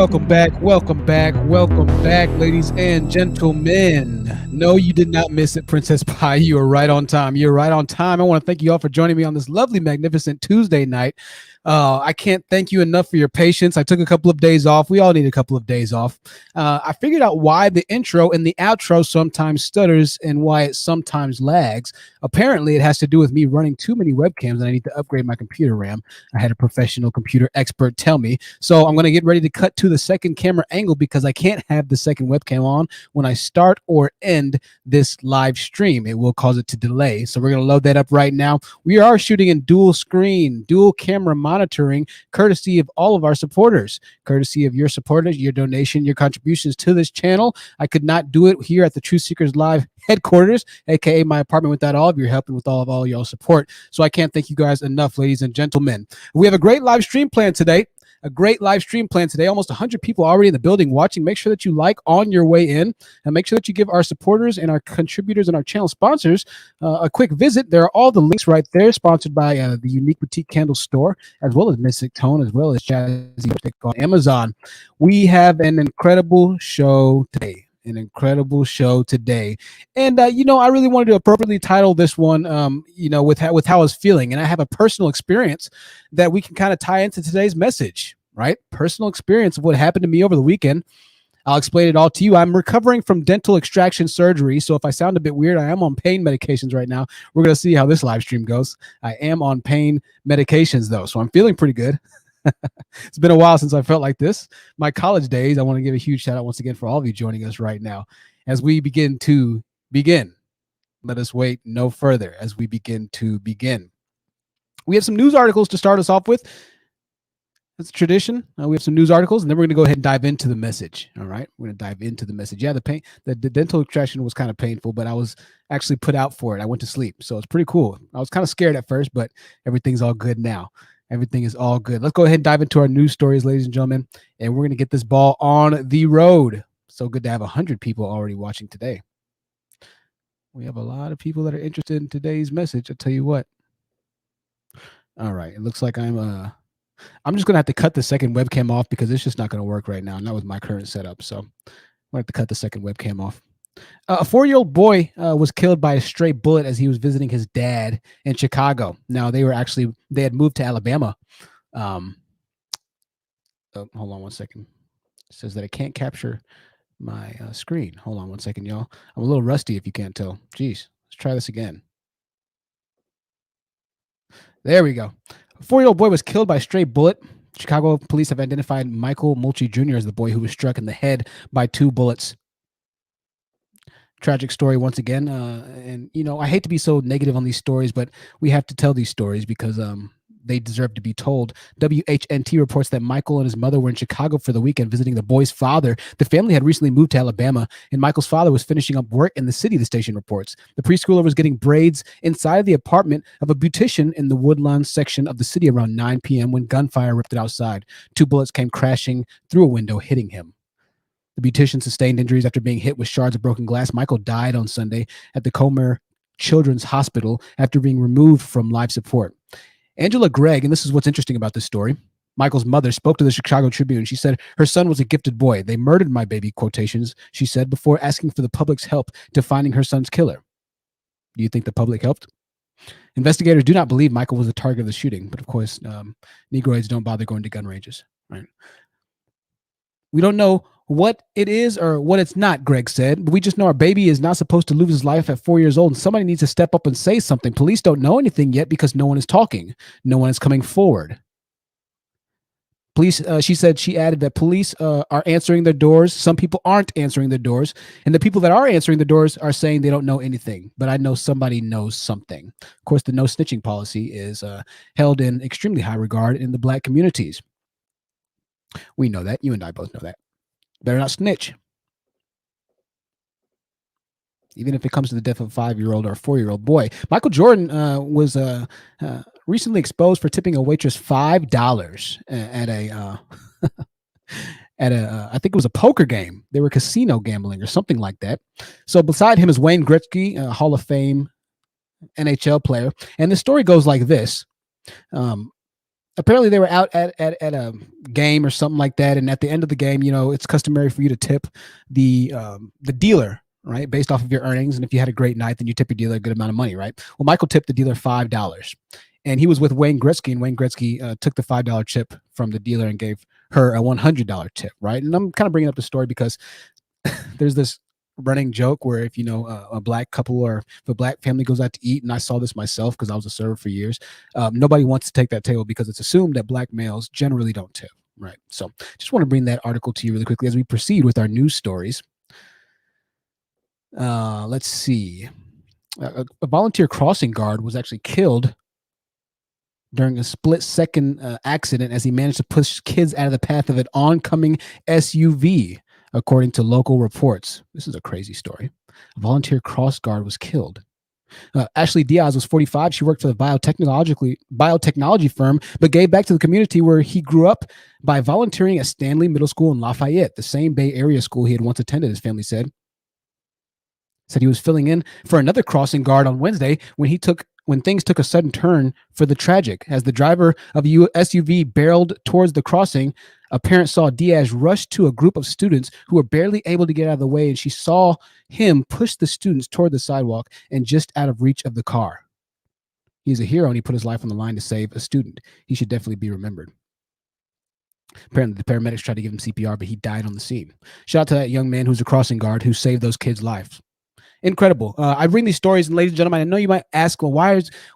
welcome back, ladies and gentlemen. No, you did not miss it, Princess Pie. You are right on time. I want to thank you all for joining me on this lovely, magnificent Tuesday night. I can't thank you enough for your patience. I took a couple of days off. We all need a couple of days off. I figured out why the intro and the outro sometimes stutters and why it sometimes lags. Apparently, it has to do with me running too many webcams and I need to upgrade my computer RAM. I had a professional computer expert tell me. So I'm going to get ready to cut to the second camera angle because I can't have the second webcam on when I start or end this live stream. It will cause it to delay. So we're going to load that up right now. We are shooting in dual screen, dual camera monitoring, courtesy of all of our supporters, courtesy of your supporters, your donation, your contributions to this channel. I could not do it here at the Truth Seekers Live headquarters, aka my apartment, without all of your help and with all y'all support. So I can't thank you guys enough, ladies and gentlemen. We have a great live stream planned today. Almost 100 people already in the building watching. Make sure that you like on your way in, and make sure that you give our supporters and our contributors and our channel sponsors a quick visit. There are all the links right there, sponsored by the Unique Boutique Candle Store, as well as Mystic Tone, as well as Jazzy Lipstick on Amazon. We have an incredible show today. And I really wanted to appropriately title this one, with how I was feeling. And I have a personal experience that we can kind of tie into today's message, right? Personal experience of what happened to me over the weekend. I'll explain it all to you. I'm recovering from dental extraction surgery. So if I sound a bit weird, I am on pain medications right now. We're going to see how this live stream goes. I am on pain medications though. So I'm feeling pretty good. It's been a while since I felt like this. My college days. I want to give a huge shout out once again for all of you joining us right now as we begin. Let us wait no further as we begin. We have some news articles to start us off with. That's a tradition. We have some news articles, and then we're going to go ahead and dive into the message. All right, we're going to dive into the message. Yeah, the dental extraction was kind of painful, but I was actually put out for it. I went to sleep, so it's pretty cool. I was kind of scared at first, but everything's all good now. Everything is all good. Let's go ahead and dive into our news stories, ladies and gentlemen, and we're going to get this ball on the road. So good to have 100 people already watching today. We have a lot of people that are interested in today's message. I'll tell you what. All right. It looks like I'm just going to have to cut the second webcam off because it's just not going to work right now, not with my current setup. So I'm going to have to cut the second webcam off. A 4-year-old boy was killed by a stray bullet as he was visiting his dad in Chicago. Now, they had moved to Alabama. Hold on one second. It says that I can't capture my screen. Hold on one second, y'all. I'm a little rusty if you can't tell. Jeez, let's try this again. There we go. A 4-year-old boy was killed by a stray bullet. Chicago police have identified Michael Mulchi Jr. as the boy who was struck in the head by 2 bullets. Tragic story once again. And, I hate to be so negative on these stories, but we have to tell these stories because they deserve to be told. WHNT reports that Michael and his mother were in Chicago for the weekend visiting the boy's father. The family had recently moved to Alabama, and Michael's father was finishing up work in the city, the station reports. The preschooler was getting braids inside the apartment of a beautician in the Woodlawn section of the city around 9 p.m. when gunfire ripped it outside. 2 bullets came crashing through a window, hitting him. The beautician sustained injuries after being hit with shards of broken glass. Michael died on Sunday at the Comer Children's Hospital after being removed from life support. Angela Gregg, and this is what's interesting about this story, Michael's mother spoke to the Chicago Tribune. She said, her son was a gifted boy. They murdered my baby, quotations, she said, before asking for the public's help to finding her son's killer. Do you think the public helped? Investigators do not believe Michael was the target of the shooting, but of course, Negroids don't bother going to gun ranges. Right? We don't know what it is or what it's not, Greg said, but we just know our baby is not supposed to lose his life at 4 years old, and somebody needs to step up and say something. Police don't know anything yet because no one is talking. No one is coming forward. Police, she added that police are answering their doors. Some people aren't answering their doors, and the people that are answering the doors are saying they don't know anything, but I know somebody knows something. Of course, the no snitching policy is held in extremely high regard in the Black communities. We know that. You and I both know that. Better not snitch. Even if it comes to the death of a 5-year-old or a 4-year-old boy. Michael Jordan was recently exposed for tipping a waitress $5 at a I think it was a poker game. They were casino gambling or something like that. So beside him is Wayne Gretzky, a Hall of Fame NHL player. And the story goes like this. apparently they were out at a game or something like that, and at the end of the game, it's customary for you to tip the dealer, right, based off of your earnings. And if you had a great night, then you tip your dealer a good amount of money, right? Well, Michael tipped the dealer $5, and he was with Wayne Gretzky, and Wayne Gretzky took the $5 chip from the dealer and gave her a $100 tip, right? And I'm kind of bringing up the story because there's this running joke where if a black couple or if a black family goes out to eat, and I saw this myself because I was a server for years, nobody wants to take that table because it's assumed that black males generally don't tip, right? So just want to bring that article to you really quickly as we proceed with our news stories. Let's see. A volunteer crossing guard was actually killed during a split-second accident as he managed to push kids out of the path of an oncoming SUV, according to local reports. This is a crazy story. A volunteer cross guard was killed. Ashley Diaz was 45. She worked for the biotechnology firm, but gave back to the community where he grew up by volunteering at Stanley Middle School in Lafayette, the same Bay Area school he had once attended, his family said. Said he was filling in for another crossing guard on Wednesday when things took a sudden turn for the tragic. As the driver of a SUV barreled towards the crossing, a parent saw Diaz rush to a group of students who were barely able to get out of the way, and she saw him push the students toward the sidewalk and just out of reach of the car. He's a hero, and he put his life on the line to save a student. He should definitely be remembered. Apparently, the paramedics tried to give him CPR, but he died on the scene. Shout out to that young man who's a crossing guard who saved those kids' lives. Incredible. I bring these stories, and ladies and gentlemen, I know you might ask, well,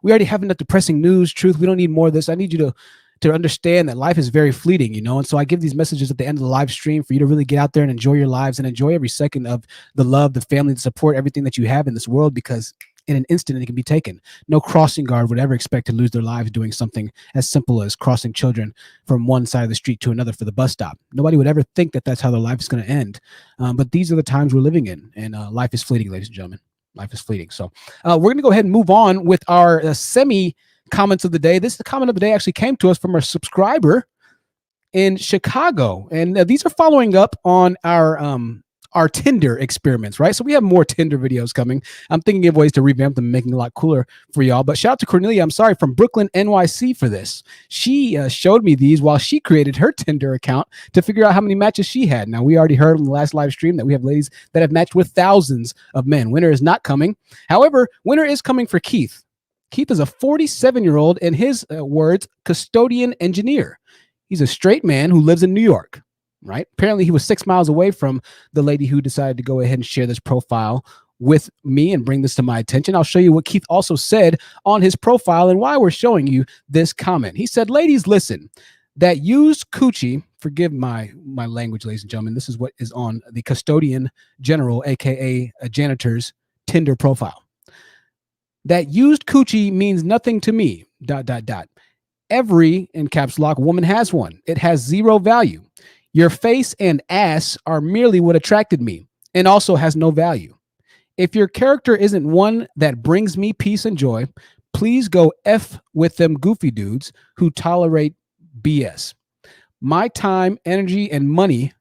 we already have enough depressing news, truth. We don't need more of this. I need you to understand that life is very fleeting, and so I give these messages at the end of the live stream for you to really get out there and enjoy your lives and enjoy every second of the love, the family, the support, everything that you have in this world, because in an instant it can be taken. No crossing guard would ever expect to lose their lives doing something as simple as crossing children from one side of the street to another for the bus stop. Nobody would ever think that that's how their life is going to end. But these are the times we're living in, and life is fleeting, ladies and gentlemen. Life is fleeting. So we're going to go ahead and move on with our semi comments of the day. The comment of the day actually came to us from our subscriber in Chicago, and these are following up on our Tinder experiments, right? So we have more Tinder videos coming. I'm thinking of ways to revamp them, making it a lot cooler for y'all. But shout out to Cornelia, from Brooklyn, NYC for this. She showed me these while she created her Tinder account to figure out how many matches she had. Now, we already heard on the last live stream that we have ladies that have matched with thousands of men. Winner is not coming. However, winner is coming for Keith. Keith is a 47-year-old, in his words, custodian engineer. He's a straight man who lives in New York. Right? Apparently, he was 6 miles away from the lady who decided to go ahead and share this profile with me and bring this to my attention. I'll show you what Keith also said on his profile and why we're showing you this comment. He said, ladies, listen, that used coochie, forgive my language, ladies and gentlemen, this is what is on the custodian general, aka a janitor's Tinder profile. That used coochie means nothing to me, ... Every, in caps lock, woman has one. It has zero value. Your face and ass are merely what attracted me and also has no value. If your character isn't one that brings me peace and joy, please go F with them goofy dudes who tolerate BS. My time, energy, and money,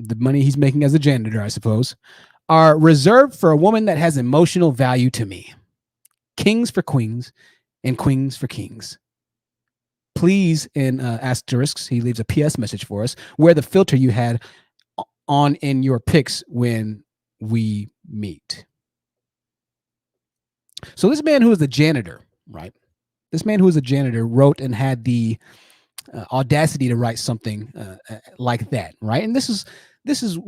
the money he's making as a janitor, I suppose, are reserved for a woman that has emotional value to me. Kings for queens and queens for kings. Please, in asterisks, he leaves a PS message for us, wear the filter you had on in your pics when we meet. So this man who is a janitor, right? This man who is a janitor wrote and had the audacity to write something like that, right? And this is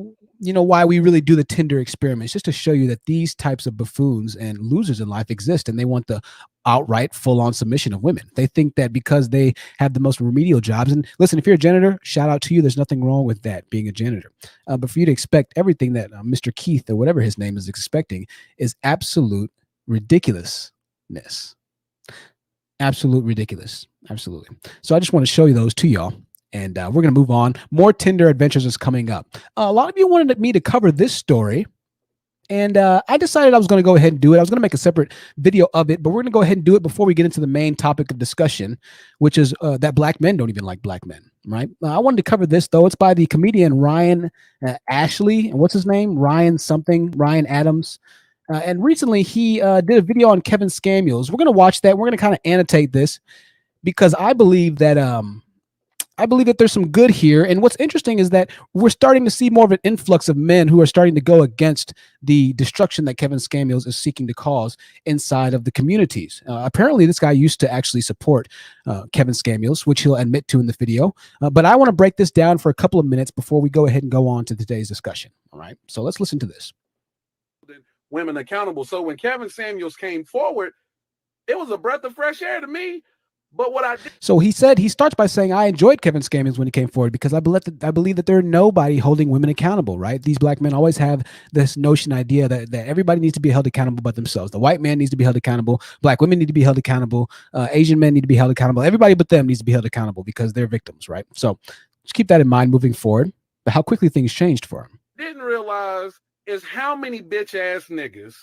why we really do the Tinder experiments, just to show you that these types of buffoons and losers in life exist, and they want the outright full-on submission of women. They think that because they have the most remedial jobs, and listen, if you're a janitor, shout out to you. There's nothing wrong with that, being a janitor. But for you to expect everything that Mr. Keith, or whatever his name is, expecting is absolute ridiculousness. Absolute ridiculous. Absolutely. So I just want to show you those to y'all. And we're going to move on. More Tinder adventures is coming up. A lot of you wanted me to cover this story. And I decided I was going to go ahead and do it. I was going to make a separate video of it, but we're going to go ahead and do it before we get into the main topic of discussion, which is that black men don't even like black men, right? I wanted to cover this, though. It's by the comedian Ryan Ashley. And what's his name? Ryan Adams. And recently he did a video on Kevin Samuels. We're going to watch that. We're going to kind of annotate this because I believe that there's some good here. And what's interesting is that we're starting to see more of an influx of men who are starting to go against the destruction that Kevin Samuels is seeking to cause inside of the communities. Apparently, this guy used to actually support Kevin Samuels, which he'll admit to in the video. But I want to break this down for a couple of minutes before we go ahead and go on to today's discussion. All right. So let's listen to this. Women accountable. So when Kevin Samuels came forward, it was a breath of fresh air to me. But what I did. So he starts by saying, I enjoyed Kevin Samuels when he came forward because I believe that there's nobody holding women accountable, right? These black men always have this idea that everybody needs to be held accountable but themselves. The white man needs to be held accountable. Black women need to be held accountable. Asian men need to be held accountable. Everybody but them needs to be held accountable because they're victims, right? So just keep that in mind moving forward. But how quickly things changed for him. Didn't realize is how many bitch ass niggas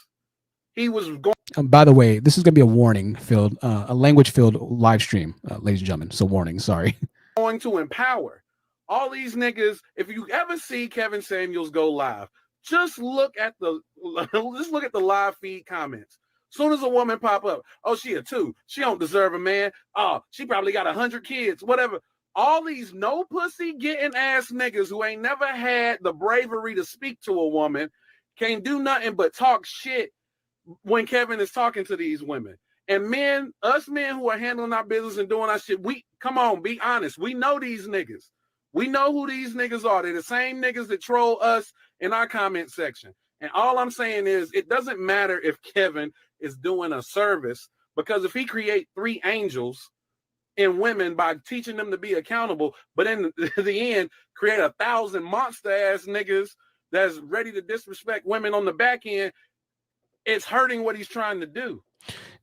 he was going. By the way, this is going to be a warning filled, a language filled live stream, ladies and gentlemen. So warning, sorry. Going to empower all these niggas. If you ever see Kevin Samuels go live, just look at the live feed comments. Soon as a woman pop up, oh, she a 2. She don't deserve a man. Oh, she probably got 100 kids, whatever. All these no pussy getting ass niggas who ain't never had the bravery to speak to a woman can't do nothing but talk shit when Kevin is talking to these women. And men, us men who are handling our business and doing our shit, we come on, be honest. We know these niggas. We know who these niggas are. They're the same niggas that troll us in our comment section. And all I'm saying is it doesn't matter if Kevin is doing a service, because if he create 3 angels in women by teaching them to be accountable, but in the end, create 1,000 monster ass niggas that's ready to disrespect women on the back end, it's hurting what he's trying to do.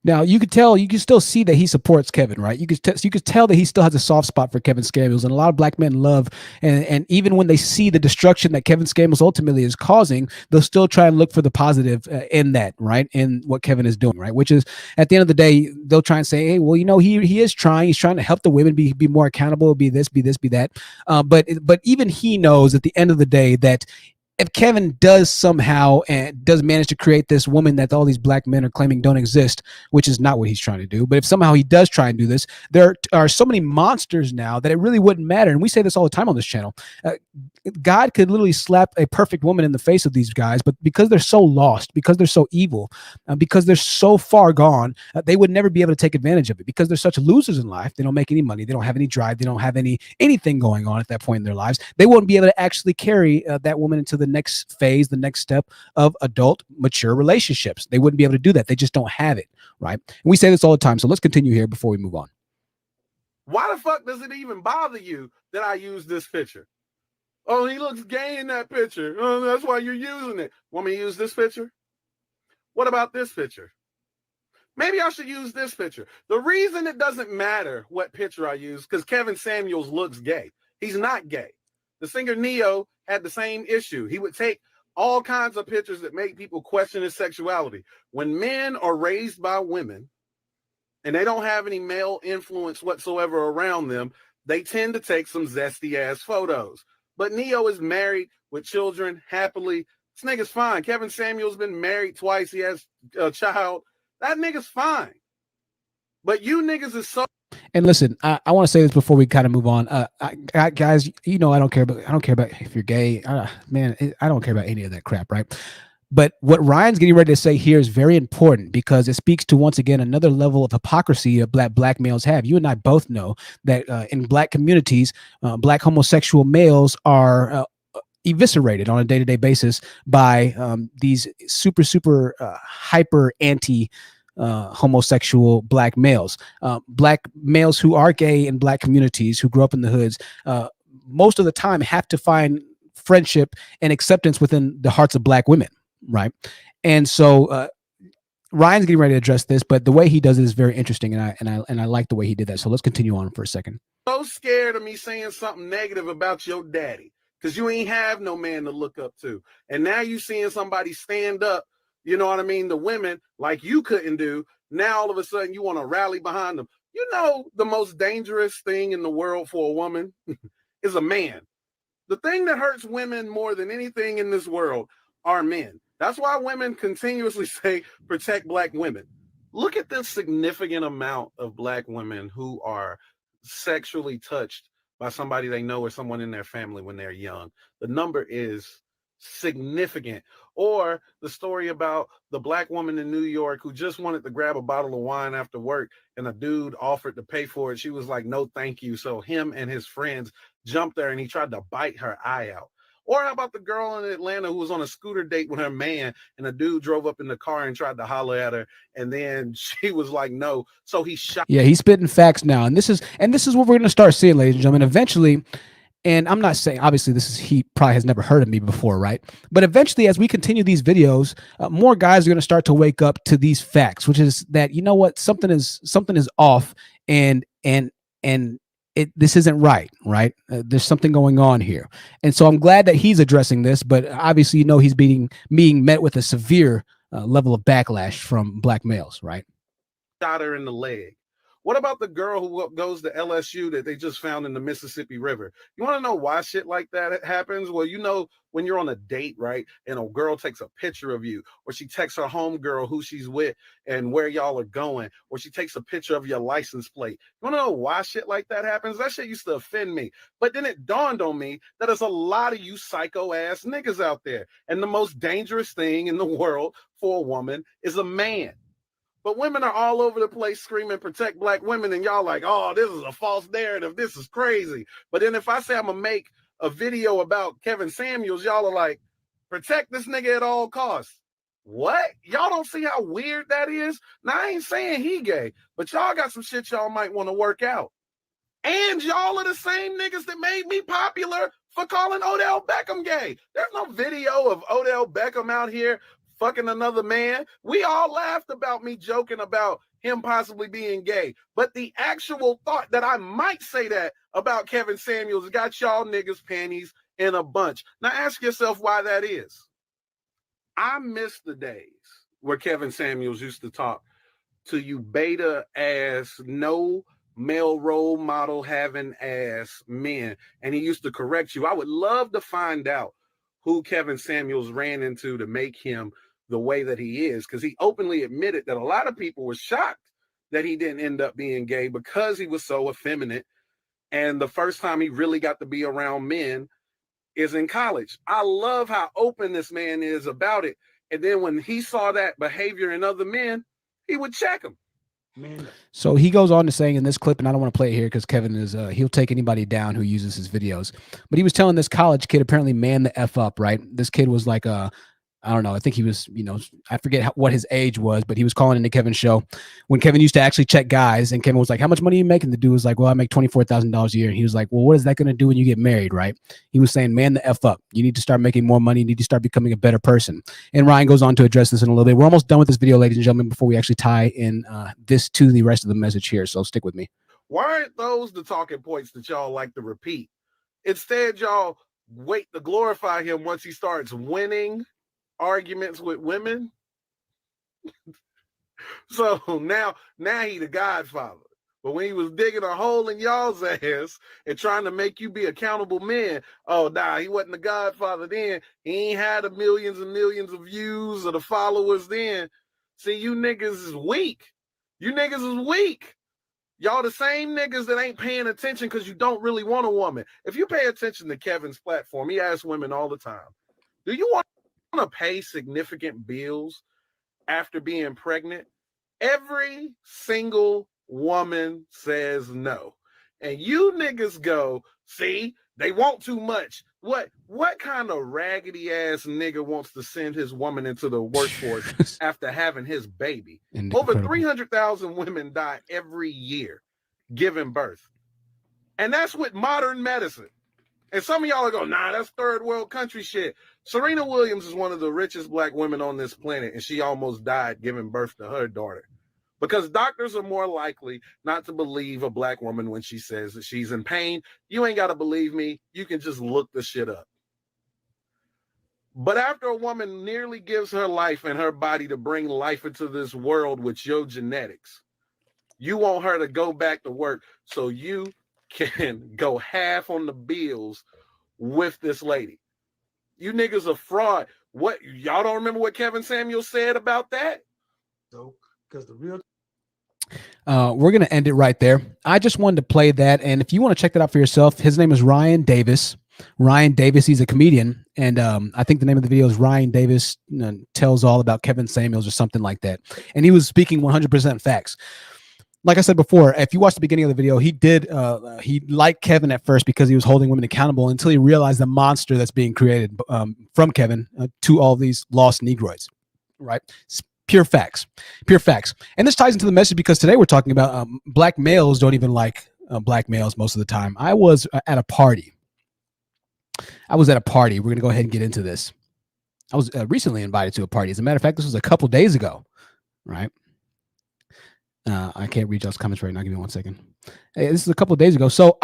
Now you can still see that he supports Kevin, right? You could tell that he still has a soft spot for Kevin Samuels, and a lot of black men love, and even when they see the destruction that Kevin Samuels ultimately is causing, they'll still try and look for the positive in that, right? In what Kevin is doing, right? Which is at the end of the day, they'll try and say, hey, well, he is trying. He's trying to help the women be more accountable, be this, be that. But even he knows at the end of the day that if Kevin does somehow and does manage to create this woman that all these black men are claiming don't exist, which is not what he's trying to do, but if somehow he does try and do this, there are so many monsters now that it really wouldn't matter. And we say this all the time on this channel. God could literally slap a perfect woman in the face of these guys, but because they're so lost, because they're so evil, because they're so far gone, they would never be able to take advantage of it because they're such losers in life. They don't make any money. They don't have any drive. They don't have anything going on at that point in their lives. They won't be able to actually carry that woman into the next phase, the next step of adult, mature relationships. They wouldn't be able to do that. They just don't have it, right? And we say this all the time. So let's continue here before we move on. Why the fuck does it even bother you that I use this picture? Oh, he looks gay in that picture. Oh, that's why you're using it. Want me to use this picture? What about this picture? Maybe I should use this picture. The reason it doesn't matter what picture I use, because Kevin Samuels looks gay. He's not gay. The singer Neo had the same issue. He would take all kinds of pictures that make people question his sexuality. When men are raised by women and they don't have any male influence whatsoever around them, they tend to take some zesty ass photos. But Neo is married with children happily. This nigga's fine. Kevin Samuels been married twice. He has a child. That nigga's fine. But you niggas is so. And listen, I want to say this before we kind of move on. Guys, I don't care about if you're gay. Man, I don't care about any of that crap, right? But what Ryan's getting ready to say here is very important because it speaks to, once again, another level of hypocrisy that black males have. You and I both know that in black communities, black homosexual males are eviscerated on a day-to-day basis by these super hyper anti homosexual black males who are gay in black communities, who grew up in the hoods, most of the time have to find friendship and acceptance within the hearts of black women, right? And so Ryan's getting ready to address this, but the way he does it is very interesting, and I like the way he did that. So let's continue on for a second. So scared of me saying something negative about your daddy because you ain't have no man to look up to, and now you seeing somebody stand up. You know what I mean? The women like you couldn't do. Now all of a sudden you want to rally behind them. You know the most dangerous thing in the world for a woman is a man. The thing that hurts women more than anything in this world are men. That's why women continuously say protect black women. Look at the significant amount of black women who are sexually touched by somebody they know or someone in their family when they're young. The number is significant. Or the story about the black woman in New York who just wanted to grab a bottle of wine after work and a dude offered to pay for it. She was like, no, thank you. So him and his friends jumped there and he tried to bite her eye out. Or how about the girl in Atlanta who was on a scooter date with her man and a dude drove up in the car and tried to holler at her and then she was like, no. So he shot. Yeah, he's spitting facts now, and this is what we're going to start seeing, ladies and gentlemen. Eventually, and I'm not saying, obviously, he probably has never heard of me before, right? But eventually, as we continue these videos, more guys are going to start to wake up to these facts, which is that, you know what, something is off, and this isn't right, right? There's something going on here, and so I'm glad that he's addressing this. But obviously, he's being met with a severe level of backlash from black males, right? Shot her in the leg. What about the girl who goes to LSU that they just found in the Mississippi River? You want to know why shit like that happens? Well, when you're on a date, right, and a girl takes a picture of you, or she texts her homegirl who she's with and where y'all are going, or she takes a picture of your license plate. You want to know why shit like that happens? That shit used to offend me. But then it dawned on me that there's a lot of you psycho ass niggas out there. And the most dangerous thing in the world for a woman is a man. But women are all over the place screaming, protect black women. And y'all like, oh, this is a false narrative. This is crazy. But then if I say I'm going to make a video about Kevin Samuels, y'all are like, protect this nigga at all costs. What? Y'all don't see how weird that is? Now, I ain't saying he gay, but y'all got some shit y'all might want to work out. And y'all are the same niggas that made me popular for calling Odell Beckham gay. There's no video of Odell Beckham out here fucking another man. We all laughed about me joking about him possibly being gay. But the actual thought that I might say that about Kevin Samuels got y'all niggas panties in a bunch. Now ask yourself why that is. I miss the days where Kevin Samuels used to talk to you beta ass, no male role model having ass men. And he used to correct you. I would love to find out who Kevin Samuels ran into to make him the way that he is, because he openly admitted that a lot of people were shocked that he didn't end up being gay because he was so effeminate. And the first time he really got to be around men is in college. I love how open this man is about it. And then when he saw that behavior in other men, he would check them. Man. So he goes on to saying in this clip, and I don't want to play it here because Kevin is he'll take anybody down who uses his videos. But he was telling this college kid, apparently man the F up, right? This kid was like I don't know. I think he was, I forget what his age was, but he was calling into Kevin's show when Kevin used to actually check guys. And Kevin was like, how much money are you making? The dude was like, well, I make $24,000 a year. And he was like, well, what is that going to do when you get married? Right. He was saying, man, the F up. You need to start making more money. You need to start becoming a better person. And Ryan goes on to address this in a little bit. We're almost done with this video, ladies and gentlemen, before we actually tie in this to the rest of the message here. So stick with me. Why aren't those the talking points that y'all like to repeat? Instead, y'all wait to glorify him once he starts winning arguments with women. So now he the godfather. But when he was digging a hole in y'all's ass and trying to make you be accountable men, oh, nah, he wasn't the godfather then. He ain't had the millions and millions of views or the followers then. See, you niggas is weak. You niggas is weak. Y'all the same niggas that ain't paying attention because you don't really want a woman. If you pay attention to Kevin's platform, he asks women all the time, do you want to pay significant bills after being pregnant? Every single woman says no. And you niggas go, see, they want too much. What kind of raggedy ass nigga wants to send his woman into the workforce after having his baby? Over 300,000 women die every year giving birth. And that's with modern medicine. And some of y'all are going, nah, that's third world country shit. Serena Williams is one of the richest black women on this planet, and she almost died giving birth to her daughter. Because doctors are more likely not to believe a black woman when she says that she's in pain. You ain't got to believe me. You can just look the shit up. But after a woman nearly gives her life and her body to bring life into this world with your genetics, you want her to go back to work so you can go half on the bills with this lady. You niggas are fraud. What, y'all don't remember what Kevin Samuels said about that? So because the real. We're going to end it right there. I just wanted to play that. And if you want to check that out for yourself, his name is Ryan Davis. Ryan Davis, he's a comedian. And I think the name of the video is Ryan Davis Tells All About Kevin Samuels or something like that. And he was speaking 100% facts. Like I said before, if you watch the beginning of the video, he liked Kevin at first because he was holding women accountable until he realized the monster that's being created from Kevin to all these lost Negroids, right? Pure facts. And this ties into the message because today we're talking about black males don't even like black males most of the time. I was at a party. We're going to go ahead and get into this. I was recently invited to a party. As a matter of fact, this was a couple days ago, right? I can't read y'all's comments right now. Give me 1 second. Hey, this is a couple of days ago. So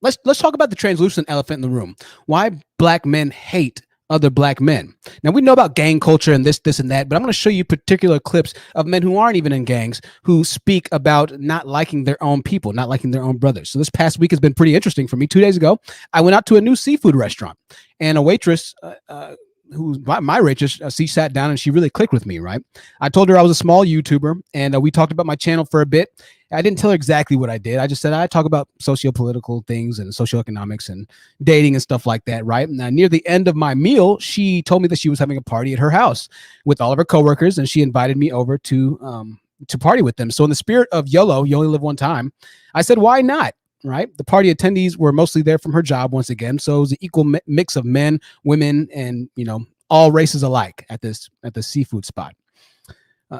let's talk about the translucent elephant in the room. Why black men hate other black men. Now we know about gang culture and this and that, but I'm going to show you particular clips of men who aren't even in gangs who speak about not liking their own people, not liking their own brothers. So this past week has been pretty interesting for me. 2 days ago, I went out to a new seafood restaurant, and a waitress, who's my waitress, she sat down and she really clicked with me, right? I told her I was a small YouTuber, and we talked about my channel for a bit. I didn't tell her exactly what I did. I just said I talk about socio-political things and socioeconomics and dating and stuff like that, right? Now, near the end of my meal, she told me that she was having a party at her house with all of her coworkers, and she invited me over to party with them. So in the spirit of YOLO, you only live one time, I said, why not? Right. The party attendees were mostly there from her job once again. So it was an equal mix of men, women, and, all races alike at the seafood spot.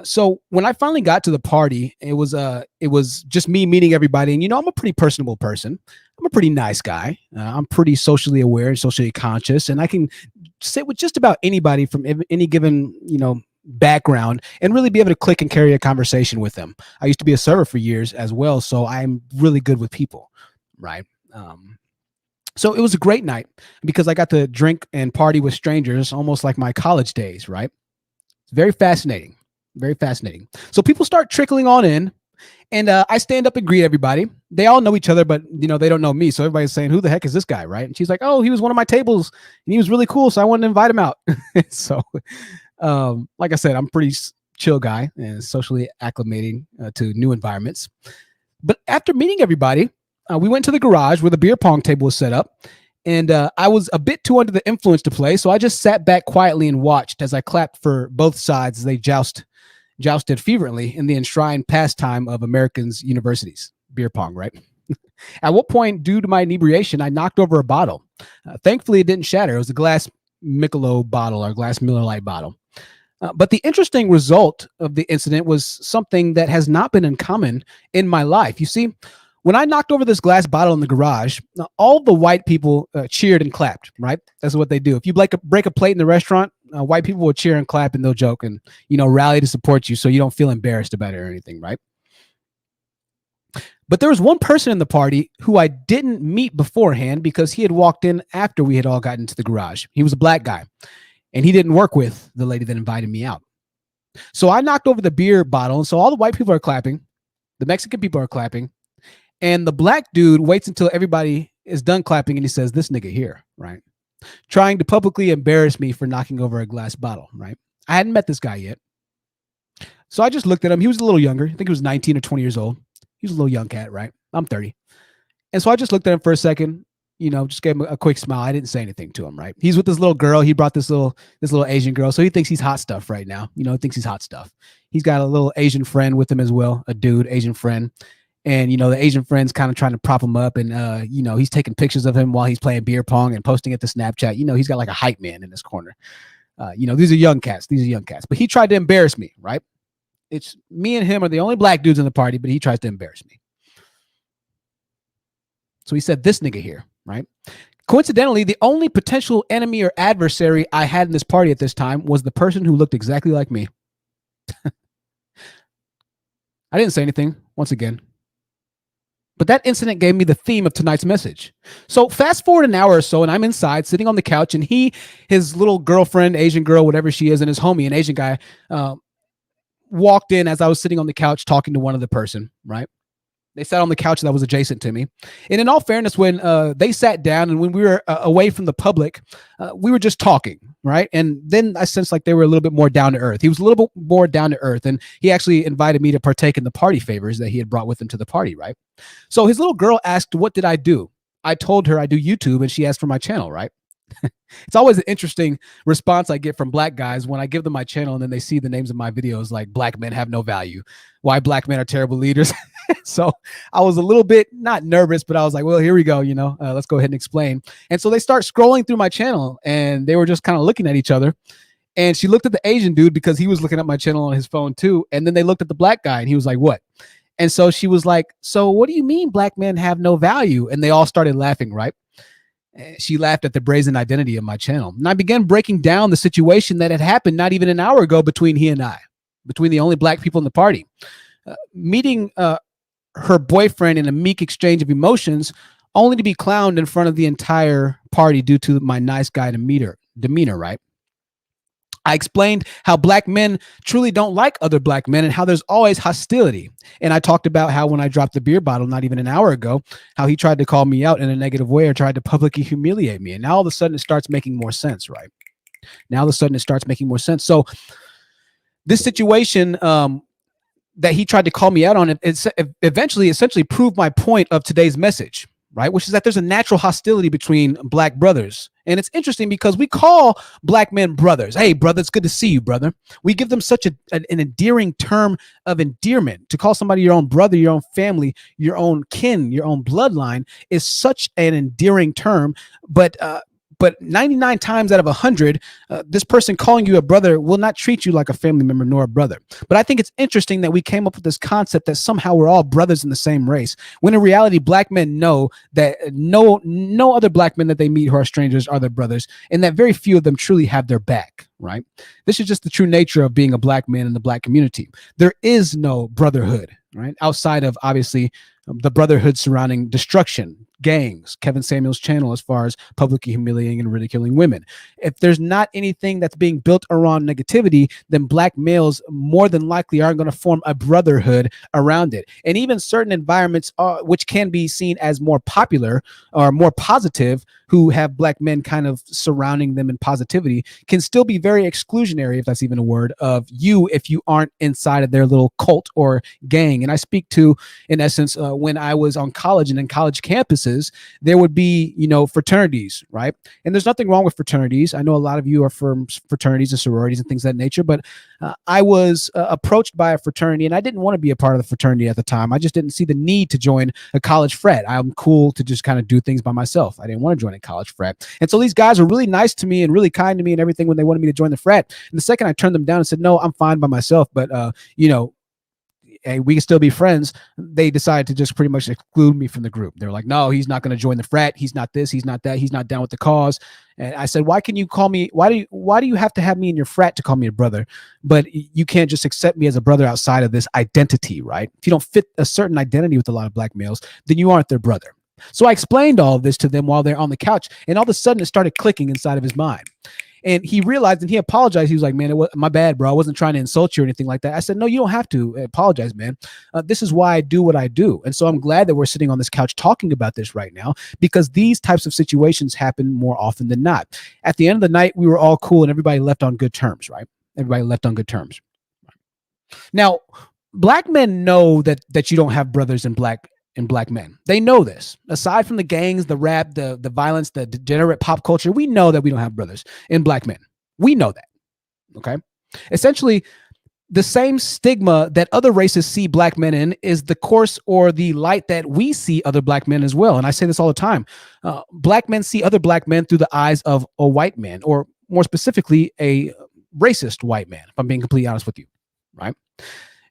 So when I finally got to the party, it was just me meeting everybody. And, I'm a pretty personable person. I'm a pretty nice guy. I'm pretty socially aware and socially conscious. And I can sit with just about anybody from any given, background and really be able to click and carry a conversation with them. I used to be a server for years as well. So I'm really good with people. Right. So it was a great night because I got to drink and party with strangers, almost like my college days. Right. It's very fascinating. Very fascinating. So people start trickling on in, and I stand up and greet everybody. They all know each other, but they don't know me. So everybody's saying, who the heck is this guy? Right. And she's like, oh, he was one of my tables and he was really cool. So I wanted to invite him out. So like I said, I'm a pretty chill guy and socially acclimating to new environments. But after meeting everybody, we went to the garage where the beer pong table was set up. And I was a bit too under the influence to play. So I just sat back quietly and watched as I clapped for both sides as they jousted fervently in the enshrined pastime of Americans' universities, beer pong, right? At what point, due to my inebriation, I knocked over a bottle. Thankfully, it didn't shatter. It was a glass Michelob bottle or glass Miller Lite bottle. But the interesting result of the incident was something that has not been uncommon in my life. You see, when I knocked over this glass bottle in the garage, all the white people cheered and clapped, right? That's what they do. If you break a plate in the restaurant, white people will cheer and clap and they'll joke and, rally to support you so you don't feel embarrassed about it or anything, right? But there was one person in the party who I didn't meet beforehand because he had walked in after we had all gotten to the garage. He was a black guy, and he didn't work with the lady that invited me out. So I knocked over the beer bottle, and so all the white people are clapping, the Mexican people are clapping, and the black dude waits until everybody is done clapping, and he says, this nigga here, right? Trying to publicly embarrass me for knocking over a glass bottle, right? I hadn't met this guy yet. So I just looked at him. He was a little younger. I think he was 19 or 20 years old. He was a little young cat, right? I'm 30. And so I just looked at him for a second, just gave him a quick smile. I didn't say anything to him, right? He's with this little girl. He brought this little Asian girl. So he thinks he's hot stuff right now. He thinks he's hot stuff. He's got a little Asian friend with him as well, a dude, Asian friend. And, the Asian friend's kind of trying to prop him up. And, he's taking pictures of him while he's playing beer pong and posting it to Snapchat. He's got like a hype man in this corner. These are young cats. But he tried to embarrass me, right? It's me and him are the only black dudes in the party, but he tries to embarrass me. So he said, this nigga here, right? Coincidentally, the only potential enemy or adversary I had in this party at this time was the person who looked exactly like me. I didn't say anything, once again. But that incident gave me the theme of tonight's message. So fast forward an hour or so, and I'm inside sitting on the couch, and his little girlfriend, Asian girl, whatever she is, and his homie, an Asian guy, walked in as I was sitting on the couch talking to one other person, right? They sat on the couch that was adjacent to me. And in all fairness, when they sat down and when we were away from the public, we were just talking, right? And then I sensed like they were a little bit more down to earth. He was a little bit more down to earth. And he actually invited me to partake in the party favors that he had brought with him to the party, right? So his little girl asked, what did I do? I told her I do YouTube, and she asked for my channel, right? It's always an interesting response I get from black guys when I give them my channel and then they see the names of my videos like black men have no value, why black men are terrible leaders. So I was a little bit not nervous, but I was like, well, here we go. Let's go ahead and explain. And so they start scrolling through my channel and they were just kind of looking at each other. And she looked at the Asian dude because he was looking at my channel on his phone too. And then they looked at the black guy and he was like, what? And so she was like, so what do you mean black men have no value? And they all started laughing, right? She laughed at the brazen identity of my channel. And I began breaking down the situation that had happened not even an hour ago between he and I, between the only black people in the party. Meeting her boyfriend in a meek exchange of emotions, only to be clowned in front of the entire party due to my nice guy demeanor, right? I explained how black men truly don't like other black men and how there's always hostility. And I talked about how when I dropped the beer bottle not even an hour ago, how he tried to call me out in a negative way or tried to publicly humiliate me. And now all of a sudden it starts making more sense, right? Now all of a sudden it starts making more sense. So this situation that he tried to call me out on, it eventually essentially proved my point of today's message, right? Which is that there's a natural hostility between black brothers. And it's interesting because we call black men brothers. Hey, brother, it's good to see you, brother. We give them such an endearing term of endearment. To call somebody your own brother, your own family, your own kin, your own bloodline is such an endearing term. But 99 times out of 100, this person calling you a brother will not treat you like a family member nor a brother. But I think it's interesting that we came up with this concept that somehow we're all brothers in the same race, when in reality, black men know that no other black men that they meet who are strangers are their brothers, and that very few of them truly have their back, right? This is just the true nature of being a black man in the black community. There is no brotherhood, right? Outside of, obviously, the brotherhood surrounding destruction, gangs, Kevin Samuel's channel, as far as publicly humiliating and ridiculing women. If there's not anything that's being built around negativity, then black males more than likely aren't going to form a brotherhood around it. And even certain environments, which can be seen as more popular or more positive, who have black men kind of surrounding them in positivity, can still be very exclusionary, if that's even a word, of you if you aren't inside of their little cult or gang. And I speak to, in essence, when I was on college and in college campuses, there would be, fraternities, right? And there's nothing wrong with fraternities. I know a lot of you are from fraternities and sororities and things of that nature, but I was approached by a fraternity and I didn't want to be a part of the fraternity at the time. I just didn't see the need to join a college frat. I'm cool to just kind of do things by myself. I didn't want to join a college frat. And so these guys were really nice to me and really kind to me and everything when they wanted me to join the frat. And the second I turned them down and said, no, I'm fine by myself, but hey, we can still be friends, they decided to just pretty much exclude me from the group. They were like, no, he's not going to join the frat. He's not this, he's not that, he's not down with the cause. And I said, why can you call me? Why do you have to have me in your frat to call me a brother? But you can't just accept me as a brother outside of this identity, right? If you don't fit a certain identity with a lot of black males, then you aren't their brother. So I explained all of this to them while they're on the couch, and all of a sudden it started clicking inside of his mind. And he realized and he apologized. He was like, man, my bad, bro. I wasn't trying to insult you or anything like that. I said, no, you don't have to apologize, man. This is why I do what I do. And so I'm glad that we're sitting on this couch talking about this right now, because these types of situations happen more often than not. At the end of the night, we were all cool and everybody left on good terms, right? Everybody left on good terms. Now, black men know that you don't have brothers in black men. They know this. Aside from the gangs, the rap, the violence, the degenerate pop culture, we know that we don't have brothers in black men. We know that. Okay. Essentially, the same stigma that other races see black men in is the course or the light that we see other black men as well. And I say this all the time. Black men see other black men through the eyes of a white man, or more specifically, a racist white man, if I'm being completely honest with you. Right.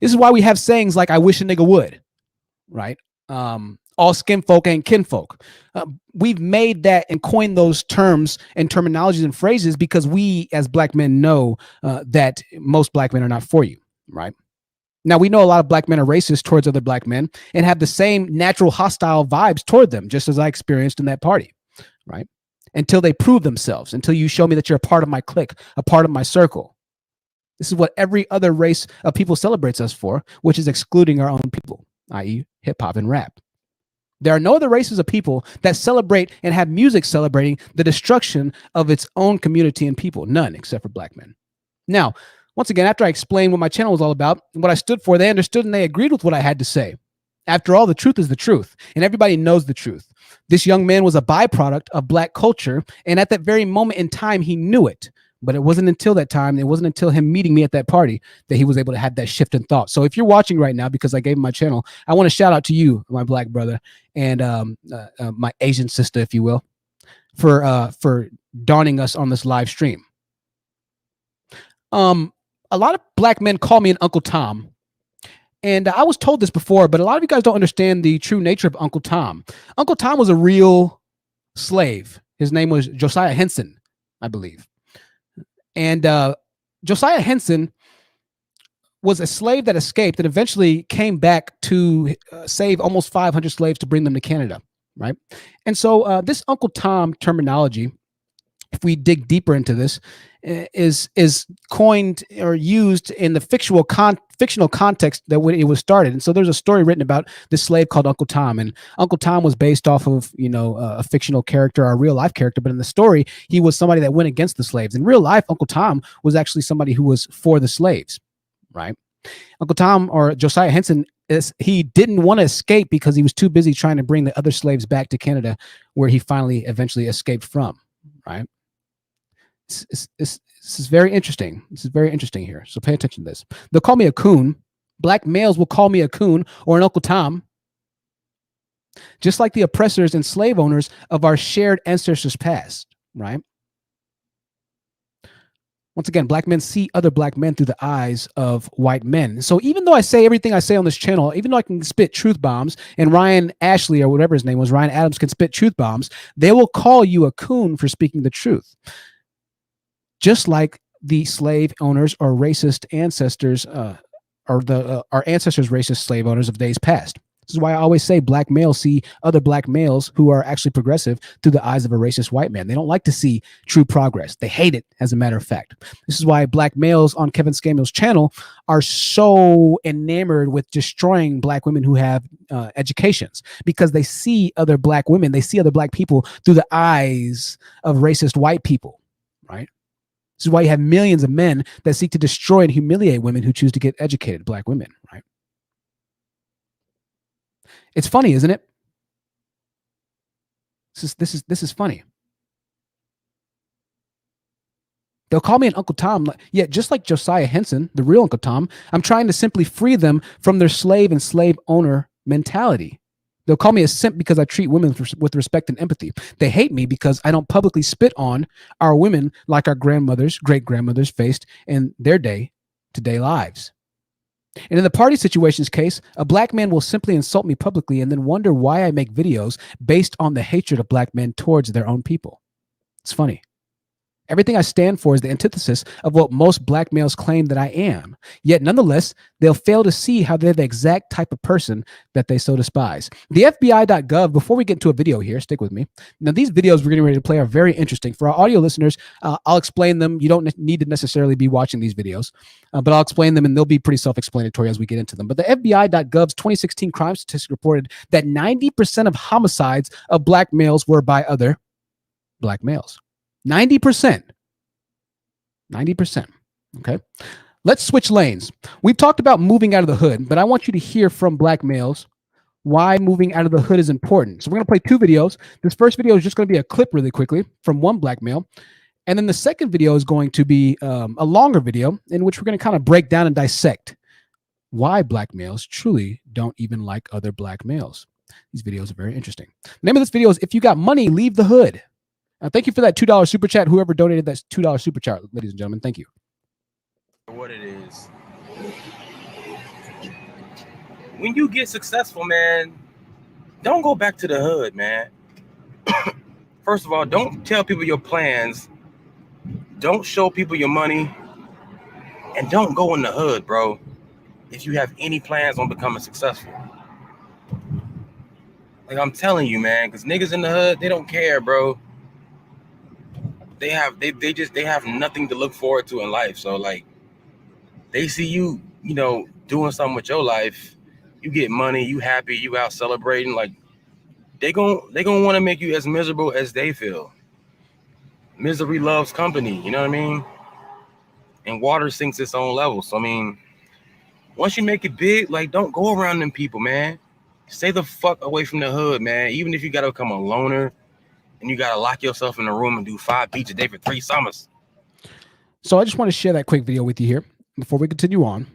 This is why we have sayings like, I wish a nigga would. Right. All skin folk ain't kinfolk. We've made that and coined those terms and terminologies and phrases because we as black men know that most black men are not for you, right? Now, we know a lot of black men are racist towards other black men and have the same natural hostile vibes toward them, just as I experienced in that party, right? Until they prove themselves, until you show me that you're a part of my clique, a part of my circle. This is what every other race of people celebrates us for, which is excluding our own people. i.e. hip hop and rap. There are no other races of people that celebrate and have music celebrating the destruction of its own community and people. None, except for black men. Now, once again, after I explained what my channel was all about and what I stood for, they understood and they agreed with what I had to say. After all, the truth is the truth, and everybody knows the truth. This young man was a byproduct of black culture, and at that very moment in time, he knew it. But it wasn't until that time, it wasn't until him meeting me at that party that he was able to have that shift in thought. So if you're watching right now, because I gave him my channel, I want to shout out to you, my black brother, and my Asian sister, if you will, for donning us on this live stream. A lot of black men call me an Uncle Tom. And I was told this before, but a lot of you guys don't understand the true nature of Uncle Tom. Uncle Tom was a real slave. His name was Josiah Henson, I believe. And Josiah Henson was a slave that escaped and eventually came back to save almost 500 slaves to bring them to Canada, right? And so this Uncle Tom terminology, if we dig deeper into this, is coined or used in the fictional context that when it was started. And so there's a story written about this slave called Uncle Tom, and Uncle Tom was based off of a fictional character or a real life character, but in the story he was somebody that went against the slaves. In real life, Uncle Tom was actually somebody who was for the slaves, right? Uncle Tom, or Josiah Henson, he didn't want to escape because he was too busy trying to bring the other slaves back to Canada, where he finally eventually escaped from, right? This is very interesting. This is very interesting here. So pay attention to this. They'll call me a coon. Black males will call me a coon or an Uncle Tom, just like the oppressors and slave owners of our shared ancestors past, right? Once again, black men see other black men through the eyes of white men. So even though I say everything I say on this channel, even though I can spit truth bombs, and Ryan Ashley, or whatever his name was, Ryan Adams, can spit truth bombs, they will call you a coon for speaking the truth. Just like the slave owners or racist ancestors, our ancestors' racist slave owners of days past. This is why I always say black males see other black males who are actually progressive through the eyes of a racist white man. They don't like to see true progress. They hate it, as a matter of fact. This is why black males on Kevin Scamill's channel are so enamored with destroying black women who have educations, because they see other black women, they see other black people through the eyes of racist white people, right? This is why you have millions of men that seek to destroy and humiliate women who choose to get educated, black women, right? It's funny, isn't it? This is funny. They'll call me an Uncle Tom, yet just like Josiah Henson, the real Uncle Tom, I'm trying to simply free them from their slave and slave owner mentality. They'll call me a simp because I treat women with respect and empathy. They hate me because I don't publicly spit on our women like our grandmothers, great-grandmothers faced in their day-to-day lives. And in the party situation's case, a black man will simply insult me publicly and then wonder why I make videos based on the hatred of black men towards their own people. It's funny. Everything I stand for is the antithesis of what most black males claim that I am. Yet, nonetheless, they'll fail to see how they're the exact type of person that they so despise. The FBI.gov, before we get into a video here, stick with me. Now, these videos we're getting ready to play are very interesting. For our audio listeners, I'll explain them. You don't need to necessarily be watching these videos, but I'll explain them, and they'll be pretty self-explanatory as we get into them. But the FBI.gov's 2016 crime statistic reported that 90% of homicides of black males were by other black males. 90%. 90%. Okay. Let's switch lanes. We've talked about moving out of the hood, but I want you to hear from black males why moving out of the hood is important. So we're going to play two videos. This first video is just going to be a clip really quickly from one black male. And then the second video is going to be a longer video in which we're going to kind of break down and dissect why black males truly don't even like other black males. These videos are very interesting. The name of this video is If You Got Money, Leave the Hood. Thank you for that $2 super chat. Whoever donated that $2 super chat, ladies and gentlemen, thank you. What it is. When you get successful, man, don't go back to the hood, man. First of all, don't tell people your plans. Don't show people your money. And don't go in the hood, bro, if you have any plans on becoming successful. Like I'm telling you, man, because niggas in the hood, they don't care, bro. They have nothing to look forward to in life. So like they see you, doing something with your life, you get money, you happy, you out celebrating, like they gonna want to make you as miserable as they feel. Misery loves company, you know what I mean? And water sinks its own level. So I mean, once you make it big, like don't go around them people, man. Stay the fuck away from the hood, man. Even if you gotta become a loner and you gotta lock yourself in a room and do 5 beats a day for 3 summers. So I just want to share that quick video with you here before we continue on.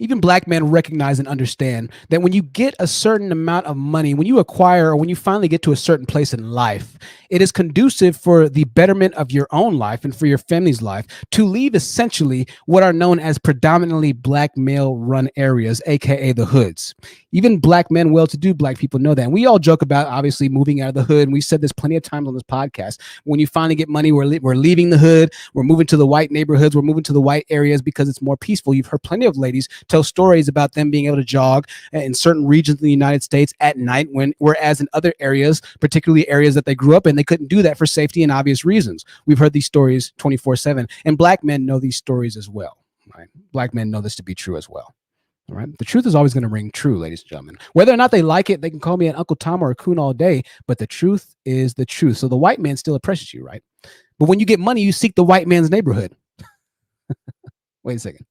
Even black men recognize and understand that when you get a certain amount of money, when you acquire or when you finally get to a certain place in life, it is conducive for the betterment of your own life and for your family's life to leave essentially what are known as predominantly black male run areas, aka the hoods. Even black men, well-to-do black people know that. And we all joke about obviously moving out of the hood. And we've said this plenty of times on this podcast. When you finally get money, we're leaving the hood. We're moving to the white neighborhoods. We're moving to the white areas because it's more peaceful. You've heard plenty of ladies tell stories about them being able to jog in certain regions in the United States at night, whereas in other areas, particularly areas that they grew up in, they couldn't do that for safety and obvious reasons. We've heard these stories 24/7, and black men know these stories as well. Right? Black men know this to be true as well. All right. The truth is always going to ring true, ladies and gentlemen. Whether or not they like it, they can call me an Uncle Tom or a coon all day, but the truth is the truth. So the white man still oppresses you, right? But when you get money, you seek the white man's neighborhood. Wait a second.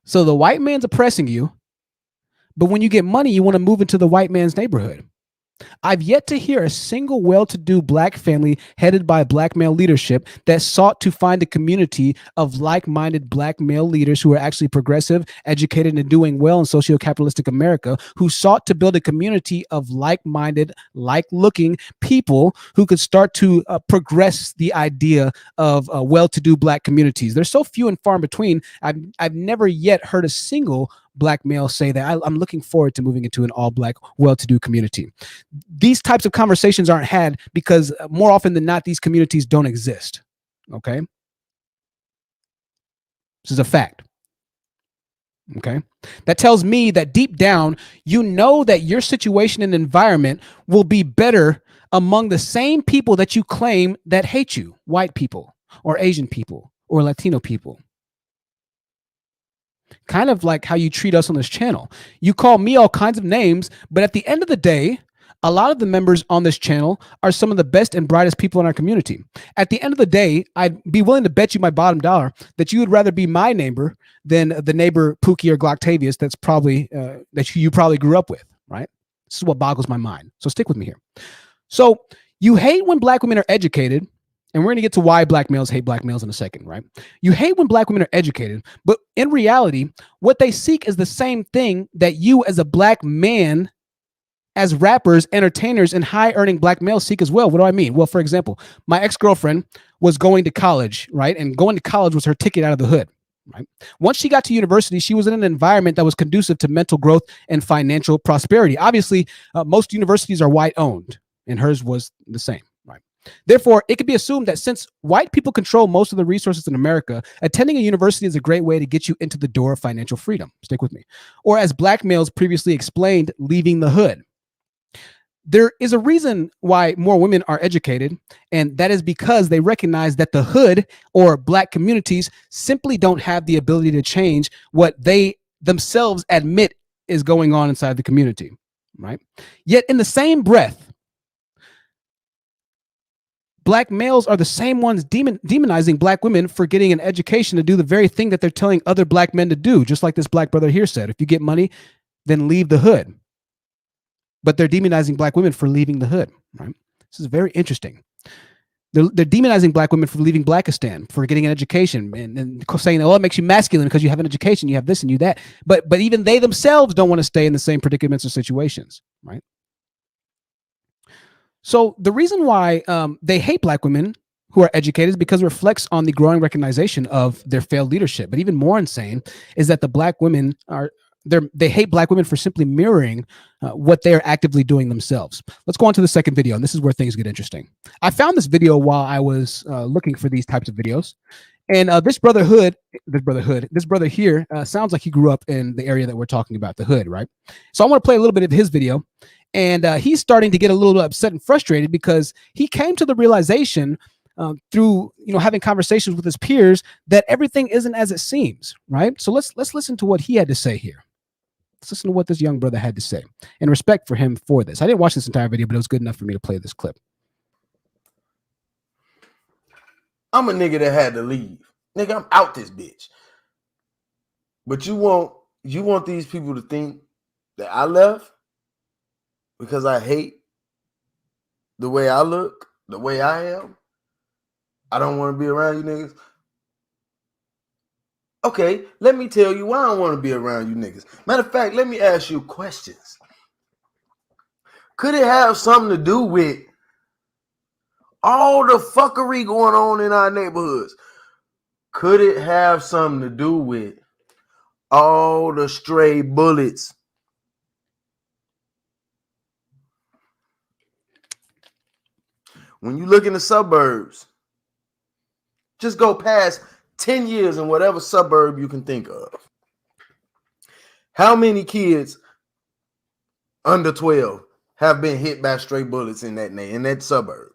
So the white man's oppressing you, but when you get money, you want to move into the white man's neighborhood. I've yet to hear a single well-to-do black family headed by black male leadership that sought to find a community of like-minded black male leaders who are actually progressive, educated, and doing well in socio-capitalistic America, who sought to build a community of like-minded, like-looking people who could start to progress the idea of well-to-do black communities. They're so few and far in between. I've never yet heard a single black male say that I'm looking forward to moving into an all-black, well-to-do community. These types of conversations aren't had because more often than not, these communities don't exist. Okay. This is a fact. Okay. That tells me that deep down, you know that your situation and environment will be better among the same people that you claim that hate you, white people or Asian people or Latino people. Kind of like how you treat us on this channel. You call me all kinds of names, but at the end of the day, a lot of the members on this channel are some of the best and brightest people in our community. At the end of the day, I'd be willing to bet you my bottom dollar that you would rather be my neighbor than the neighbor Pookie or Glocktavius that's probably that you probably grew up with, right? This is what boggles my mind. So stick with me here. So you hate when black women are educated, and we're going to get to why black males hate black males in a second, right? You hate when black women are educated, but in reality, what they seek is the same thing that you as a black man, as rappers, entertainers, and high-earning black males seek as well. What do I mean? Well, for example, my ex-girlfriend was going to college, right? And going to college was her ticket out of the hood, right? Once she got to university, she was in an environment that was conducive to mental growth and financial prosperity. Obviously, most universities are white-owned, and hers was the same. Therefore, it could be assumed that since white people control most of the resources in America, attending a university is a great way to get you into the door of financial freedom. Stick with me. Or as black males previously explained, leaving the hood. There is a reason why more women are educated, and that is because they recognize that the hood or black communities simply don't have the ability to change what they themselves admit is going on inside the community, right? Yet in the same breath, black males are the same ones demonizing black women for getting an education to do the very thing that they're telling other black men to do. Just like this black brother here said, if you get money, then leave the hood. But they're demonizing black women for leaving the hood, right? This is very interesting. They're demonizing black women for leaving Blackistan, for getting an education, and saying, oh, it makes you masculine because you have an education, you have this and you that. But even they themselves don't want to stay in the same predicaments or situations, right? So the reason why they hate black women who are educated is because it reflects on the growing recognition of their failed leadership. But even more insane is that the black women they hate black women for simply mirroring what they're actively doing themselves. Let's go on to the second video, and this is where things get interesting. I found this video while I was looking for these types of videos. And this brother here sounds like he grew up in the area that we're talking about, the hood, right? So I want to play a little bit of his video. And he's starting to get a little bit upset and frustrated because he came to the realization through having conversations with his peers that everything isn't as it seems, right? So let's listen to what he had to say here. Let's listen to what this young brother had to say, and respect for him for this. I didn't watch this entire video, but it was good enough for me to play this clip. I'm a nigga that had to leave. Nigga, I'm out this bitch. But you want these people to think that I left because I hate the way I look, the way I am. I don't want to be around you niggas. Okay, let me tell you why I don't want to be around you niggas. Matter of fact, let me ask you questions. Could it have something to do with all the fuckery going on in our neighborhoods? Could it have something to do with all the stray bullets? When you look in the suburbs, just go past 10 years in whatever suburb you can think of. How many kids under 12 have been hit by stray bullets in that suburb?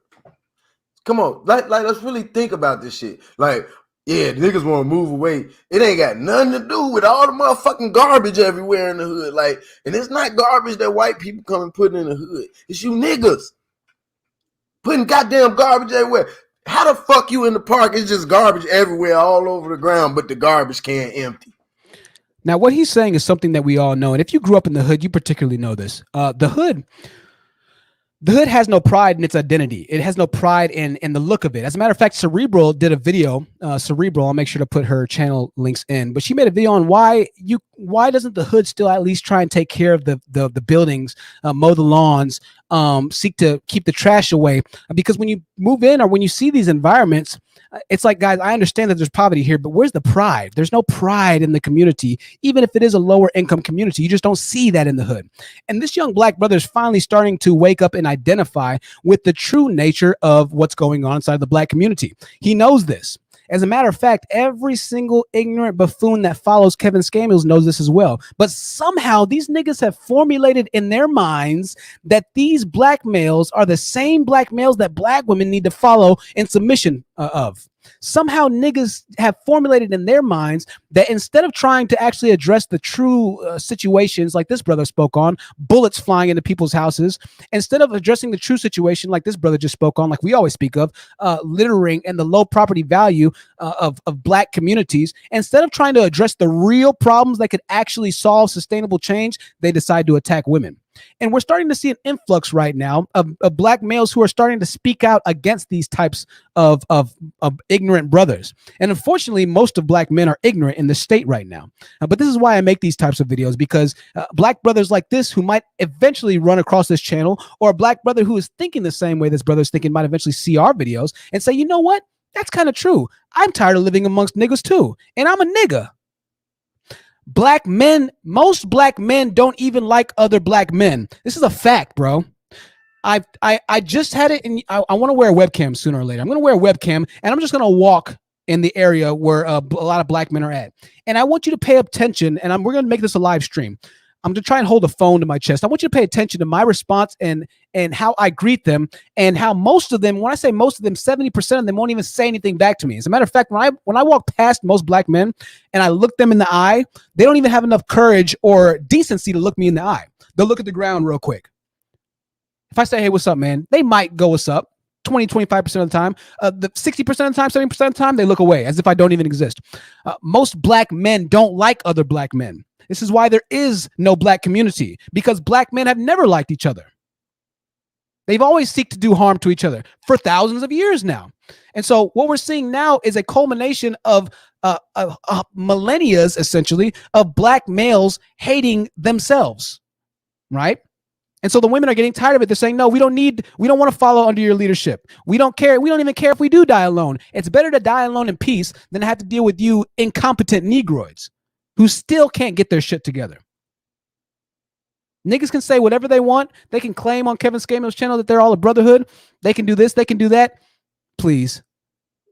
Come on, like let's really think about this shit. Like, yeah, niggas want to move away. It ain't got nothing to do with all the motherfucking garbage everywhere in the hood. Like, and it's not garbage that white people come and put in the hood. It's you niggas putting goddamn garbage everywhere. How the fuck you in the park? It's just garbage everywhere, all over the ground, but the garbage can empty. Now, what he's saying is something that we all know, and if you grew up in the hood, you particularly know this. The hood has no pride in its identity. It has no pride in the look of it. As a matter of fact, Cerebral did a video. Cerebral, I'll make sure to put her channel links in. But she made a video on why doesn't the hood still at least try and take care of the buildings, mow the lawns, seek to keep the trash away? Because when you move in or when you see these environments, it's like, guys, I understand that there's poverty here, but where's the pride? There's no pride in the community, even if it is a lower income community. You just don't see that in the hood. And this young black brother is finally starting to wake up and identify with the true nature of what's going on inside the black community. He knows this. As a matter of fact, every single ignorant buffoon that follows Kevin Samuels knows this as well. But somehow these niggas have formulated in their minds that these black males are the same black males that black women need to follow in submission of. Somehow niggas have formulated in their minds that instead of trying to actually address the true situations like this brother spoke on, bullets flying into people's houses, instead of addressing the true situation like this brother just spoke on, like we always speak of, littering and the low property value of black communities, instead of trying to address the real problems that could actually solve sustainable change, they decide to attack women. And we're starting to see an influx right now of black males who are starting to speak out against these types of ignorant brothers. And unfortunately, most of black men are ignorant in the state right now. But this is why I make these types of videos, because black brothers like this who might eventually run across this channel, or a black brother who is thinking the same way this brother is thinking, might eventually see our videos and say, you know what? That's kind of true. I'm tired of living amongst niggas too. And I'm a nigga. Black men, most black men don't even like other black men. This is a fact, bro. I just had it, and I want to wear a webcam sooner or later. I'm going to wear a webcam, and I'm just going to walk in the area where a lot of black men are at. And I want you to pay attention, and we're going to make this a live stream. I'm going to try and hold a phone to my chest. I want you to pay attention to my response and how I greet them, and how most of them, when I say most of them, 70% of them won't even say anything back to me. As a matter of fact, when I walk past most black men and I look them in the eye, they don't even have enough courage or decency to look me in the eye. They'll look at the ground real quick. If I say, hey, what's up, man? They might go, what's up? 20, 25% of the time, the 60% of the time, 70% of the time, they look away as if I don't even exist. Most black men don't like other black men. This is why there is no black community, because black men have never liked each other. They've always seek to do harm to each other for thousands of years now. And so what we're seeing now is a culmination of millennia, essentially, of black males hating themselves, right? And so the women are getting tired of it. They're saying, no, we don't want to follow under your leadership. We don't care. We don't even care if we do die alone. It's better to die alone in peace than to have to deal with you incompetent Negroids who still can't get their shit together. Niggas can say whatever they want. They can claim on Kevin Samuels' channel that they're all a brotherhood. They can do this. They can do that. Please.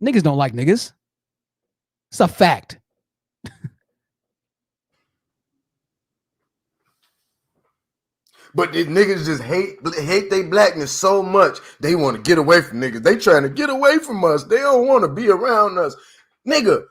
Niggas don't like niggas. It's a fact. But these niggas just hate they blackness so much they want to get away from niggas. They trying to get away from us. They don't want to be around us. Nigga,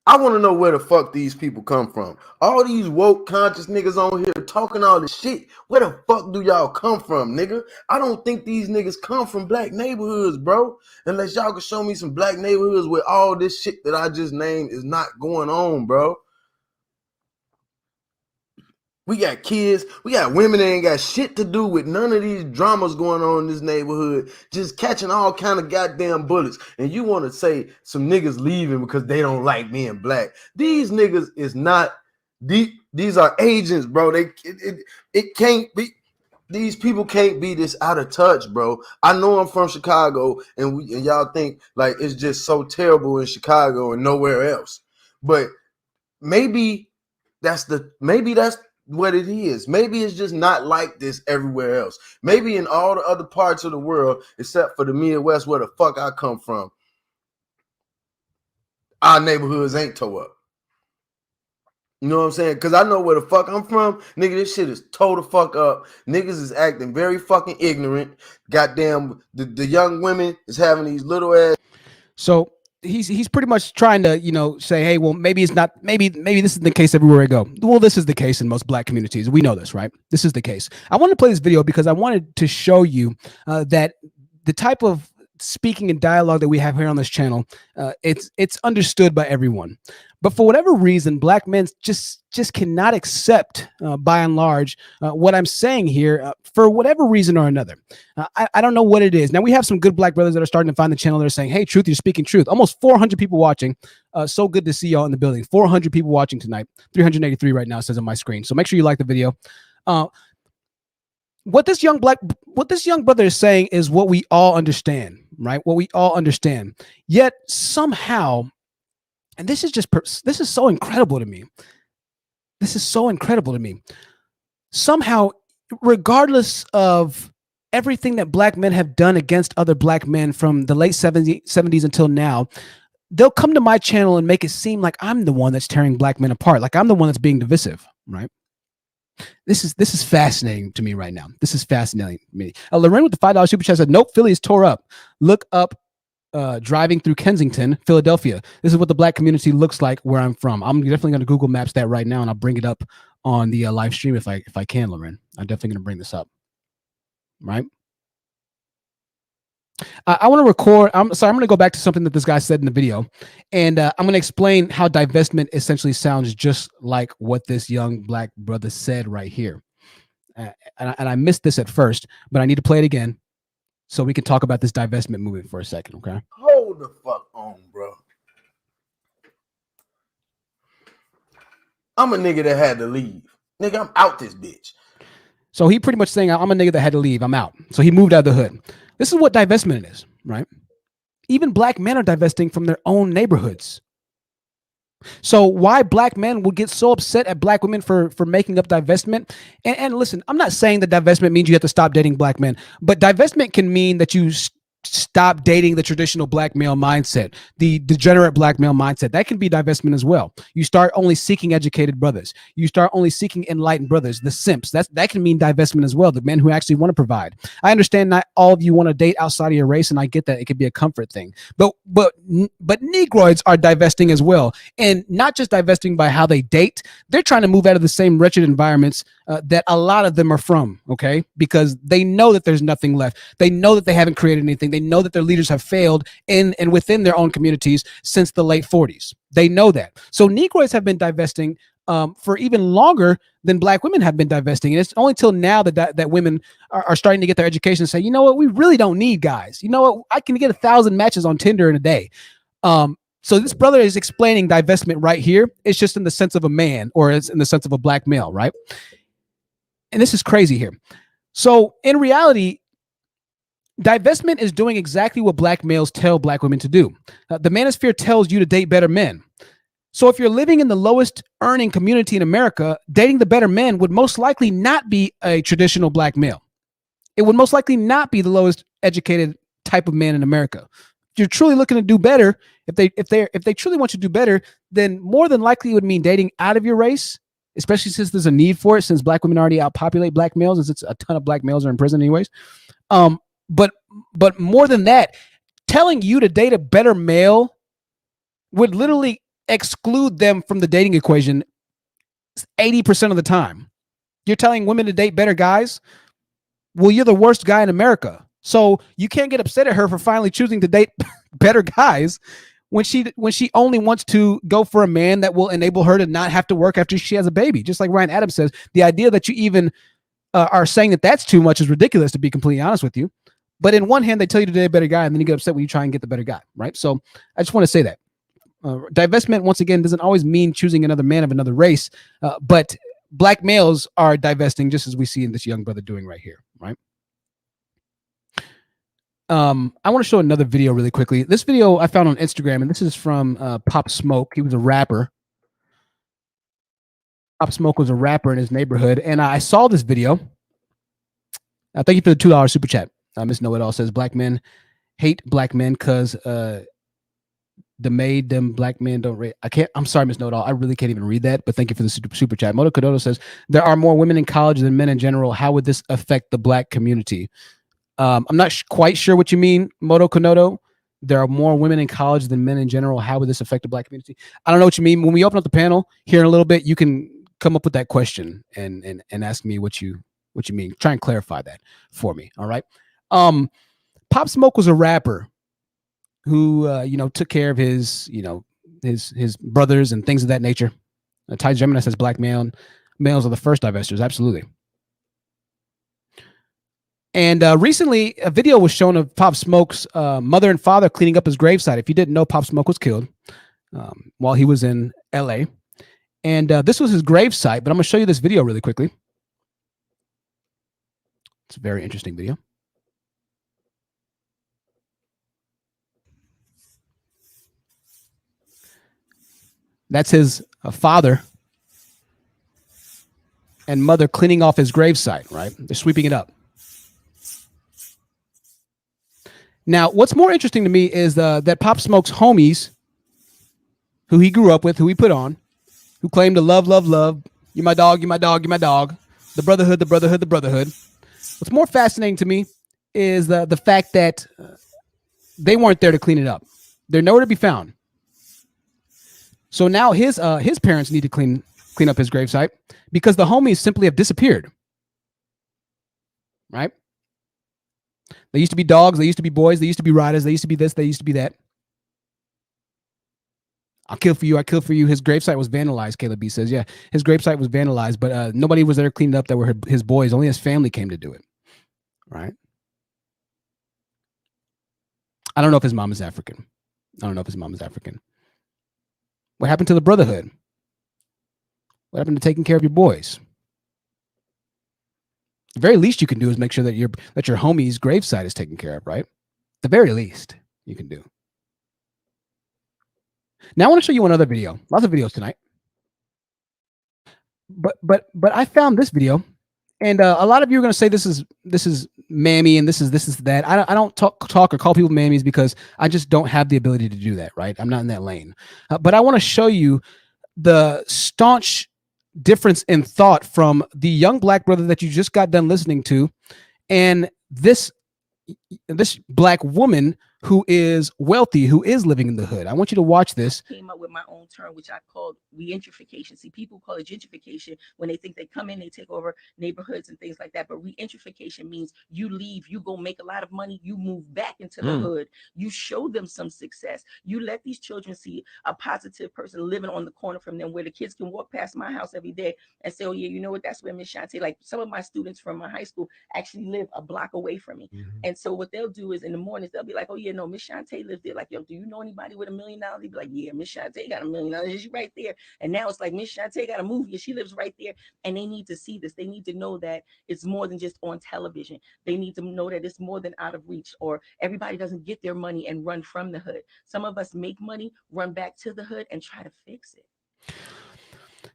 I want to know where the fuck these people come from. All these woke conscious niggas on here talking all this shit. Where the fuck do y'all come from, nigga? I don't think these niggas come from black neighborhoods, bro. Unless y'all can show me some black neighborhoods where all this shit that I just named is not going on, bro. We got kids, we got women that ain't got shit to do with none of these dramas going on in this neighborhood, just catching all kind of goddamn bullets. And you want to say some niggas leaving because they don't like being black. These niggas is not deep. These are agents, bro. It can't be. These people can't be this out of touch, bro. I know I'm from Chicago, and y'all think like it's just so terrible in Chicago and nowhere else. But maybe that's what it is. Maybe it's just not like this everywhere else. Maybe in all the other parts of the world, except for the Midwest where the fuck I come from, our neighborhoods ain't tore up. You know what I'm saying? Because I know where the fuck I'm from. Nigga, this shit is tore the fuck up. Niggas is acting very fucking ignorant. Goddamn, the young women is having these little ass. So he's pretty much trying to, say, hey, well, maybe it's not, maybe this is the case everywhere I go. Well, this is the case in most black communities. We know this, right? This is the case. I want to play this video because I wanted to show you that the type of speaking and dialogue that we have here on this channel, it's understood by everyone. But for whatever reason, black men just cannot accept, by and large, what I'm saying here for whatever reason or another. I don't know what it is. Now, we have some good black brothers that are starting to find the channel. They're saying, hey, Truth, you're speaking truth. Almost 400 people watching. So good to see y'all in the building. 400 people watching tonight. 383 right now, it says on my screen. So make sure you like the video. What this young brother is saying is what we all understand, right? What we all understand. Yet somehow, and this is so incredible to me. This is so incredible to me. Somehow, regardless of everything that black men have done against other black men from the late 70s until now, they'll come to my channel and make it seem like I'm the one that's tearing black men apart, like I'm the one that's being divisive, right? This is fascinating to me right now. This is fascinating to me. Lorraine with the $5 super chat said, nope, Philly is tore up. Look up driving through Kensington, Philadelphia. This is what the black community looks like where I'm from. I'm definitely going to Google Maps that right now, and I'll bring it up on the live stream if I can, Lorraine. I'm definitely going to bring this up. Right? I want to record. I'm going to go back to something that this guy said in the video, and I'm going to explain how divestment essentially sounds just like what this young black brother said right here. And I missed this at first, but I need to play it again so we can talk about this divestment movement for a second, okay? Hold the fuck on, bro. I'm a nigga that had to leave. Nigga, I'm out this bitch. So he pretty much saying, I'm a nigga that had to leave. I'm out. So he moved out of the hood. This is what divestment is, right? Even black men are divesting from their own neighborhoods. So why black men would get so upset at black women for making up divestment? And listen, I'm not saying that divestment means you have to stop dating black men, but divestment can mean that you stop dating the traditional black male mindset, the degenerate black male mindset. That can be divestment as well. You start only seeking educated brothers. You start only seeking enlightened brothers, the simps. That can mean divestment as well, the men who actually want to provide. I understand not all of you want to date outside of your race, and I get that. It could be a comfort thing. But Negroids are divesting as well. And not just divesting by how they date. They're trying to move out of the same wretched environments that a lot of them are from, okay? Because they know that there's nothing left. They know that they haven't created anything. They know that their leaders have failed in and within their own communities since the late 40s. They know that. So Negroids have been divesting for even longer than black women have been divesting. And it's only till now that women are starting to get their education and say, you know what, we really don't need guys. You know what, I can get 1,000 matches on Tinder in a day. So this brother is explaining divestment right here. It's just in the sense of a man, or it's in the sense of a black male, right? And this is crazy here. So in reality, divestment is doing exactly what black males tell black women to do. The Manosphere tells you to date better men. So if you're living in the lowest earning community in America, dating the better men would most likely not be a traditional black male. It would most likely not be the lowest educated type of man in America. If you're truly looking to do better, if they truly want you to do better, then more than likely it would mean dating out of your race especially since there's a need for it, since black women already outpopulate black males, and since a ton of black males are in prison anyways. But more than that, telling you to date a better male would literally exclude them from the dating equation 80% of the time. You're telling women to date better guys? Well, you're the worst guy in America. So you can't get upset at her for finally choosing to date better guys when she only wants to go for a man that will enable her to not have to work after she has a baby. Just like Ryan Adams says, the idea that you even are saying that that's too much is ridiculous, to be completely honest with you. But in one hand, they tell you to date a better guy, and then you get upset when you try and get the better guy, right? So I just want to say that. Divestment, once again, doesn't always mean choosing another man of another race, but black males are divesting, just as we see in this young brother doing right here, right? I want to show another video really quickly. This video I found on Instagram, and this is from Pop Smoke. He was a rapper. Pop Smoke was a rapper in his neighborhood, and I saw this video. Thank you for the $2 super chat. Miss Know It All says black men hate black men because the made them black men don't rate. I'm sorry, Miss Know It All. I really can't even read that, but thank you for the super chat. Moto Kododo says there are more women in college than men in general. How would this affect the black community? I'm not quite sure what you mean, Moto Konodo. There are more women in college than men in general. How would this affect the black community? I don't know what you mean. When we open up the panel here in a little bit, you can come up with that question and ask me what you mean. Try and clarify that for me. All right. Pop Smoke was a rapper who took care of his his brothers and things of that nature. Ty Gemini says black males are the first divestors. Absolutely. And recently, a video was shown of Pop Smoke's mother and father cleaning up his gravesite. If you didn't know, Pop Smoke was killed while he was in LA. And this was his gravesite, but I'm going to show you this video really quickly. It's a very interesting video. That's his father and mother cleaning off his gravesite, right? They're sweeping it up. Now, what's more interesting to me is that Pop Smoke's homies, who he grew up with, who he put on, who claimed to love, you my dog, you my dog, you my dog, the brotherhood, the brotherhood, the brotherhood. What's more fascinating to me is the fact that they weren't there to clean it up. They're nowhere to be found. So now his parents need to clean up his gravesite because the homies simply have disappeared. Right? They used to be dogs. They used to be boys. They used to be riders. They used to be this. They used to be that. I'll kill for you. I kill for you. His gravesite was vandalized, Caleb B says. Yeah, his gravesite was vandalized, but nobody was there to clean it up that were his boys. Only his family came to do it. Right? I don't know if his mom is African. What happened to the brotherhood? What happened to taking care of your boys? The very least you can do is make sure that your homie's gravesite is taken care of, right? The very least you can do. Now I want to show you another video. Lots of videos tonight. But I found this video, and a lot of you are going to say this is mammy and this is that. I don't talk or call people mammies because I just don't have the ability to do that, right? I'm not in that lane. But I want to show you the staunch difference in thought from the young black brother that you just got done listening to and this black woman who is wealthy, who is living in the hood. I want you to watch this. I came up with my own term, which I called regentrification. See, people call it gentrification when they think they come in, they take over neighborhoods and things like that. But regentrification means you leave, you go make a lot of money, you move back into the hood, you show them some success. You let these children see a positive person living on the corner from them, where the kids can walk past my house every day and say, oh yeah, you know what, that's where Miss Shantae, like some of my students from my high school actually live a block away from me. And so what they'll do is in the mornings, they'll be like, oh yeah, no, Miss Shantae lives there. Like, yo, do you know anybody with $1 million? They'd be like, yeah, Miss Shantae got $1 million. She's right there. And now it's like, Miss Shantae got a movie and she lives right there. And they need to see this. They need to know that it's more than just on television. They need to know that it's more than out of reach, or everybody doesn't get their money and run from the hood. Some of us make money, run back to the hood and try to fix it.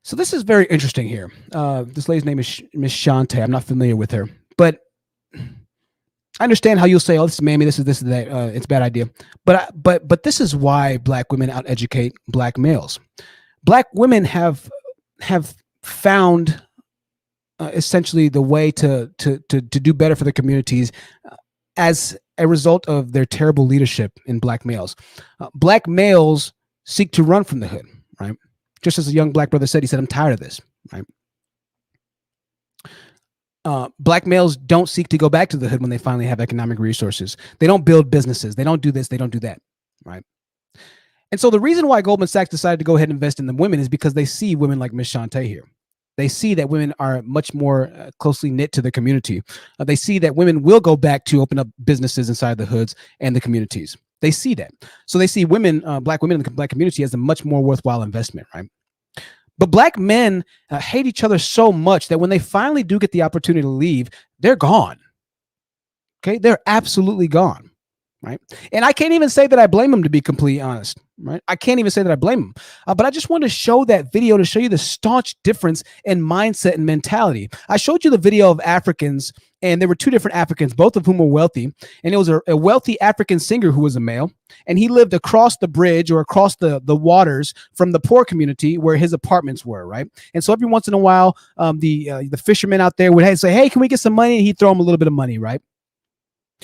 So this is very interesting here. This lady's name is Miss Shantae. I'm not familiar with her, but I understand how you'll say, "Oh, this is mammy. This is that. It's a bad idea." But this is why black women out-educate black males. Black women have found essentially the way to do better for the communities as a result of their terrible leadership in black males. Black males seek to run from the hood, right? Just as a young black brother said, he said, I'm tired of this, right? Black males don't seek to go back to the hood when they finally have economic resources. They don't build businesses. They don't do this. They don't do that, right? And so the reason why Goldman Sachs decided to go ahead and invest in the women is because they see women like Miss Shantae here. They see that women are much more closely knit to the community. They see that women will go back to open up businesses inside the hoods and the communities. They see that. So they see women, black women in the black community as a much more worthwhile investment, right? But black men hate each other so much that when they finally do get the opportunity to leave, they're gone. Okay, they're absolutely gone, right? And I can't even say that I blame them, to be completely honest, right? I can't even say that I blame them. But I just wanted to show that video to show you the staunch difference in mindset and mentality. I showed you the video of Africans, and there were two different Africans, both of whom were wealthy. And it was a wealthy African singer who was a male, and he lived across the bridge or across the waters from the poor community where his apartments were, right? And so every once in a while, the fishermen out there would say, hey, can we get some money? And he'd throw them a little bit of money, right?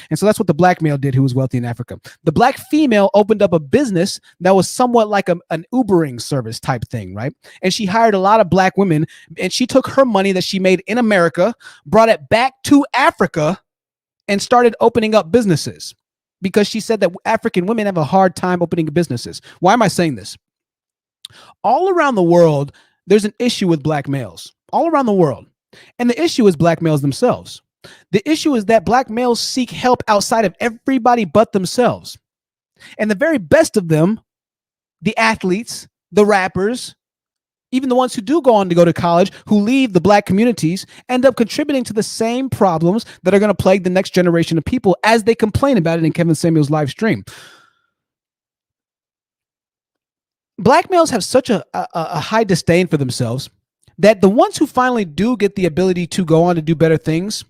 And so that's what the black male did who was wealthy in Africa. The black female opened up a business that was somewhat like an Ubering service type thing, right? And she hired a lot of black women, and she took her money that she made in America, brought it back to Africa, and started opening up businesses because she said that African women have a hard time opening businesses. Why am I saying this? All around the world, there's an issue with black males. All around the world. And the issue is black males themselves. The issue is that black males seek help outside of everybody but themselves. And the very best of them, the athletes, the rappers, even the ones who do go on to go to college, who leave the black communities, end up contributing to the same problems that are going to plague the next generation of people as they complain about it in Kevin Samuels' live stream. Black males have such a high disdain for themselves that the ones who finally do get the ability to go on to do better things,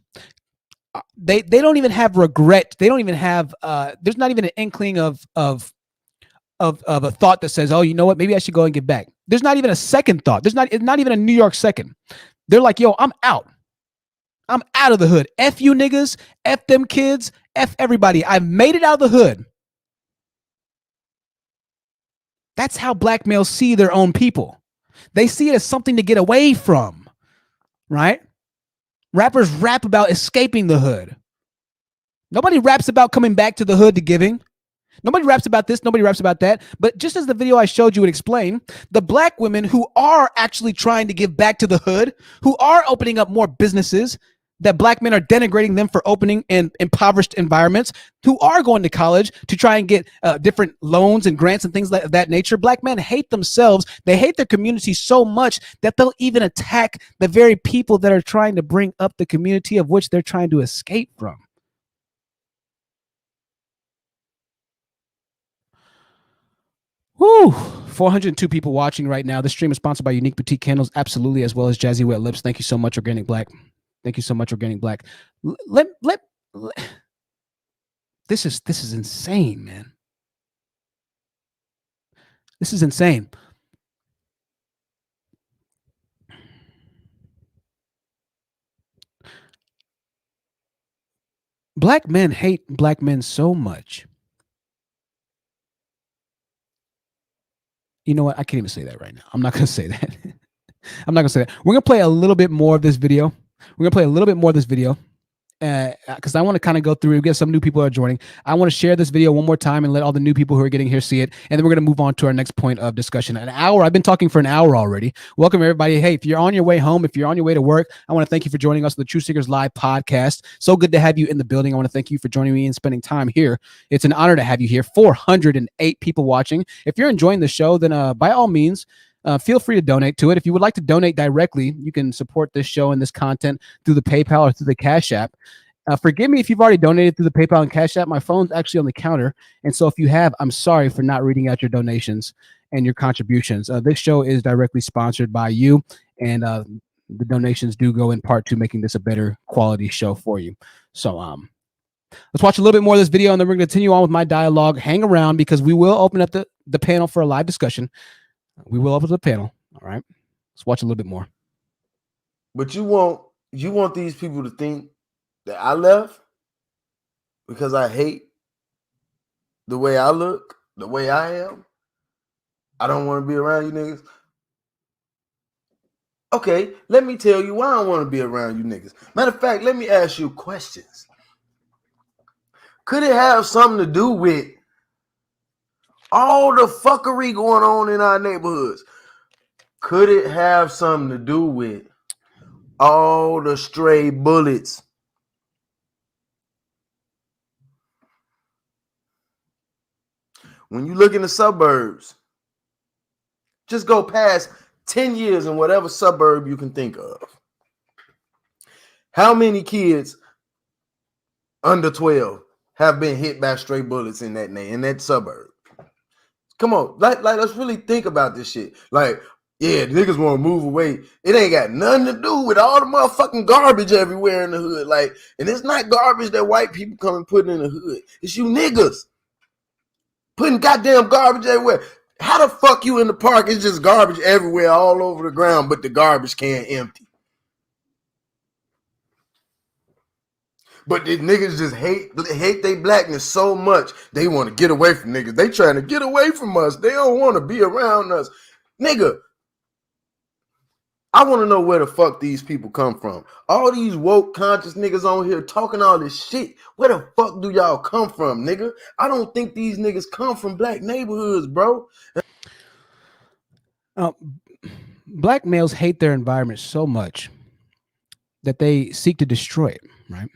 they don't even have regret. They don't even have, there's not even an inkling of a thought that says, oh, you know what, maybe I should go and give back. There's not even a second thought. It's not even a New York second. They're like, yo, I'm out. I'm out of the hood. F you niggas, F them kids, F everybody. I've made it out of the hood. That's how black males see their own people. They see it as something to get away from, right? Rappers rap about escaping the hood. Nobody raps about coming back to the hood to giving. Nobody raps about this. Nobody raps about that. But just as the video I showed you would explain, the black women who are actually trying to give back to the hood, who are opening up more businesses that black men are denigrating them for opening in impoverished environments, who are going to college to try and get different loans and grants and things like that nature. Black men hate themselves. They hate their community so much that they'll even attack the very people that are trying to bring up the community of which they're trying to escape from. Woo! 402 people watching right now. This stream is sponsored by Unique Boutique Candles, absolutely, as well as Jazzy Wet Lips. Thank you so much, Organic Black. Thank you so much, Organic Black. This is insane, man. This is insane. Black men hate black men so much. You know what? I can't even say that right now. I'm not going to say that. I'm not going to say that. We're going to play a little bit more of this video. We're going to play a little bit more of this video because I want to kind of go through, get some new people who are joining. I want to share this video one more time and let all the new people who are getting here see it. And then we're going to move on to our next point of discussion. An hour. I've been talking for an hour already. Welcome, everybody. Hey, if you're on your way home, if you're on your way to work, I want to thank you for joining us on the True Seekers Live podcast. So good to have you in the building. I want to thank you for joining me and spending time here. It's an honor to have you here. 408 people watching. If you're enjoying the show, then by all means, feel free to donate to it. If you would like to donate directly, you can support this show and this content through the PayPal or through the Cash App. Forgive me if you've already donated through the PayPal and Cash App. My phone's actually on the counter. And so if you have, I'm sorry for not reading out your donations and your contributions. This show is directly sponsored by you. And the donations do go in part to making this a better quality show for you. So let's watch a little bit more of this video, and then we're going to continue on with my dialogue. Hang around because we will open up the panel for a live discussion. We will open the panel. All right. Let's watch a little bit more. But you want these people to think that I left because I hate the way I look, the way I am. I don't want to be around you niggas. Okay, let me tell you why I don't want to be around you niggas. Matter of fact, let me ask you questions. Could it have something to do with all the fuckery going on in our neighborhoods? Could it have something to do with all the stray bullets? When you look in the suburbs, just go past 10 years in whatever suburb you can think of. How many kids under 12 have been hit by stray bullets in that suburb? Come on, let's really think about this shit. Like, yeah, niggas want to move away. It ain't got nothing to do with all the motherfucking garbage everywhere in the hood. Like, and it's not garbage that white people come and put in the hood. It's you niggas putting goddamn garbage everywhere. How the fuck you in the park? It's just garbage everywhere, all over the ground, but the garbage can empty. But these niggas just hate their blackness so much, they want to get away from niggas. They trying to get away from us. They don't want to be around us. Nigga, I want to know where the fuck these people come from. All these woke conscious niggas on here talking all this shit. Where the fuck do y'all come from, nigga? I don't think these niggas come from black neighborhoods, bro. Black males hate their environment so much that they seek to destroy it, right?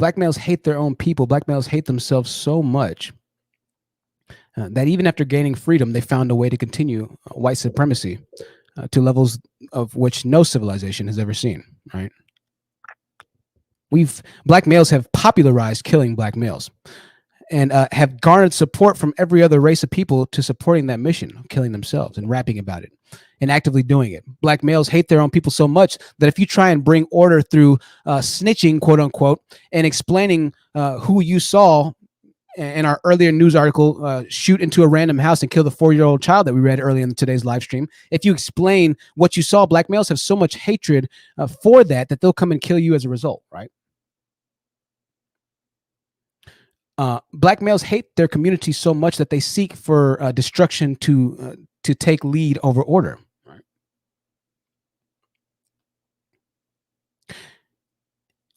Black males hate their own people. Black males hate themselves so much that even after gaining freedom, they found a way to continue white supremacy to levels of which no civilization has ever seen, right? Black males have popularized killing black males and have garnered support from every other race of people to supporting that mission of killing themselves and rapping about it and actively doing it. Black males hate their own people so much that if you try and bring order through snitching, quote unquote, and explaining who you saw in our earlier news article, shoot into a random house and kill the 4-year-old child that we read earlier in today's live stream. If you explain what you saw, black males have so much hatred for that they'll come and kill you as a result, right? Black males hate their community so much that they seek for destruction to take lead over order. Right?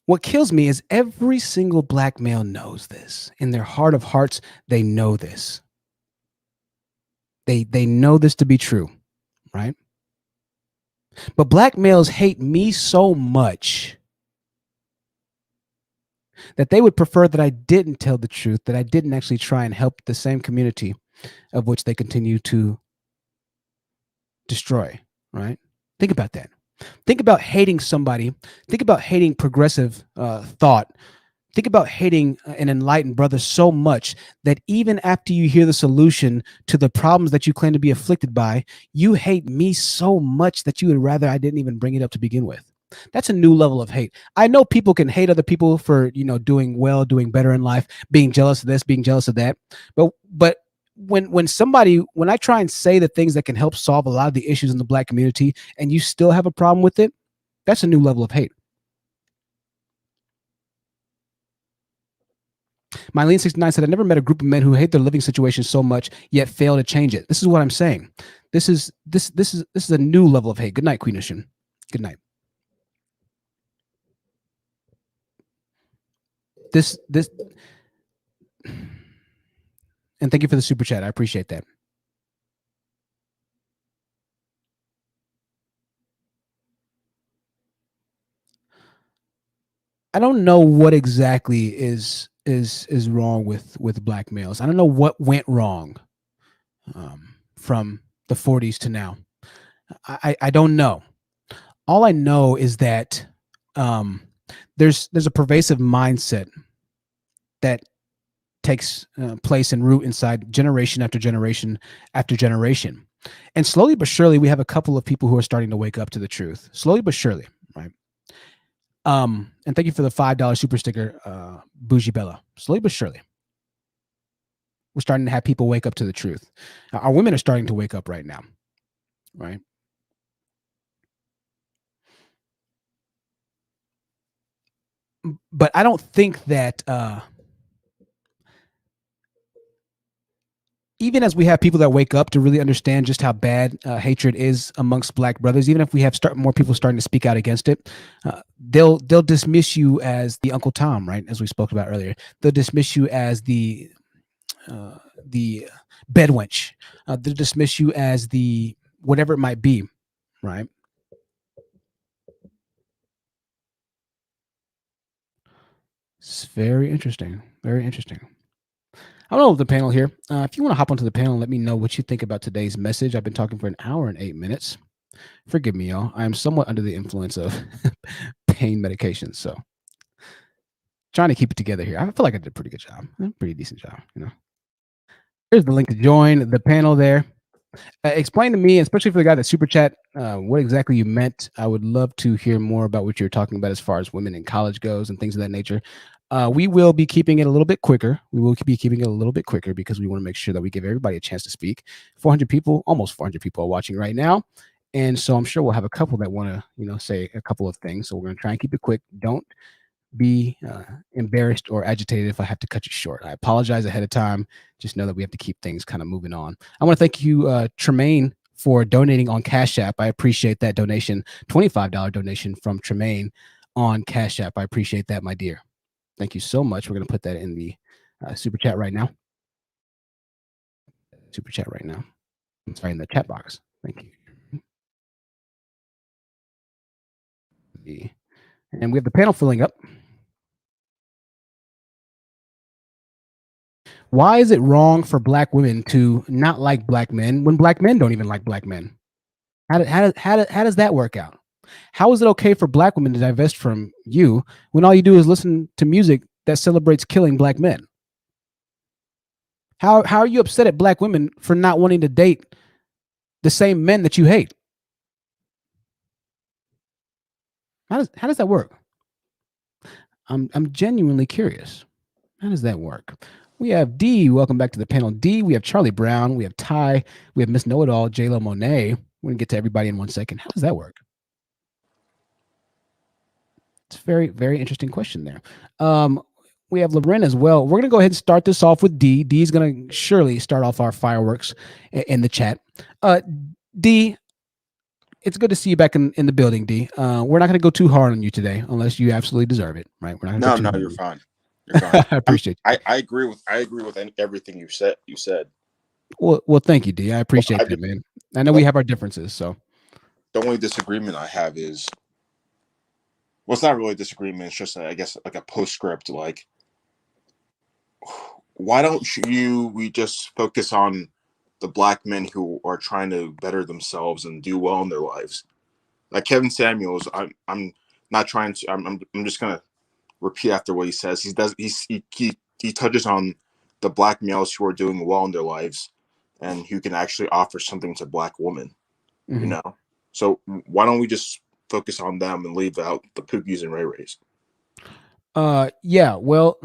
What kills me is every single black male knows this. In their heart of hearts, they know this. They know this to be true, right? But black males hate me so much that they would prefer that I didn't tell the truth, that I didn't actually try and help the same community of which they continue to destroy, right? Think about that. Think about hating somebody. Think about hating progressive thought. Think about hating an enlightened brother so much that even after you hear the solution to the problems that you claim to be afflicted by, you hate me so much that you would rather I didn't even bring it up to begin with. That's a new level of hate. I know people can hate other people for, doing well, doing better in life, being jealous of this, being jealous of that. But when I try and say the things that can help solve a lot of the issues in the black community and you still have a problem with it, that's a new level of hate. Mylene69 said, I never met a group of men who hate their living situation so much yet fail to change it. This is what I'm saying. This is a new level of hate. Good night, Queen Ishin. Good night. This and thank you for the super chat. I appreciate that. I don't know what exactly is wrong with black males. I don't know what went wrong from the 40s to now. I don't know. All I know is that there's a pervasive mindset that takes place and root inside generation after generation after generation. And slowly but surely, we have a couple of people who are starting to wake up to the truth. Slowly but surely, right? And thank you for the $5 super sticker, Bougie Bella. Slowly but surely, we're starting to have people wake up to the truth. Our women are starting to wake up right now. right? But I don't think that even as we have people that wake up to really understand just how bad hatred is amongst Black brothers, even if we have more people starting to speak out against it, they'll dismiss you as the Uncle Tom, right? As we spoke about earlier, they'll dismiss you as the bed wench. They'll dismiss you as the whatever it might be, right? It's very interesting. Very interesting. I don't know the panel here. If you want to hop onto the panel and let me know what you think about today's message. I've been talking for an hour and 8 minutes. Forgive me, y'all. I am somewhat under the influence of pain medications, so trying to keep it together here. I feel like I did a pretty good job, a pretty decent job. Here's the link to join the panel there. Explain to me, especially for the guy that super chat, what exactly you meant. I would love to hear more about what you're talking about as far as women in college goes and things of that nature. We will be keeping it a little bit quicker. We will be keeping it a little bit quicker because we want to make sure that we give everybody a chance to speak. 400 people, almost 400 people are watching right now. And so I'm sure we'll have a couple that want to, say a couple of things. So we're going to try and keep it quick. Don't be embarrassed or agitated if I have to cut you short. I apologize ahead of time. Just know that we have to keep things kind of moving on. I want to thank you, Tremaine, for donating on Cash App. I appreciate that donation, $25 donation from Tremaine on Cash App. I appreciate that, my dear. Thank you so much. We're going to put that in the super chat right now. Super chat right now. I'm sorry, in the chat box. Thank you. And we have the panel filling up. Why is it wrong for Black women to not like Black men when Black men don't even like Black men? How does that work out? How is it okay for Black women to divest from you when all you do is listen to music that celebrates killing Black men? How are you upset at Black women for not wanting to date the same men that you hate? How does that work? I'm genuinely curious. How does that work? We have D. Welcome back to the panel. D. We have Charlie Brown. We have Ty. We have Miss Know-It-All, J-Lo Monet. We're gonna get to everybody in 1 second. How does that work? It's a very, very interesting question there. We have Loren as well. We're gonna go ahead and start this off with D. D is gonna surely start off our fireworks in the chat. D, it's good to see you back in the building, D. We're not gonna go too hard on you today, unless you absolutely deserve it, right? We're not gonna No, you're fine. You're fine. I appreciate you. I agree with everything you said. Well, thank you, D. I appreciate that, man. I know we have our differences, so the only disagreement I have is, well, it's not really a disagreement. It's just, I guess, like a postscript. Like, why don't we just focus on the Black men who are trying to better themselves and do well in their lives? Like Kevin Samuels, I'm not trying to. I'm just gonna repeat after what he says. He touches on the Black males who are doing well in their lives and who can actually offer something to Black women, So why don't we just focus on them and leave out the Pookies and Ray Rays? Yeah, well,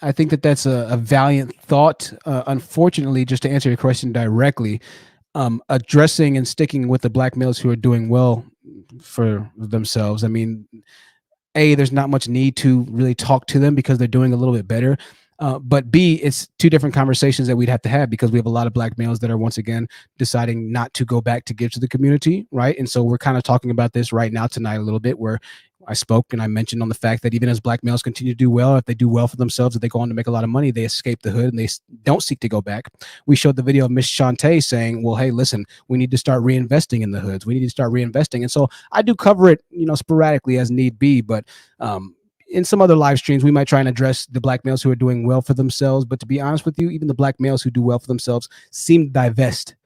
I think that's a valiant thought. Unfortunately, just to answer your question directly, addressing and sticking with the Black males who are doing well for themselves. I mean, there's not much need to really talk to them because they're doing a little bit better. But B, it's two different conversations that we'd have to have because we have a lot of Black males that are once again deciding not to go back to give to the community, right? And so we're kind of talking about this right now tonight a little bit, where I spoke and I mentioned on the fact that even as Black males continue to do well, if they do well for themselves, if they go on to make a lot of money, they escape the hood and they don't seek to go back. We showed the video of Miss Shantae saying, well, hey, listen, we need to start reinvesting in the hoods. We need to start reinvesting. And so I do cover it, sporadically as need be, but in some other live streams, we might try and address the Black males who are doing well for themselves. But to be honest with you, even the Black males who do well for themselves seem to divest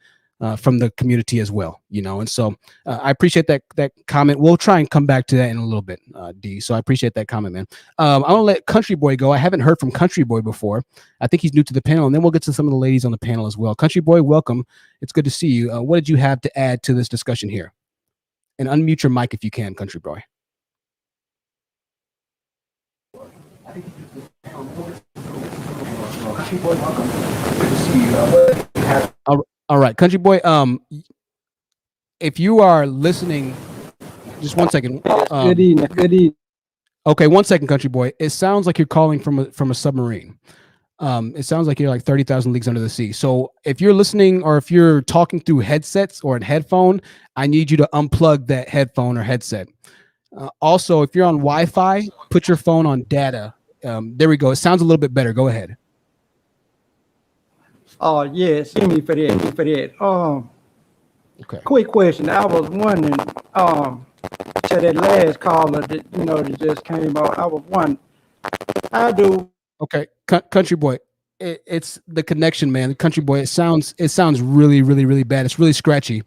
from the community as well, And so I appreciate that comment. We'll try and come back to that in a little bit, D. So I appreciate that comment, man. I'm gonna let Country Boy go. I haven't heard from Country Boy before. I think he's new to the panel, and then we'll get to some of the ladies on the panel as well. Country Boy, welcome. It's good to see you. What did you have to add to this discussion here? And unmute your mic if you can, Country Boy. Country Boy, welcome. Good to see you. All right, Country Boy. if you are listening, just one second. Good evening. Good evening. Okay, 1 second, country boy. It sounds like you're calling from a submarine. It sounds like you're like 30,000 leagues under the sea. So if you're listening or if you're talking through headsets or a headphone, I need you to unplug that headphone or headset. Also, if you're on Wi-Fi, put your phone on data. There we go. It sounds a little bit better. Go ahead. Oh, yes. Give me for that. Okay. Quick question. I was wondering, to that last caller that, that just came out, I was wondering, how do... Okay, country boy, it's the connection, man. The country boy, it sounds really, really, really bad. It's really scratchy.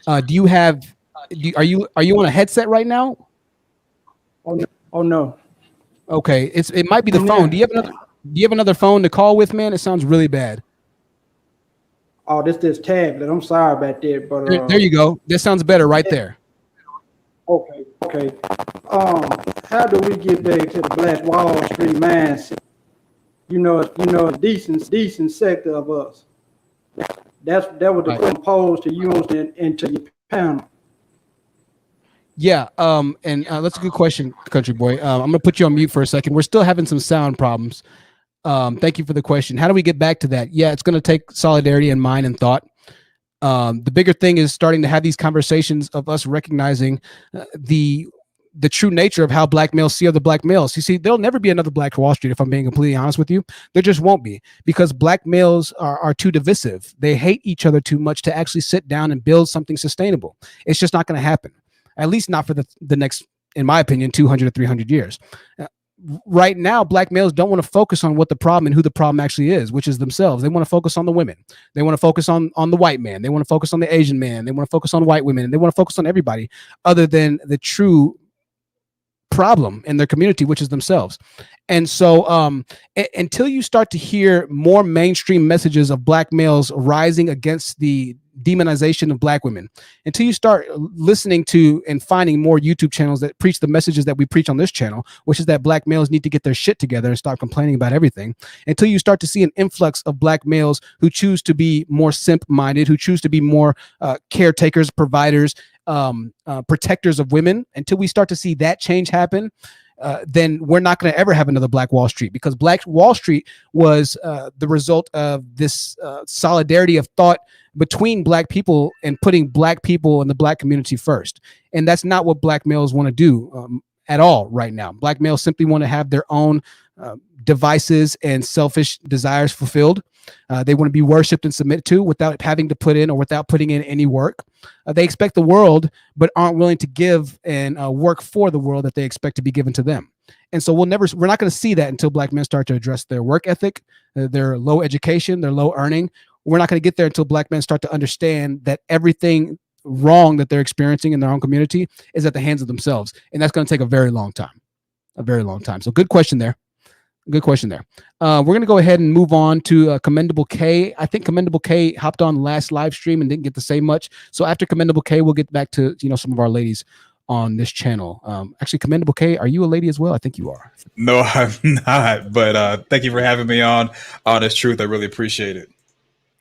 Are you on a headset right now? Oh no. Okay, it might be the phone. Do you have another phone to call with, man? It sounds really bad. Oh, this tablet. I'm sorry about that, but there you go. That sounds better right there. Okay. How do we get back to the Black Wall Street mindset? A decent sector of us. That was the question posed to you and to your panel. Yeah, and that's a good question, country boy. I'm gonna put you on mute for a second. We're still having some sound problems. Thank you for the question. How do we get back to that? Yeah, it's gonna take solidarity and mind and thought. The bigger thing is starting to have these conversations of us recognizing the true nature of how black males see other black males. You see, there'll never be another Black Wall Street, if I'm being completely honest with you. There just won't be, because black males are too divisive. They hate each other too much to actually sit down and build something sustainable. It's just not going to happen, at least not for the next, in my opinion, 200 to 300 years. Right now, black males don't want to focus on what the problem and who the problem actually is, which is themselves. They want to focus on the women. They want to focus on the white man. They want to focus on the Asian man. They want to focus on white women. And they want to focus on everybody other than the true problem in their community, which is themselves. And so until you start to hear more mainstream messages of black males rising against the demonization of black women, until you start listening to and finding more YouTube channels that preach the messages that we preach on this channel, which is that black males need to get their shit together and stop complaining about everything, until you start to see an influx of black males who choose to be more simp-minded, who choose to be more caretakers, providers, protectors of women, until we start to see that change happen, then we're not going to ever have another Black Wall Street, because Black Wall Street was the result of this solidarity of thought between black people and putting black people and the black community first. And that's not what black males want to do at all right now. Black males simply want to have their own devices and selfish desires fulfilled. They want to be worshipped and submitted to without having to put in or without putting in any work. They expect the world, but aren't willing to give and work for the world that they expect to be given to them. And so we're not going to see that until black men start to address their work ethic, their low education, their low earning. We're not going to get there until black men start to understand that everything wrong that they're experiencing in their own community is at the hands of themselves. And that's going to take a very long time, So good question there. We're going to go ahead and move on to Commendable K. I think Commendable K hopped on the last live stream and didn't get to say much. So after Commendable K, we'll get back to some of our ladies on this channel. Actually, Commendable K, are you a lady as well? I think you are. No, I'm not. But thank you for having me on Honest Truth. I really appreciate it.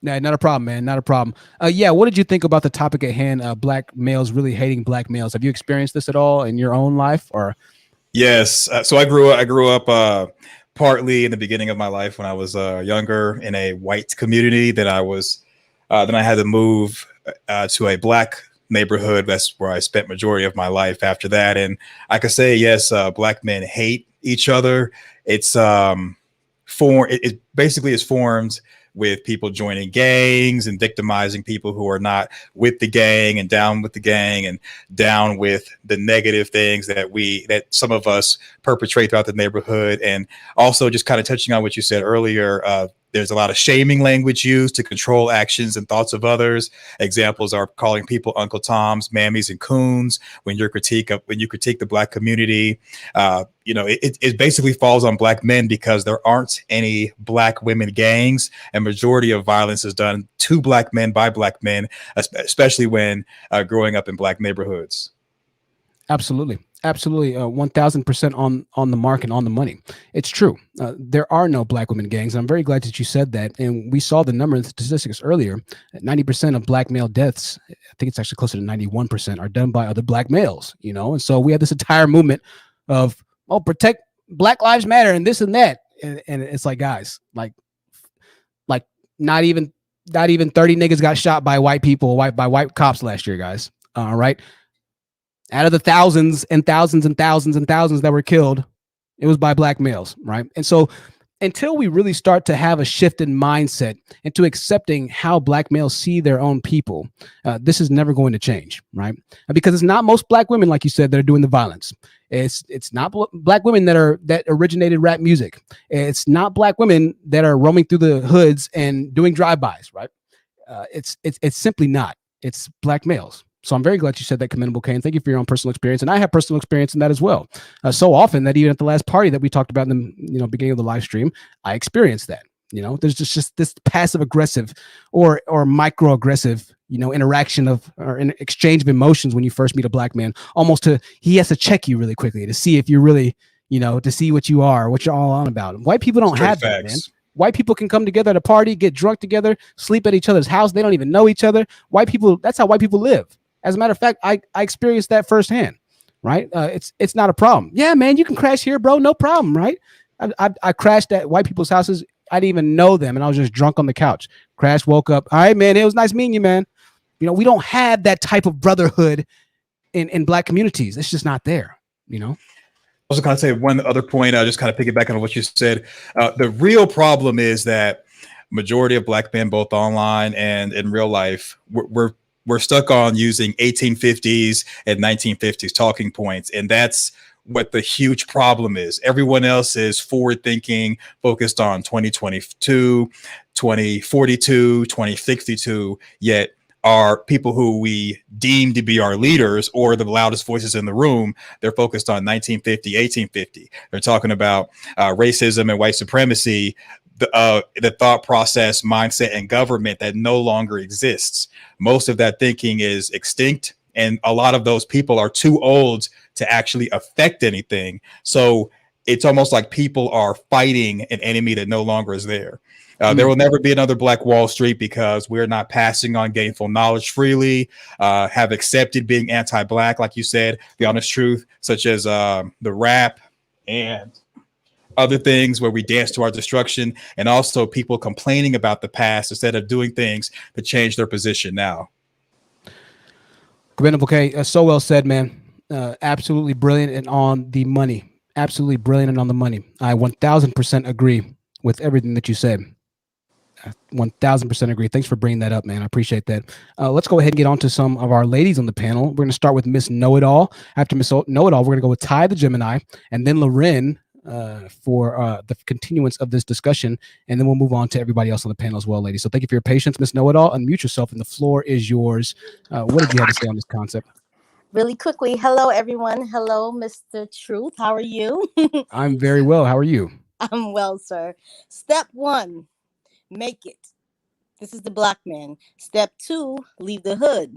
Nah, not a problem, man. Not a problem. Yeah, what did you think about the topic at hand? Black males really hating black males. Have you experienced this at all in your own life? Or yes. So I grew up partly in the beginning of my life when I was younger in a white community. Then I had to move to a black neighborhood. That's where I spent majority of my life after that. And I could say, yes, black men hate each other. It's it basically is formed with people joining gangs and victimizing people who are not with the gang and down with the gang and down with the negative things that some of us perpetrate throughout the neighborhood. And also just kind of touching on what you said earlier, there's a lot of shaming language used to control actions and thoughts of others. Examples are calling people Uncle Toms, mammies, and coons when you critique the black community. It basically falls on black men because there aren't any black women gangs, and majority of violence is done to black men by black men, especially when growing up in black neighborhoods. Absolutely. Absolutely, 1000% on the mark and on the money. It's true. There are no black women gangs. I'm very glad that you said that. And we saw the number of statistics earlier. 90% of black male deaths, I think it's actually closer to 91%, are done by other black males. And so we have this entire movement of protect Black Lives Matter and this and that, and it's like, guys, like not even 30 niggas got shot by white people, by white cops last year, guys. All right. Out of the thousands and thousands and thousands and thousands that were killed, it was by black males, right? And so until we really start to have a shift in mindset into accepting how black males see their own people, this is never going to change, right? Because it's not most black women, like you said, that are doing the violence. It's not black women that originated rap music. It's not black women that are roaming through the hoods and doing drive-bys, right? It's simply not. It's black males. So I'm very glad you said that, Commendable Kane. Thank you for your own personal experience. And I have personal experience in that as well. So often that even at the last party that we talked about in the beginning of the live stream, I experienced that. There's just this passive aggressive or microaggressive, interaction or an exchange of emotions when you first meet a black man. Almost he has to check you really quickly to see if you're really, to see what you are, what you're all on about. White people don't have that, man. White people can come together at a party, get drunk together, sleep at each other's house. They don't even know each other. That's how white people live. As a matter of fact, I experienced that firsthand, right? It's not a problem. Yeah, man, you can crash here, bro. No problem, right? I crashed at white people's houses. I didn't even know them, and I was just drunk on the couch. Crashed, woke up. All right, man, it was nice meeting you, man. We don't have that type of brotherhood in black communities. It's just not there, I was going to say one other point. I just kind of piggyback on what you said. The real problem is that majority of black men, both online and in real life, we're stuck on using 1850s and 1950s talking points. And that's what the huge problem is. Everyone else is forward thinking, focused on 2022, 2042, 2062, yet our people who we deem to be our leaders or the loudest voices in the room, they're focused on 1950, 1850. They're talking about racism and white supremacy, the thought process, mindset, and government that no longer exists. Most of that thinking is extinct, and a lot of those people are too old to actually affect anything. So it's almost like people are fighting an enemy that no longer is there. There will never be another Black Wall Street because we're not passing on gainful knowledge freely, have accepted being anti-Black, like you said, the honest truth, such as the rap and other things where we dance to our destruction, and also people complaining about the past instead of doing things to change their position now. Commendable, okay. So well said, man. Absolutely brilliant and on the money. Absolutely brilliant and on the money. I 1000% agree with everything that you said. 1000% agree. Thanks for bringing that up, man. I appreciate that. Let's go ahead and get on to some of our ladies on the panel. We're going to start with Miss Know-It-All. After Miss Know-It-All, we're going to go with Ty the Gemini, and then Loren for the continuance of this discussion, and then we'll move on to everybody else on the panel as well, ladies. So thank you for your patience. Miss Know-It-All, unmute yourself, and the floor is yours. What did you have to say on this concept? Really quickly, hello everyone. Hello, Mr. Truth. How are you? I'm very well. How are you? I'm well, sir. Step 1, make it. This is the Black man. Step 2, leave the hood.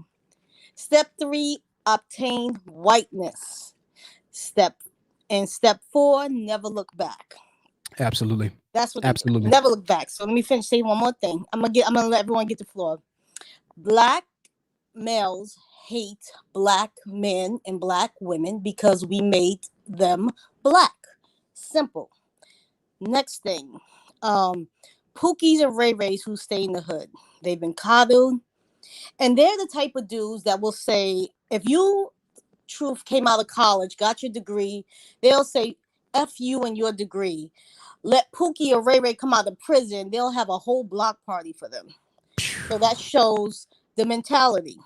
Step 3, obtain whiteness. Step 4, never look back. Absolutely. That's what. Absolutely. Never look back. So let me finish saying one more thing. I'm gonna let everyone get the floor. Black males hate Black men and Black women because we made them Black. Simple. Next thing, Pookies and Ray Rays who stay in the hood. They've been coddled, and they're the type of dudes that will say, if you Truth came out of college, got your degree, they'll say, F you and your degree. Let Pookie or Ray Ray come out of prison, they'll have a whole block party for them. So that shows the mentality.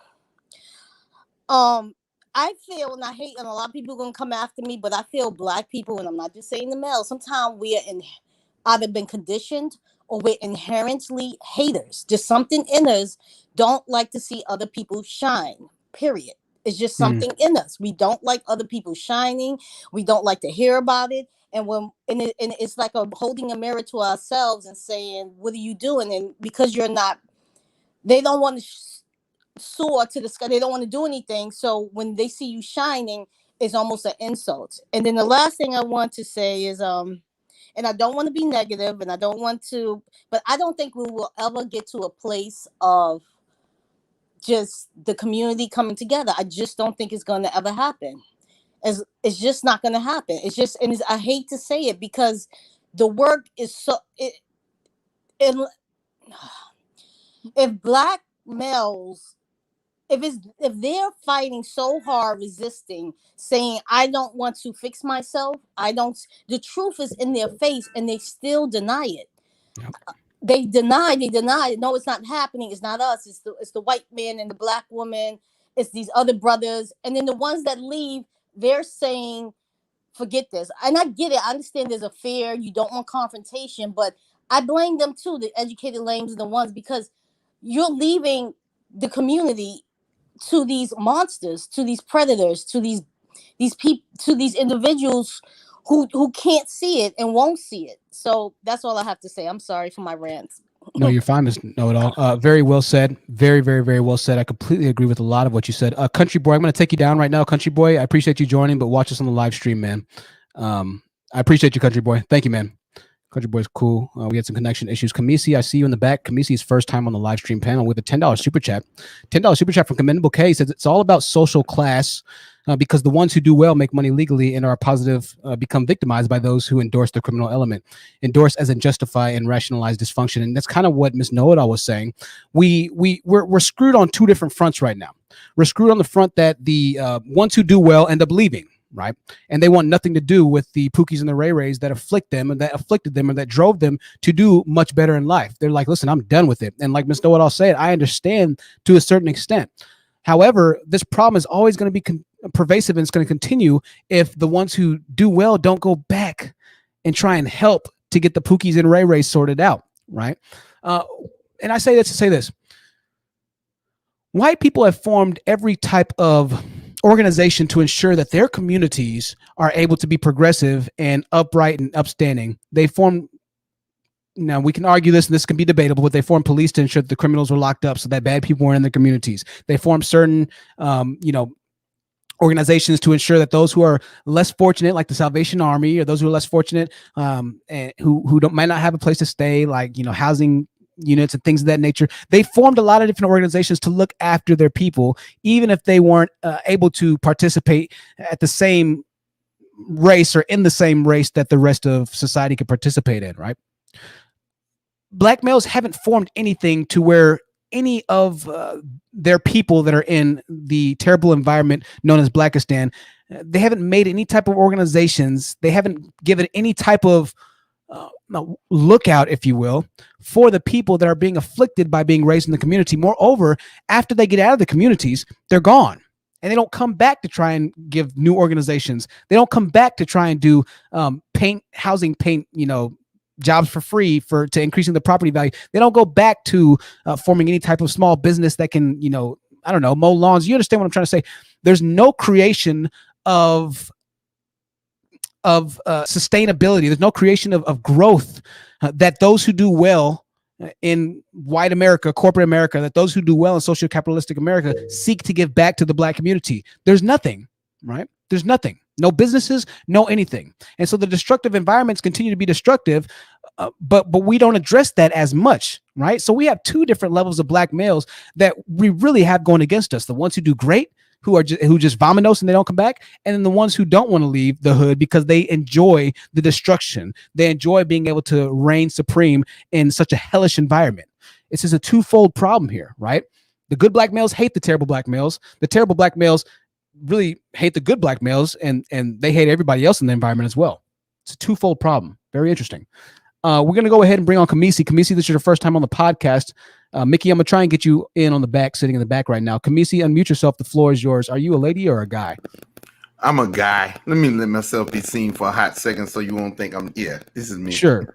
I feel, and I hate, and a lot of people are going to come after me, but I feel Black people, and I'm not just saying the male, sometimes we are either been conditioned or we're inherently haters. Just something in us don't like to see other people shine, period. It's just something in us. We don't like other people shining. We don't like to hear about it. And it's like holding a mirror to ourselves and saying, what are you doing? And because you're not, they don't want to soar to the sky. They don't want to do anything. So when they see you shining, is almost an insult. And then the last thing I want to say is and I don't want to be negative, and I don't want to, but I don't think we will ever get to a place of just the community coming together. I just don't think it's going to ever happen. It's just not going to happen. It's just, and I hate to say it because the work is so it if black males, if they're fighting so hard, resisting, saying I don't want to fix myself, the truth is in their face, and they still deny it. Yep. They deny it. No, it's not happening. It's not us. It's the white man and the black woman. It's these other brothers. And then the ones that leave, they're saying, forget this. And I get it. I understand there's a fear. You don't want confrontation, but I blame them too, the educated lames and the ones, because you're leaving the community to these monsters, to these predators, to these people, to these individuals who can't see it and won't see it. So that's all I have to say. I'm sorry for my rants. No, you're fine, Ms. Know-It-All. Very well said. Very, very, very well said. I completely agree with a lot of what you said. Country Boy, I'm going to take you down right now. Country Boy, I appreciate you joining, but watch us on the live stream, man. I appreciate you, Country Boy. Thank you, man. Country Boy's cool. We had some connection issues. Kamisi, I see you in the back. Kamisi's first time on the live stream panel with a $10 super chat. $10 super chat from Commendable K. Says it's all about social class because the ones who do well make money legally and are positive become victimized by those who endorse the criminal element. Endorse as in justify and rationalize dysfunction. And that's kind of what Ms. Know-It-All was saying. We're screwed on two different fronts right now. We're screwed on the front that the ones who do well end up leaving. Right. And they want nothing to do with the Pookies and the Ray Rays that afflict them and that afflicted them and that drove them to do much better in life. They're like, listen, I'm done with it. And like Ms. Know-It-All said, I understand to a certain extent. However, this problem is always going to be pervasive, and it's going to continue if the ones who do well don't go back and try and help to get the Pookies and Ray Rays sorted out. Right. And I say this to say this. White people have formed every type of organization to ensure that their communities are able to be progressive and upright and upstanding. They form, now we can argue this and this can be debatable, but they form police to ensure that the criminals were locked up so that bad people weren't in their communities. They form certain, organizations to ensure that those who are less fortunate, like the Salvation Army, or those who are less fortunate and who might not have a place to stay, like, housing units and things of that nature. They formed a lot of different organizations to look after their people, even if they weren't able to participate at the same race or in the same race that the rest of society could participate in, right? Black males haven't formed anything to where any of their people that are in the terrible environment known as Blackistan, they haven't made any type of organizations. They haven't given any type of lookout, if you will, for the people that are being afflicted by being raised in the community. Moreover, after they get out of the communities, they're gone. And they don't come back to try and give new organizations. They don't come back to try and do housing paint, jobs for free to increasing the property value. They don't go back to forming any type of small business that can, mow lawns. You understand what I'm trying to say? There's no creation of sustainability. There's no creation of growth that those who do well in white America, corporate America, that those who do well in social capitalistic America seek to give back to the Black community. There's nothing, right? There's nothing. No businesses, no anything. And so the destructive environments continue to be destructive, but we don't address that as much, right? So we have two different levels of Black males that we really have going against us. The ones who do great, who just vominos and they don't come back, and then the ones who don't want to leave the hood because they enjoy the destruction. They enjoy being able to reign supreme in such a hellish environment. It's just a twofold problem here, right? The good Black males hate the terrible Black males. The terrible Black males really hate the good Black males, and they hate everybody else in the environment as well. It's a twofold problem. Very interesting. We're going to go ahead and bring on Kamisi. Kamisi, this is your first time on the podcast. Mickey, I'm going to try and get you in on the back, sitting in the back right now. Kamisi, unmute yourself. The floor is yours. Are you a lady or a guy? I'm a guy. Let me let myself be seen for a hot second so you won't think this is me. Sure.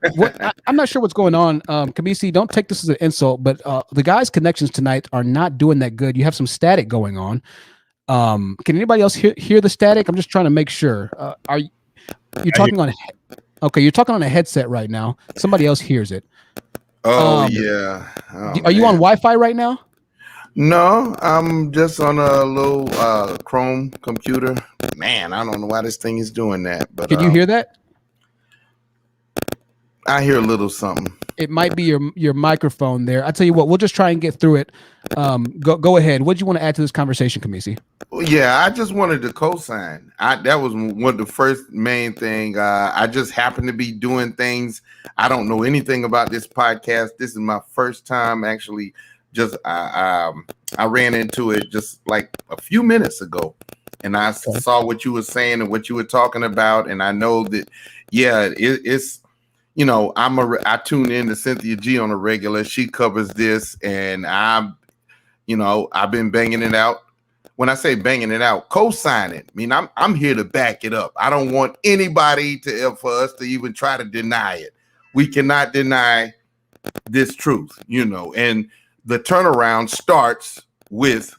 I'm not sure what's going on. Kamisi, don't take this as an insult, but the guys' connections tonight are not doing that good. You have some static going on. Can anybody else hear the static? I'm just trying to make sure. You're talking on? Okay, you're talking on a headset right now. Somebody else hears it. Oh yeah. Oh, are you on Wi-Fi right now? No, I'm just on a little Chrome computer. Man, I don't know why this thing is doing that, but Can you hear that? I hear a little something. It might be your microphone there. I tell you what, we'll just try and get through it. Go ahead. What do you want to add to this conversation, Kamisi? Yeah, I just wanted to co-sign. That was one of the first main thing. I just happened to be doing things. I don't know anything about this podcast. This is my first time actually. Just I ran into it just like a few minutes ago, and I saw what you were saying and what you were talking about, and I know that it's. You know, I tune in to Cynthia G on a regular. She covers this, and I've been banging it out. When I say banging it out, co-sign it. I mean, I'm here to back it up. I don't want anybody for us to even try to deny it. We cannot deny this truth, and the turnaround starts with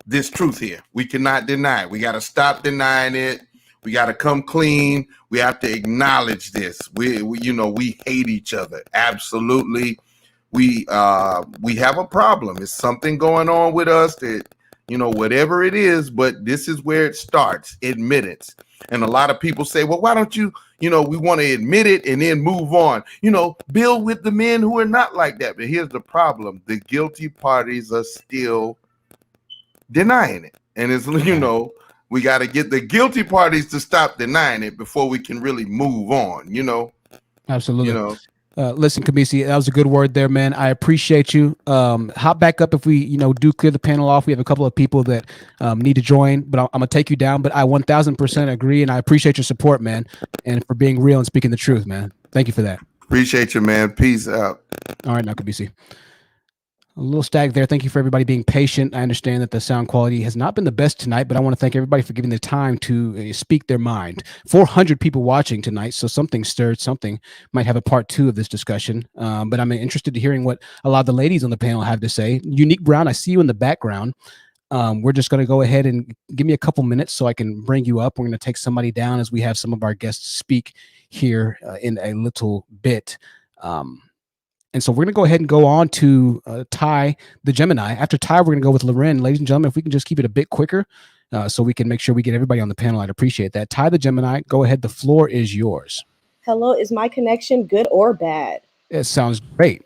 this truth here. We cannot deny it. We got to stop denying it. We got to come clean. We have to acknowledge this. We hate each other. Absolutely. We have a problem. It's something going on with us that, whatever it is, but this is where it starts. Admittance. And a lot of people say, well, why don't you, we want to admit it and then move on, build with the men who are not like that. But here's the problem. The guilty parties are still denying it. And it's, we got to get the guilty parties to stop denying it before we can really move on, Absolutely. Listen, Kamisi, that was a good word there, man. I appreciate you. Hop back up if we, do clear the panel off. We have a couple of people that need to join, but I'm gonna take you down. But I 1000% agree, and I appreciate your support, man, and for being real and speaking the truth, man. Thank you for that. Appreciate you, man. Peace out. All right, now Kamisi. A little stag there. Thank you for everybody being patient. I understand that the sound quality has not been the best tonight, but I want to thank everybody for giving the time to speak their mind. 400 people watching tonight, so something stirred. Something might have a part 2 of this discussion. But I'm interested in hearing what a lot of the ladies on the panel have to say. Unique Brown, I see you in the background. We're just going to go ahead and give me a couple minutes so I can bring you up. We're going to take somebody down as we have some of our guests speak here in a little bit. And so we're going to go ahead and go on to Ty, the Gemini. After Ty, we're going to go with Loren. Ladies and gentlemen, if we can just keep it a bit quicker so we can make sure we get everybody on the panel, I'd appreciate that. Ty, the Gemini, go ahead. The floor is yours. Hello, is my connection good or bad? It sounds great.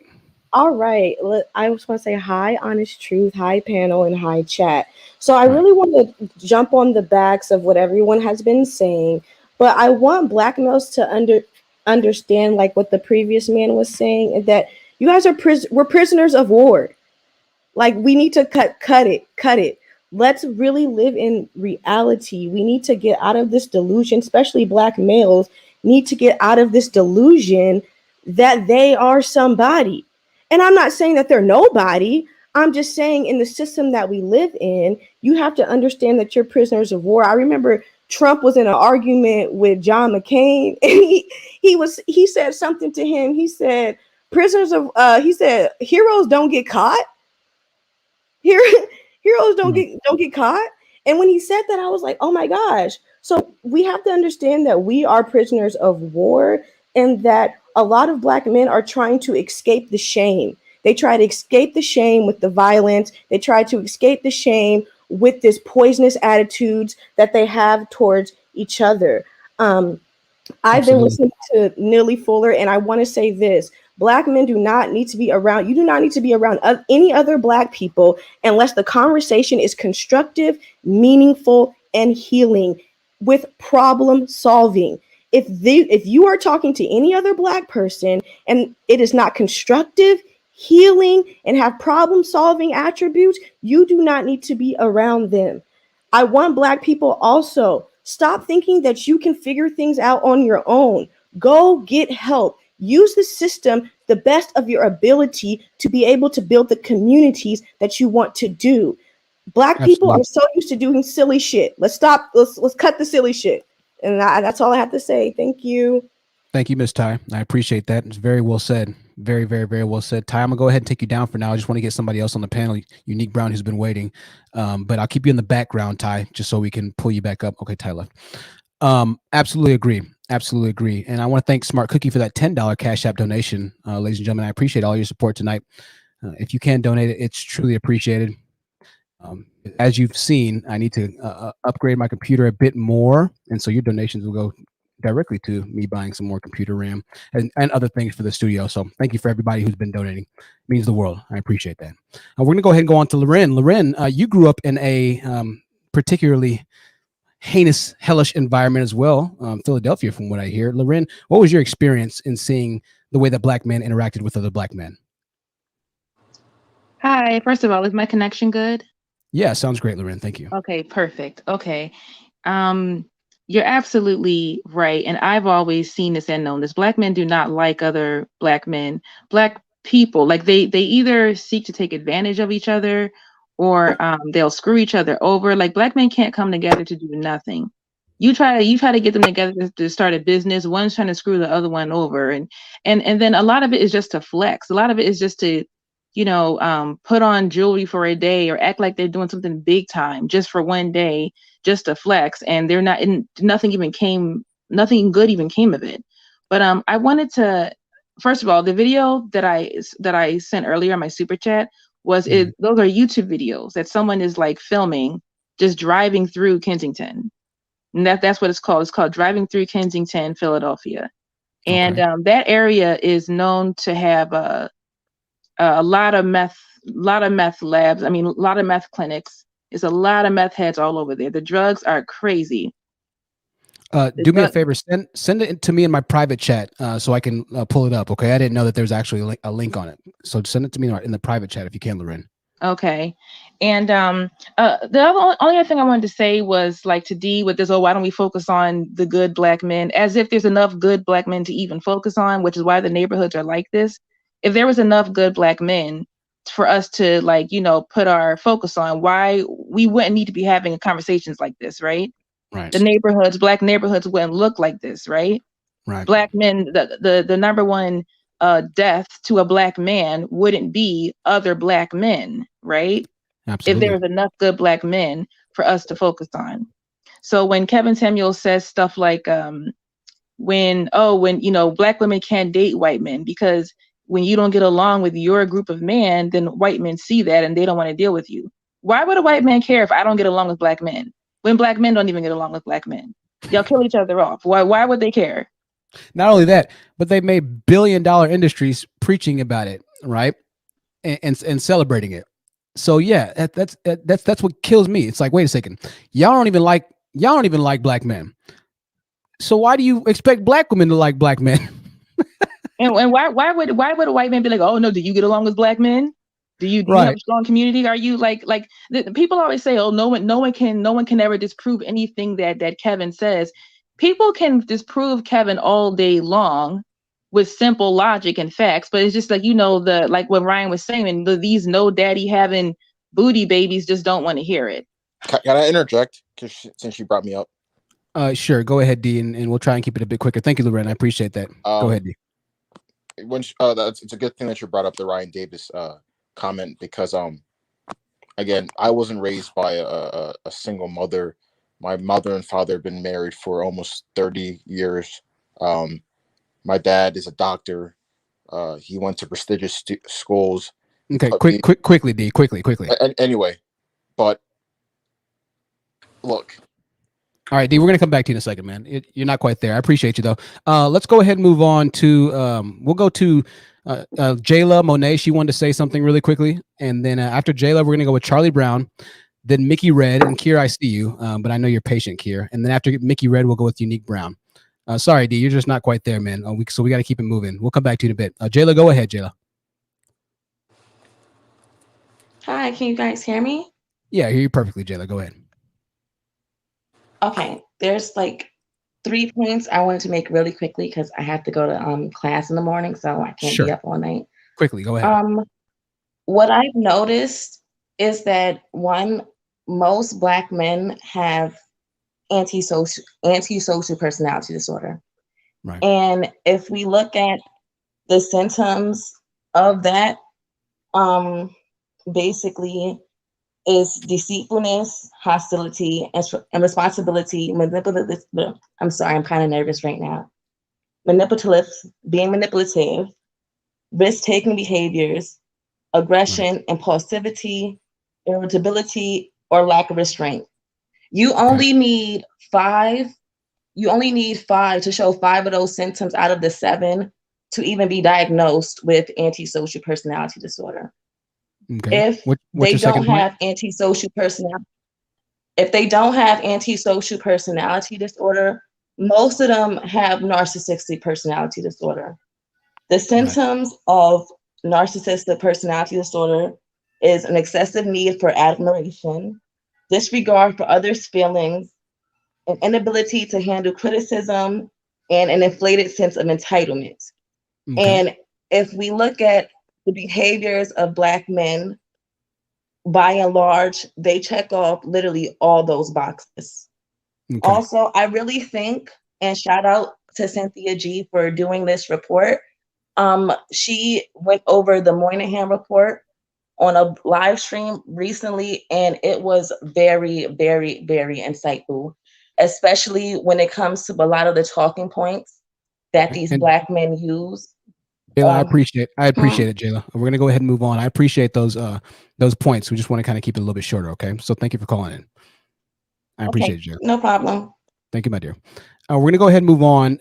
All right. I just want to say hi, Honest Truth, hi, panel, and hi, chat. So I really want to jump on the backs of what everyone has been saying, but I want Black males to understand, like what the previous man was saying, that you guys are we're prisoners of war. Like, we need to cut it. Let's really live in reality. We need to get out of this delusion, especially Black males need to get out of this delusion that they are somebody. And I'm not saying that they're nobody. I'm just saying in the system that we live in, you have to understand that you're prisoners of war. I remember Trump was in an argument with John McCain, and he said something to him. He said, he said, heroes don't get caught. Heroes don't get caught. And when he said that, I was like, oh my gosh. So we have to understand that we are prisoners of war, and that a lot of Black men are trying to escape the shame. They try to escape the shame with the violence. They try to escape the shame with this poisonous attitudes that they have towards each other. I've been listening to Neely Fuller, and I want to say this. Black men do not need to be around. You do not need to be around any other Black people unless the conversation is constructive, meaningful, and healing with problem solving. If you are talking to any other Black person and it is not constructive, healing, and have problem solving attributes, you do not need to be around them. I want Black people also, stop thinking that you can figure things out on your own. Go get help. Use the system the best of your ability to be able to build the communities that you want to do. Black people are so used to doing silly shit. Let's stop. Let's cut the silly shit. And that's all I have to say. Thank you. Thank you, Ms. Ty. I appreciate that. It's very well said. Very, very, very well said. Ty, I'm going to go ahead and take you down for now. I just want to get somebody else on the panel, Unique Brown, who's been waiting. But I'll keep you in the background, Ty, just so we can pull you back up. Okay, Ty left. Absolutely agree. Absolutely agree. And I want to thank Smart Cookie for that $10 Cash App donation. Ladies and gentlemen, I appreciate all your support tonight. If you can donate it, it's truly appreciated. As you've seen, I need to upgrade my computer a bit more, and so your donations will go directly to me buying some more computer RAM and other things for the studio. So thank you for everybody who's been donating. It means the world. I appreciate that. We're going to go ahead and go on to Loren. Loren, you grew up in a particularly heinous, hellish environment as well, Philadelphia, from what I hear. Loren, what was your experience in seeing the way that Black men interacted with other Black men? Hi, first of all, is my connection good? Yeah, sounds great, Loren. Thank you. Okay, perfect. Okay. You're absolutely right. And I've always seen this and known this. Black men do not like other Black men. Black people, like they either seek to take advantage of each other or they'll screw each other over. Like Black men can't come together to do nothing. You try to get them together to start a business. One's trying to screw the other one over. And then a lot of it is just to flex. A lot of it is just to put on jewelry for a day or act like they're doing something big time just for one day, just to flex. And they're not, and nothing good even came of it. But I wanted to, first of all, the video that I sent earlier on my super chat was those are YouTube videos that someone is like filming just driving through Kensington. And that's what it's called. It's called Driving Through Kensington, Philadelphia. And that area is known to have a lot of meth labs. I mean, a lot of meth clinics. There's a lot of meth heads all over there. The drugs are crazy. Do me a favor, send it to me in my private chat so I can pull it up. Okay, I didn't know that there's actually a link on it. So send it to me in the private chat if you can, Loren. Okay. And the only other thing I wanted to say was like to D with this, why don't we focus on the good Black men, as if there's enough good Black men to even focus on, which is why the neighborhoods are like this. If there was enough good Black men for us to put our focus on, why we wouldn't need to be having conversations like this, right? Right. The neighborhoods, Black neighborhoods wouldn't look like this, right? Right. Black men, the number one death to a Black man wouldn't be other Black men, right? Absolutely. If there was enough good Black men for us to focus on. So when Kevin Samuels says stuff like when Black women can't date white men because when you don't get along with your group of men, then white men see that and they don't want to deal with you. Why would a white man care if I don't get along with Black men? When Black men don't even get along with Black men, y'all kill each other off. Why would they care? Not only that, but they made billion-dollar industries preaching about it, right, and celebrating it. So yeah, that's what kills me. It's like, wait a second, y'all don't even like Black men. So why do you expect Black women to like Black men? And why would a white man be like, oh no, do you get along with Black men? Do you have a strong community? Are you like people always say, oh, no one can ever disprove anything that Kevin says. People can disprove Kevin all day long with simple logic and facts, but it's just like like what Ryan was saying, these no daddy having booty babies just don't want to hear it. Can I interject? Since you brought me up. Sure. Go ahead, D, and we'll try and keep it a bit quicker. Thank you, Loren. I appreciate that. Go ahead, D. It's a good thing that you brought up the Ryan Davis comment because again, I wasn't raised by a single mother. My mother and father have been married for almost 30 years. My dad is a doctor. He went to prestigious schools. Okay, quickly, D. Quickly. Anyway, but look. All right, D, we're going to come back to you in a second, man. You're not quite there. I appreciate you, though. Let's go ahead and move on to, we'll go to Jayla Monet. She wanted to say something really quickly. And then after Jayla, we're going to go with Charlie Brown, then Mickey Red, and Kier, I see you, but I know you're patient, Kier. And then after Mickey Red, we'll go with Unique Brown. Sorry, D, you're just not quite there, man. So we got to keep it moving. We'll come back to you in a bit. Jayla, go ahead, Jayla. Hi, can you guys hear me? Yeah, I hear you perfectly, Jayla. Go ahead. Okay, there's like 3 points I wanted to make really quickly because I have to go to class in the morning, so I can't be up all night. Quickly, go ahead. What I've noticed is that most Black men have antisocial personality disorder. Right. And if we look at the symptoms of that, basically is deceitfulness, hostility, and responsibility, manipulative. I'm sorry, I'm kind of nervous right now. Being manipulative, risk-taking behaviors, aggression, impulsivity, irritability, or lack of restraint. You only need 5. You only need 5 to show 5 of those symptoms out of the 7 to even be diagnosed with antisocial personality disorder. Okay. If What's they your second don't point? have antisocial personality, if they don't have antisocial personality disorder, most of them have narcissistic personality disorder. The symptoms of narcissistic personality disorder is an excessive need for admiration, disregard for others' feelings, an inability to handle criticism, and an inflated sense of entitlement. Okay. And if we look at the behaviors of Black men, by and large, they check off literally all those boxes. Okay. Also, I really think, and shout out to Cynthia G for doing this report. She went over the Moynihan report on a live stream recently, and it was very, very, very insightful, especially when it comes to a lot of the talking points that these Black men use. Jayla, I appreciate it, Jayla. We're gonna go ahead and move on. I appreciate those points. We just want to kind of keep it a little bit shorter, okay? So thank you for calling in. I appreciate it, Jayla. No problem. Thank you, my dear. We're gonna go ahead and move on.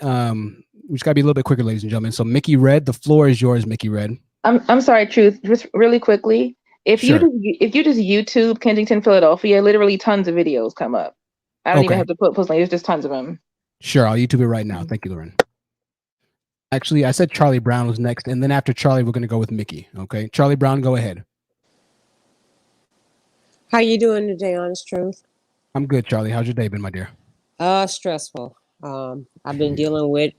We just gotta be a little bit quicker, ladies and gentlemen. So Mickey Red, the floor is yours, Mickey Red. I'm sorry, Truth. Just really quickly, if you just YouTube Kensington, Philadelphia, literally tons of videos come up. I don't even have to post like there's just tons of them. Sure, I'll YouTube it right now. Thank you, Lauren. Actually, I said Charlie Brown was next, and then after Charlie, we're gonna go with Mickey. Okay, Charlie Brown, go ahead. How you doing today, Honest Truth? I'm good, Charlie. How's your day been, my dear? Stressful. I've been dealing with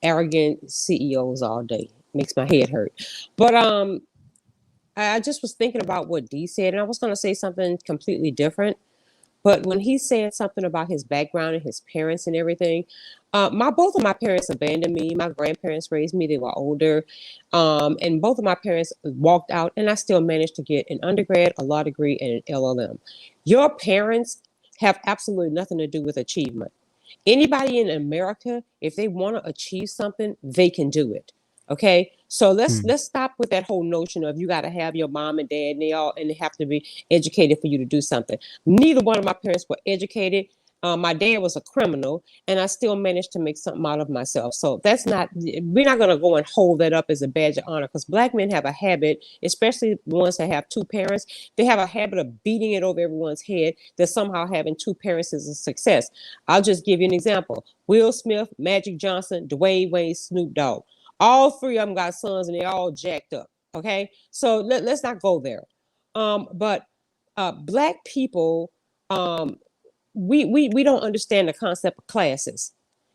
arrogant CEOs all day. Makes my head hurt. But I just was thinking about what Dee said, and I was going to say something completely different. But when he said something about his background and his parents and everything, both of my parents abandoned me. My grandparents raised me. They were older. And both of my parents walked out, and I still managed to get an undergrad, a law degree, and an LLM. Your parents have absolutely nothing to do with achievement. Anybody in America, if they want to achieve something, they can do it. Okay, so let's stop with that whole notion of you got to have your mom and dad and they have to be educated for you to do something. Neither one of my parents were educated. My dad was a criminal, and I still managed to make something out of myself. So we're not going to go and hold that up as a badge of honor, because Black men have a habit, especially the ones that have two parents, they have a habit of beating it over everyone's head that somehow having two parents is a success. I'll just give you an example. Will Smith, Magic Johnson, Dwayne Wade, Snoop Dogg. All 3 of them got sons, and they all jacked up. Okay, so let's not go there. But Black people, we don't understand the concept of classes.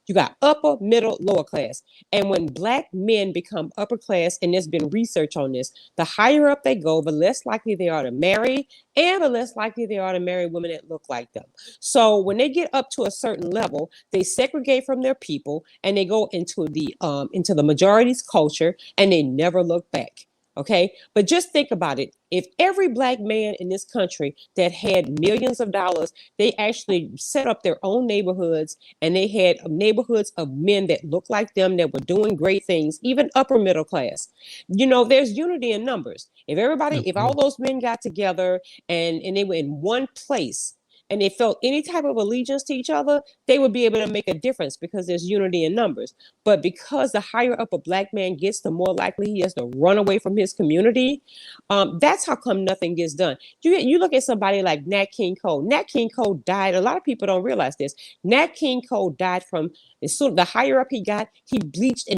You got upper, middle, lower class. And when Black men become upper class, and there's been research on this, the higher up they go, the less likely they are to marry, and the less likely they are to marry women that look like them. So when they get up to a certain level, they segregate from their people, and they go into the majority's culture, and they never look back. Okay, but just think about it. If every Black man in this country that had millions of dollars, they actually set up their own neighborhoods, and they had neighborhoods of men that looked like them, that were doing great things, even upper middle class. There's unity in numbers. If all those men got together and they were in one place, and they felt any type of allegiance to each other, they would be able to make a difference, because there's unity in numbers. But because the higher up a Black man gets, the more likely he is to run away from his community. That's how come nothing gets done. You look at somebody like Nat King Cole. Nat King Cole died. A lot of people don't realize this. Nat King Cole died from, as soon the higher up he got, he bleached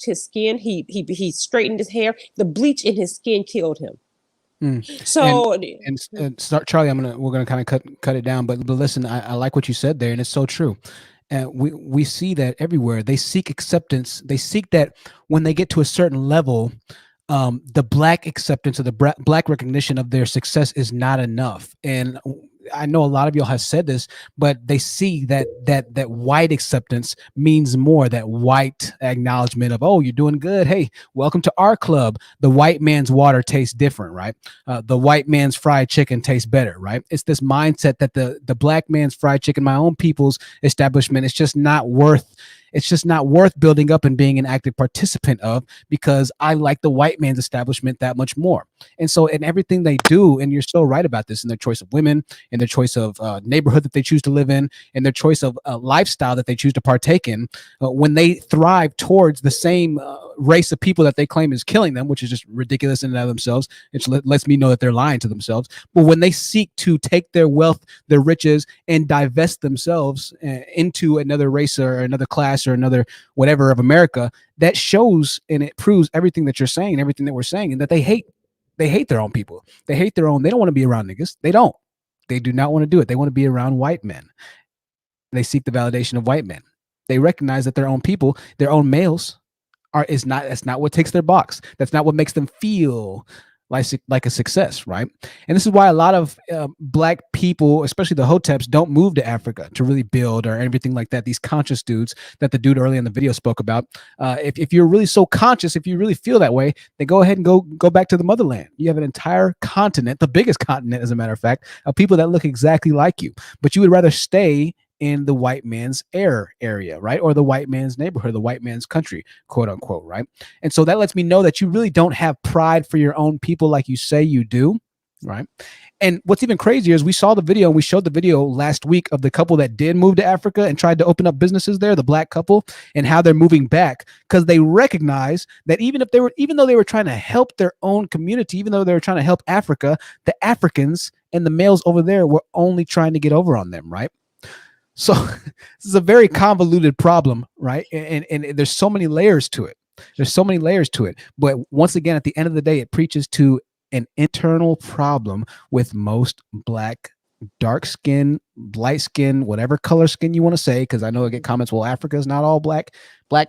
his skin. He straightened his hair. The bleach in his skin killed him. So and start, Charlie, we're gonna kind of cut it down, but listen, I like what you said there, and it's so true. And we see that everywhere. They seek acceptance. They seek that when they get to a certain level, the Black acceptance or the Black recognition of their success is not enough. And I know a lot of y'all have said this, but they see that white acceptance means more. That white acknowledgement of, oh, you're doing good. Hey, welcome to our club. The white man's water tastes different, right? The white man's fried chicken tastes better, right? It's this mindset that the Black man's fried chicken, my own people's establishment, is just not worth It's just not worth building up and being an active participant of, because I like the white man's establishment that much more. And so in everything they do, and you're so right about this, in their choice of women, in their choice of neighborhood that they choose to live in their choice of lifestyle that they choose to partake in, when they thrive towards the same race of people that they claim is killing them, which is just ridiculous in and of themselves. It lets me know that they're lying to themselves. But when they seek to take their wealth, their riches, and divest themselves into another race or another class or another whatever of America, that shows and it proves everything that you're saying, everything that we're saying, and that they hate their own people. They hate their own. They don't want to be around niggas. They don't. They do not want to do it. They want to be around white men. They seek the validation of white men. They recognize that their own people, their own males, that's not what takes their box. That's not what makes them feel like a success, right? And this is why a lot of black people, especially the hoteps, don't move to Africa to really build or everything like that. These conscious dudes that the dude early in the video spoke about. If you're really so conscious, if you really feel that way, then go ahead and go back to the motherland. You have an entire continent, the biggest continent, as a matter of fact, of people that look exactly like you. But you would rather stay in the white man's area, right? Or the white man's neighborhood, the white man's country, quote unquote, right? And so that lets me know that you really don't have pride for your own people like you say you do, right? And what's even crazier is we saw the video and we showed the video last week of the couple that did move to Africa and tried to open up businesses there, the black couple, and how they're moving back because they recognize that even though they were trying to help their own community, even though they were trying to help Africa, the Africans and the males over there were only trying to get over on them, right? So this is a very convoluted problem, right? And there's so many layers to it. But once again, at the end of the day, it preaches to an internal problem with most black, dark skin, light skin, whatever color skin you want to say, because I know I get comments, well, Africa is not all black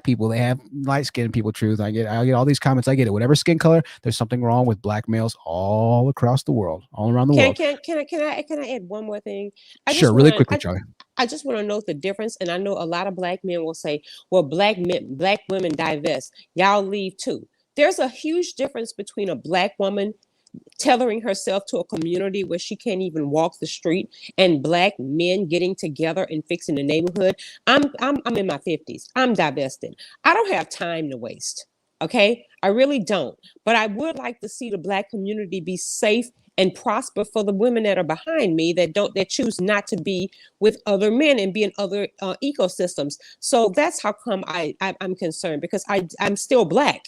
people. They have light skinned people. Truth. I get all these comments. I get it. Whatever skin color, there's something wrong with black males all across the world, all around the world. Can I add one more thing? Sure, really quickly, Charlie. I just want to note the difference, and I know a lot of black men will say, well, black women divest. Y'all leave too. There's a huge difference between a black woman tethering herself to a community where she can't even walk the street and black men getting together and fixing the neighborhood. I'm in my 50s. I'm divested. I don't have time to waste. Okay? I really don't. But I would like to see the black community be safe and prosper for the women that are behind me that choose not to be with other men and be in other ecosystems. So that's how come I'm concerned, because I'm still black.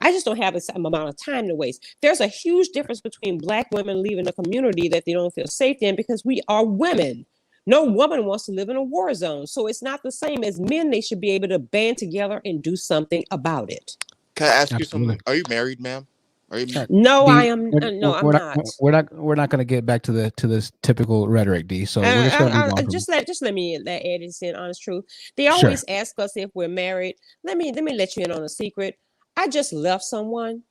I just don't have the same amount of time to waste. There's a huge difference between black women leaving a community that they don't feel safe in, because we are women. No woman wants to live in a war zone. So it's not the same as men. They should be able to band together and do something about it. Can I ask you something? Are you married, ma'am? Are you married? No, I am. No, I'm not. We're not going to get back to this typical rhetoric, D. So we're just going to move on. Just let me add this in. Honest truth. They always ask us if we're married. Let me let you in on a secret. I just left someone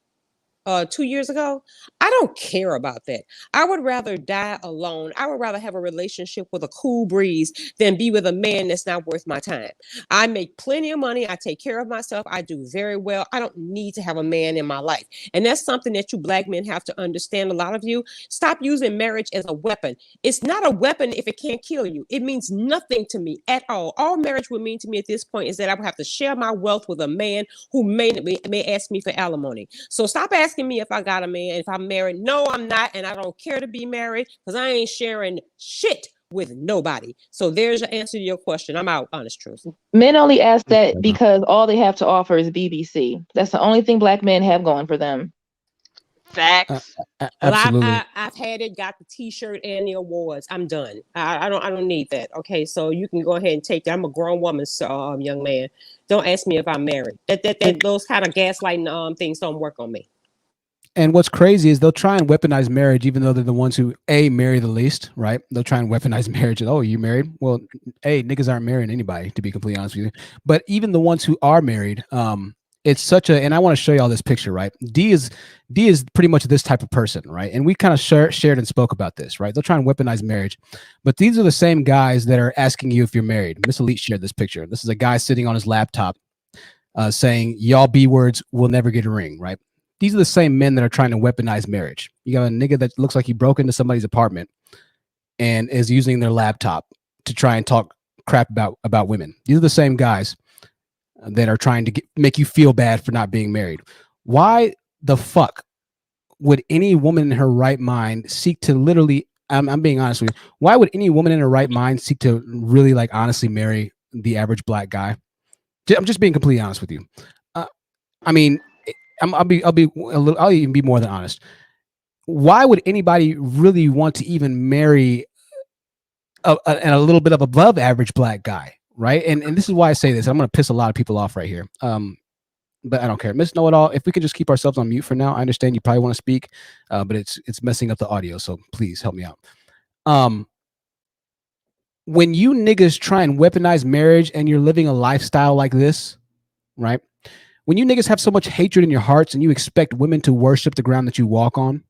2 years ago. I don't care about that. I would rather die alone. I would rather have a relationship with a cool breeze than be with a man that's not worth my time. I make plenty of money. I take care of myself. I do very well. I don't need to have a man in my life. And that's something that you black men have to understand. A lot of you stop using marriage as a weapon. It's not a weapon if it can't kill you. It means nothing to me at all. All marriage would mean to me at this point is that I would have to share my wealth with a man who may ask me for alimony. So stop asking me if I got a man, if I'm married. No, I'm not, and I don't care to be married because I ain't sharing shit with nobody. So there's your answer to your question. I'm out, honest truth. Men only ask that because all they have to offer is BBC. That's the only thing black men have going for them. Facts. Absolutely. Well, I've had it, got the T-shirt and the awards. I'm done. I don't need that. Okay, so you can go ahead and take that. I'm a grown woman, so young man. Don't ask me if I'm married. Those kind of gaslighting things don't work on me. And what's crazy is they'll try and weaponize marriage, even though they're the ones who marry the least, right? They'll try and weaponize marriage. Oh, you married? Well, niggas aren't marrying anybody, to be completely honest with you. But even the ones who are married, it's such a, and I want to show you all this picture, right? D is pretty much this type of person, right? And we kind of shared and spoke about this, right? They'll try and weaponize marriage, but these are the same guys that are asking you if you're married. Miss Elite shared this picture. This is a guy sitting on his laptop saying, y'all B words will never get a ring, right? These are the same men that are trying to weaponize marriage. You got a nigga that looks like he broke into somebody's apartment and is using their laptop to try and talk crap about women. These are the same guys that are trying to make you feel bad for not being married. Why the fuck would any woman in her right mind seek to literally, I'm being honest with you, why would any woman in her right mind seek to really like honestly marry the average black guy? I'm just being completely honest with you. I mean, I'll even be more than honest. Why would anybody really want to even marry a little bit of above average black guy, right? And this is why I say this. I'm going to piss a lot of people off right here. But I don't care. Miss Know It All, if we could just keep ourselves on mute for now. I understand you probably want to speak, but it's messing up the audio. So please help me out. When you niggas try and weaponize marriage and you're living a lifestyle like this, right? When you niggas have so much hatred in your hearts and you expect women to worship the ground that you walk on,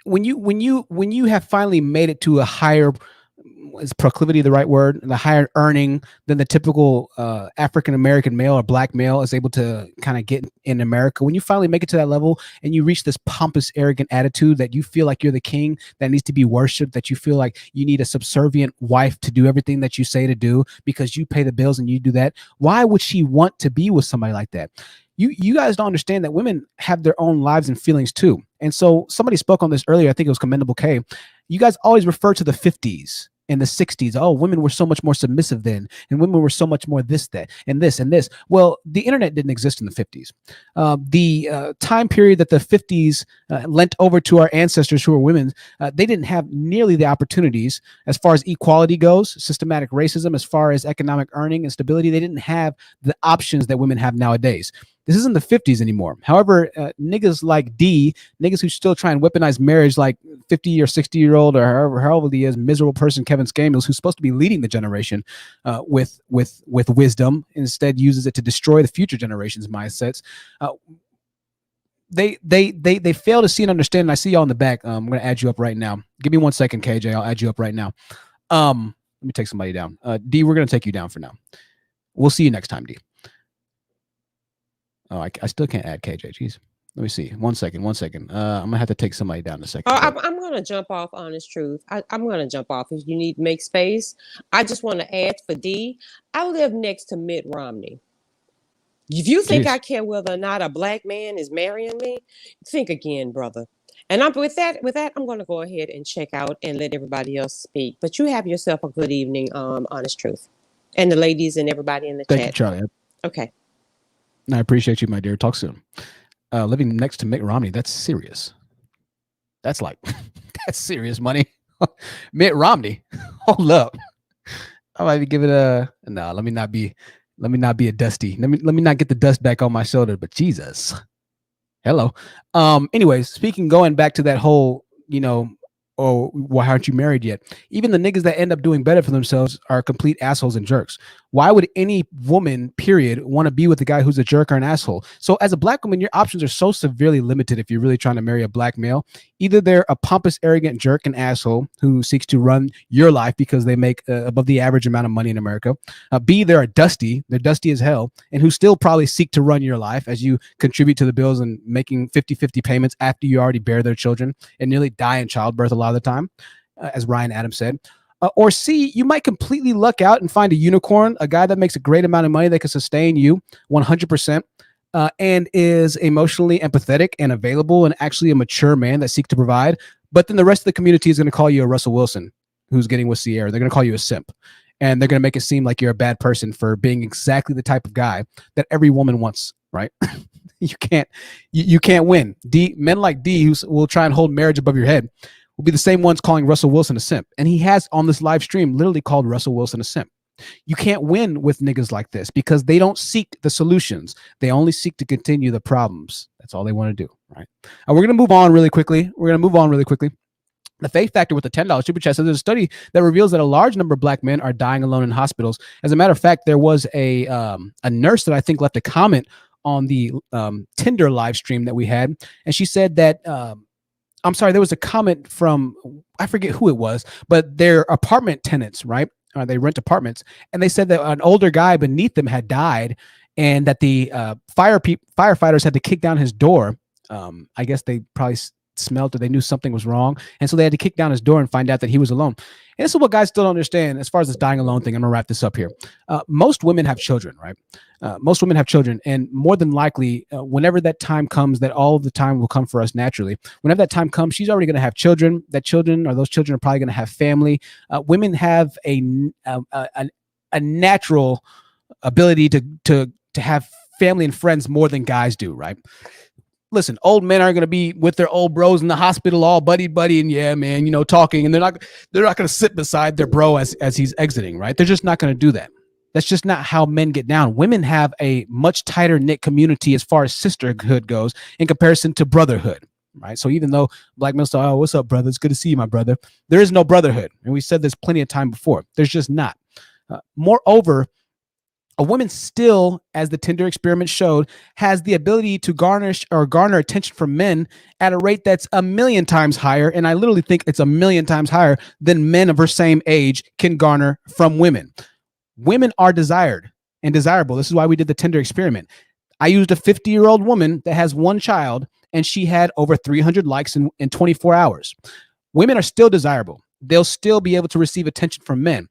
when you have finally made it to a higher, is proclivity the right word, the higher earning than the typical African American male or black male is able to kind of get in America, when you finally make it to that level and you reach this pompous, arrogant attitude that you feel like you're the king that needs to be worshipped, that you feel like you need a subservient wife to do everything that you say to do because you pay the bills and you do that, why would she want to be with somebody like that? You guys don't understand that women have their own lives and feelings too. And so somebody spoke on this earlier. I think it was Commendable K. You guys always refer to the 50s and the 60s. Oh, women were so much more submissive then, and women were so much more this, that, and this, and this. Well, the internet didn't exist in the 50s. The time period that the 50s lent over to our ancestors who were women, they didn't have nearly the opportunities as far as equality goes, systematic racism, as far as economic earning and stability. They didn't have the options that women have nowadays. This isn't the 50s anymore. However, niggas like D, niggas who still try and weaponize marriage like 50 or 60-year-old or however old he is, miserable person Kevin Scamills, who's supposed to be leading the generation with wisdom, instead uses it to destroy the future generation's mindsets. They fail to see and understand. And I see y'all in the back. I'm going to add you up right now. Give me 1 second, KJ. I'll add you up right now. Let me take somebody down. D, we're going to take you down for now. We'll see you next time, D. Oh, I still can't add KJ. Jeez. Let me see. 1 second. I'm going to have to take somebody down in a second. Oh, I'm going to jump off, Honest Truth. I'm going to jump off. If you need to make space, I just want to add for D, I live next to Mitt Romney. If you think I care whether or not a black man is marrying me, think again, brother. And with that, I'm going to go ahead and check out and let everybody else speak. But you have yourself a good evening, Honest Truth. And the ladies and everybody in the chat. Thank you, Charlie. Okay. I appreciate you, my dear. Talk soon. Living next to Mitt Romney, that's serious. That's like, that's serious money. Mitt Romney, hold up. I might give it a, no, let me not be a dusty. Let me not get the dust back on my shoulder, but Jesus. Hello. Anyways, going back to that whole, oh, why aren't you married yet? Even the niggas that end up doing better for themselves are complete assholes and jerks. Why would any woman, period, want to be with a guy who's a jerk or an asshole? So as a black woman, your options are so severely limited if you're really trying to marry a black male. Either they're a pompous, arrogant jerk and asshole who seeks to run your life because they make above the average amount of money in America. B, they're dusty as hell, and who still probably seek to run your life as you contribute to the bills and making 50-50 payments after you already bear their children and nearly die in childbirth a lot of the time, as Ryan Adams said. Or C, you might completely luck out and find a unicorn, a guy that makes a great amount of money that can sustain you 100%, and is emotionally empathetic and available and actually a mature man that seeks to provide. But then the rest of the community is going to call you a Russell Wilson who's getting with Sierra. They're going to call you a simp. And they're going to make it seem like you're a bad person for being exactly the type of guy that every woman wants, right? You can't win. Men like D, who will try and hold marriage above your head, will be the same ones calling Russell Wilson a simp. And he has on this live stream literally called Russell Wilson a simp. You can't win with niggas like this because they don't seek the solutions. They only seek to continue the problems. That's all they want to do, right? And we're going to move on really quickly. The faith factor with the $10 super chat says there's a study that reveals that a large number of black men are dying alone in hospitals. As a matter of fact, there was a nurse that I think left a comment on the Tinder live stream that we had. And she said that, there was a comment from, I forget who it was, but they're apartment tenants, right? They rent apartments. And they said that an older guy beneath them had died and that the firefighters had to kick down his door. I guess they probably smelled or they knew something was wrong. And so they had to kick down his door and find out that he was alone. And this is what guys still don't understand as far as this dying alone thing. I'm gonna wrap this up here. Most women have children, right? Most women have children, and more than likely, whenever that time comes, that all the time will come for us naturally. Whenever that time comes, she's already going to have children. Those children are probably going to have family. Women have a natural ability to have family and friends more than guys do, right? Listen, old men aren't going to be with their old bros in the hospital, all buddy, and yeah, man, you know, talking, and they're not going to sit beside their bro as he's exiting, right? They're just not going to do that. That's just not how men get down. Women have a much tighter knit community as far as sisterhood goes in comparison to brotherhood, right? So even though black men say, "Oh, what's up, brother? It's good to see you, my brother," there is no brotherhood, and we said this plenty of time before. There's just not. Moreover, a woman still, as the Tinder experiment showed, has the ability to garner attention from men at a rate that's 1,000,000 times higher, and I literally think it's 1,000,000 times higher than men of her same age can garner from women. Women are desired and desirable. This is why we did the Tinder experiment. I used a 50-year-old woman that has one child, and she had over 300 likes in 24 hours. Women are still desirable. They'll still be able to receive attention from men.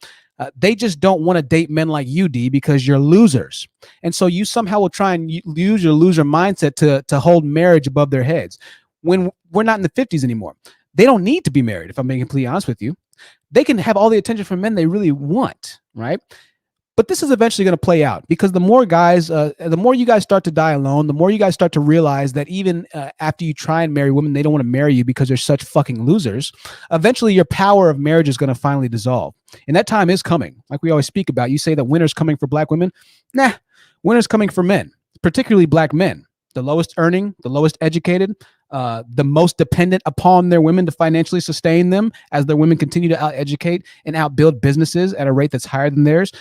They just don't want to date men like you, D, because you're losers. And so you somehow will try and use your loser mindset to hold marriage above their heads. When we're not in the 50s anymore, they don't need to be married, if I'm being completely honest with you. They can have all the attention from men they really want, right? But this is eventually going to play out because the more you guys start to die alone, the more you guys start to realize that even after you try and marry women, they don't want to marry you because they're such fucking losers. Eventually, your power of marriage is going to finally dissolve. And that time is coming. Like we always speak about, you say that winter's coming for black women. Nah, winter's coming for men, particularly black men. The lowest earning, the lowest educated, the most dependent upon their women to financially sustain them as their women continue to out-educate and outbuild businesses at a rate that's higher than theirs.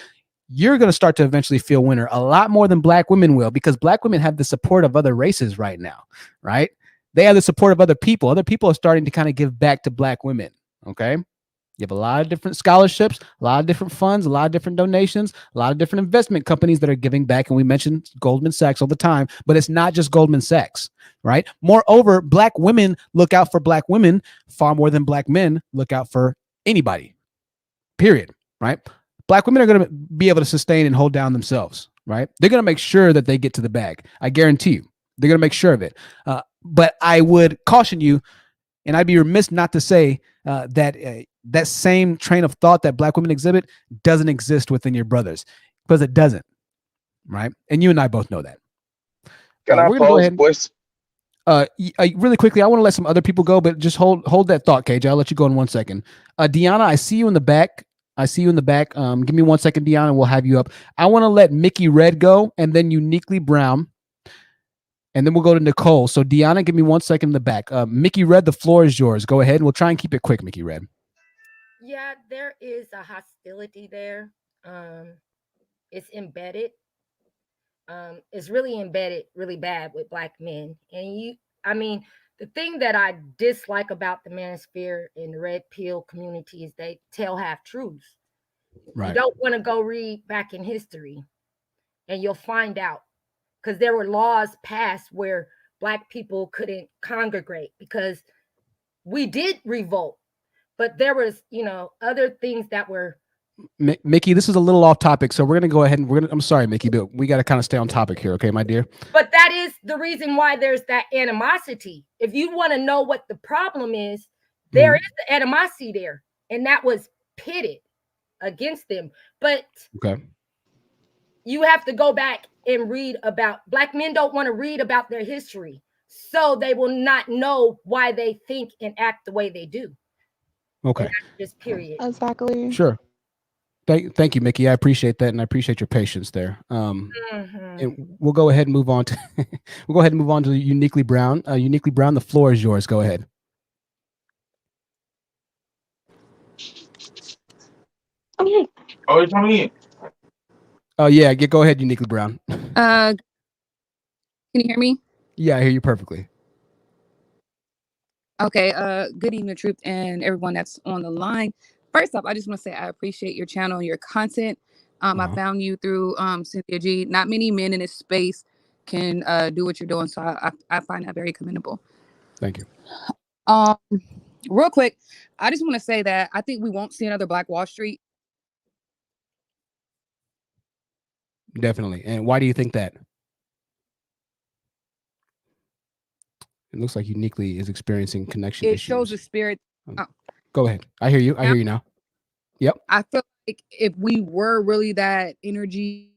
You're going to start to eventually feel winter a lot more than black women will, because black women have the support of other races right now, right? They have the support of other people. Other people are starting to kind of give back to black women, okay? You have a lot of different scholarships, a lot of different funds, a lot of different donations, a lot of different investment companies that are giving back. And we mentioned Goldman Sachs all the time, but it's not just Goldman Sachs, right? Moreover, black women look out for black women far more than black men look out for anybody, period, right? Black women are going to be able to sustain and hold down themselves, right? They're going to make sure that they get to the bag. I guarantee you. They're going to make sure of it. But I would caution you, and I'd be remiss not to say that same train of thought that black women exhibit doesn't exist within your brothers, because it doesn't, right? And you and I both know that. Can I we're gonna go pose a ahead. question? Really quickly, I want to let some other people go, but just hold that thought, KJ. I'll let you go in 1 second. Deanna, I see you in the back. Give me 1 second, Deanna, and we'll have you up. I want to let Mickey Red go, and then Uniquely Brown, and then we'll go to Nicole. So Deanna, give me 1 second in the back. Mickey Red, the floor is yours. Go ahead, and we'll try and keep it quick, Mickey Red. Yeah, there is a hostility there. It's embedded. It's really embedded really bad with black men. And the thing that I dislike about the Manosphere and the red pill community is they tell half truths. Right. You don't want to go read back in history, and you'll find out, because there were laws passed where black people couldn't congregate because we did revolt, but there was, other things that were. Mickey, this is a little off topic, so we're going to go ahead and I'm sorry, Mickey, but we got to kind of stay on topic here. Okay, my dear. But that is the reason why there's that animosity. If you want to know what the problem is, there is the animosity there. And that was pitted against them. But okay, you have to go back and read about, black men don't want to read about their history. So they will not know why they think and act the way they do. Okay. Just period. Exactly. Sure. Thank you, Mickey. I appreciate that, and I appreciate your patience there. And we'll go ahead and move on to Uniquely Brown. Uniquely Brown, the floor is yours. Go ahead. Okay. Oh, you're coming in. Oh yeah, go ahead, Uniquely Brown. Can you hear me? Yeah, I hear you perfectly. Okay. Good evening, Truth, and everyone that's on the line. First off, I just want to say I appreciate your channel and your content. I found you through Cynthia G. Not many men in this space can do what you're doing, so I find that very commendable. Thank you. Real quick, I just want to say that I think we won't see another Black Wall Street. Definitely. And why do you think that? It looks like Uniquely is experiencing connection It shows the issues. spirit. Go ahead. I hear you. I hear you now. Yep. I feel like if we were really that energy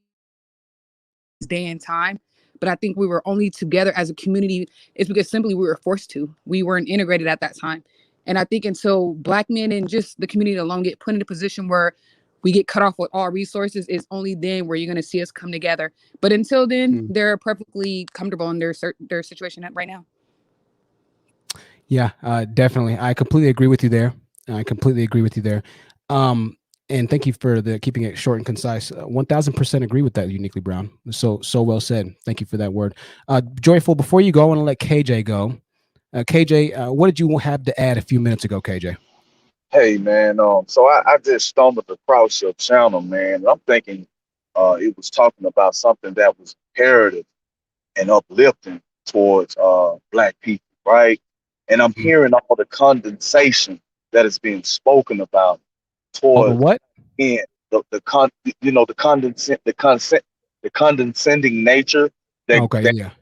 day and time, but I think we were only together as a community is because simply we were forced to. We weren't integrated at that time. And I think until Black men and just the community alone get put in a position where we get cut off with all resources, is only then where you're going to see us come together. But until then, they're perfectly comfortable in their situation right now. Yeah, definitely. I completely agree with you there. And thank you for keeping it short and concise. 1000% agree with that, Uniquely Brown. So well said. Thank you for that word. Joyful, before you go, I want to let KJ go. KJ, what did you have to add a few minutes ago, KJ? Hey man, so I just stumbled across your channel, man. And I'm thinking it was talking about something that was imperative and uplifting towards Black people, right? And I'm hearing all the condensation that is being spoken about All the towards what? the condescending nature that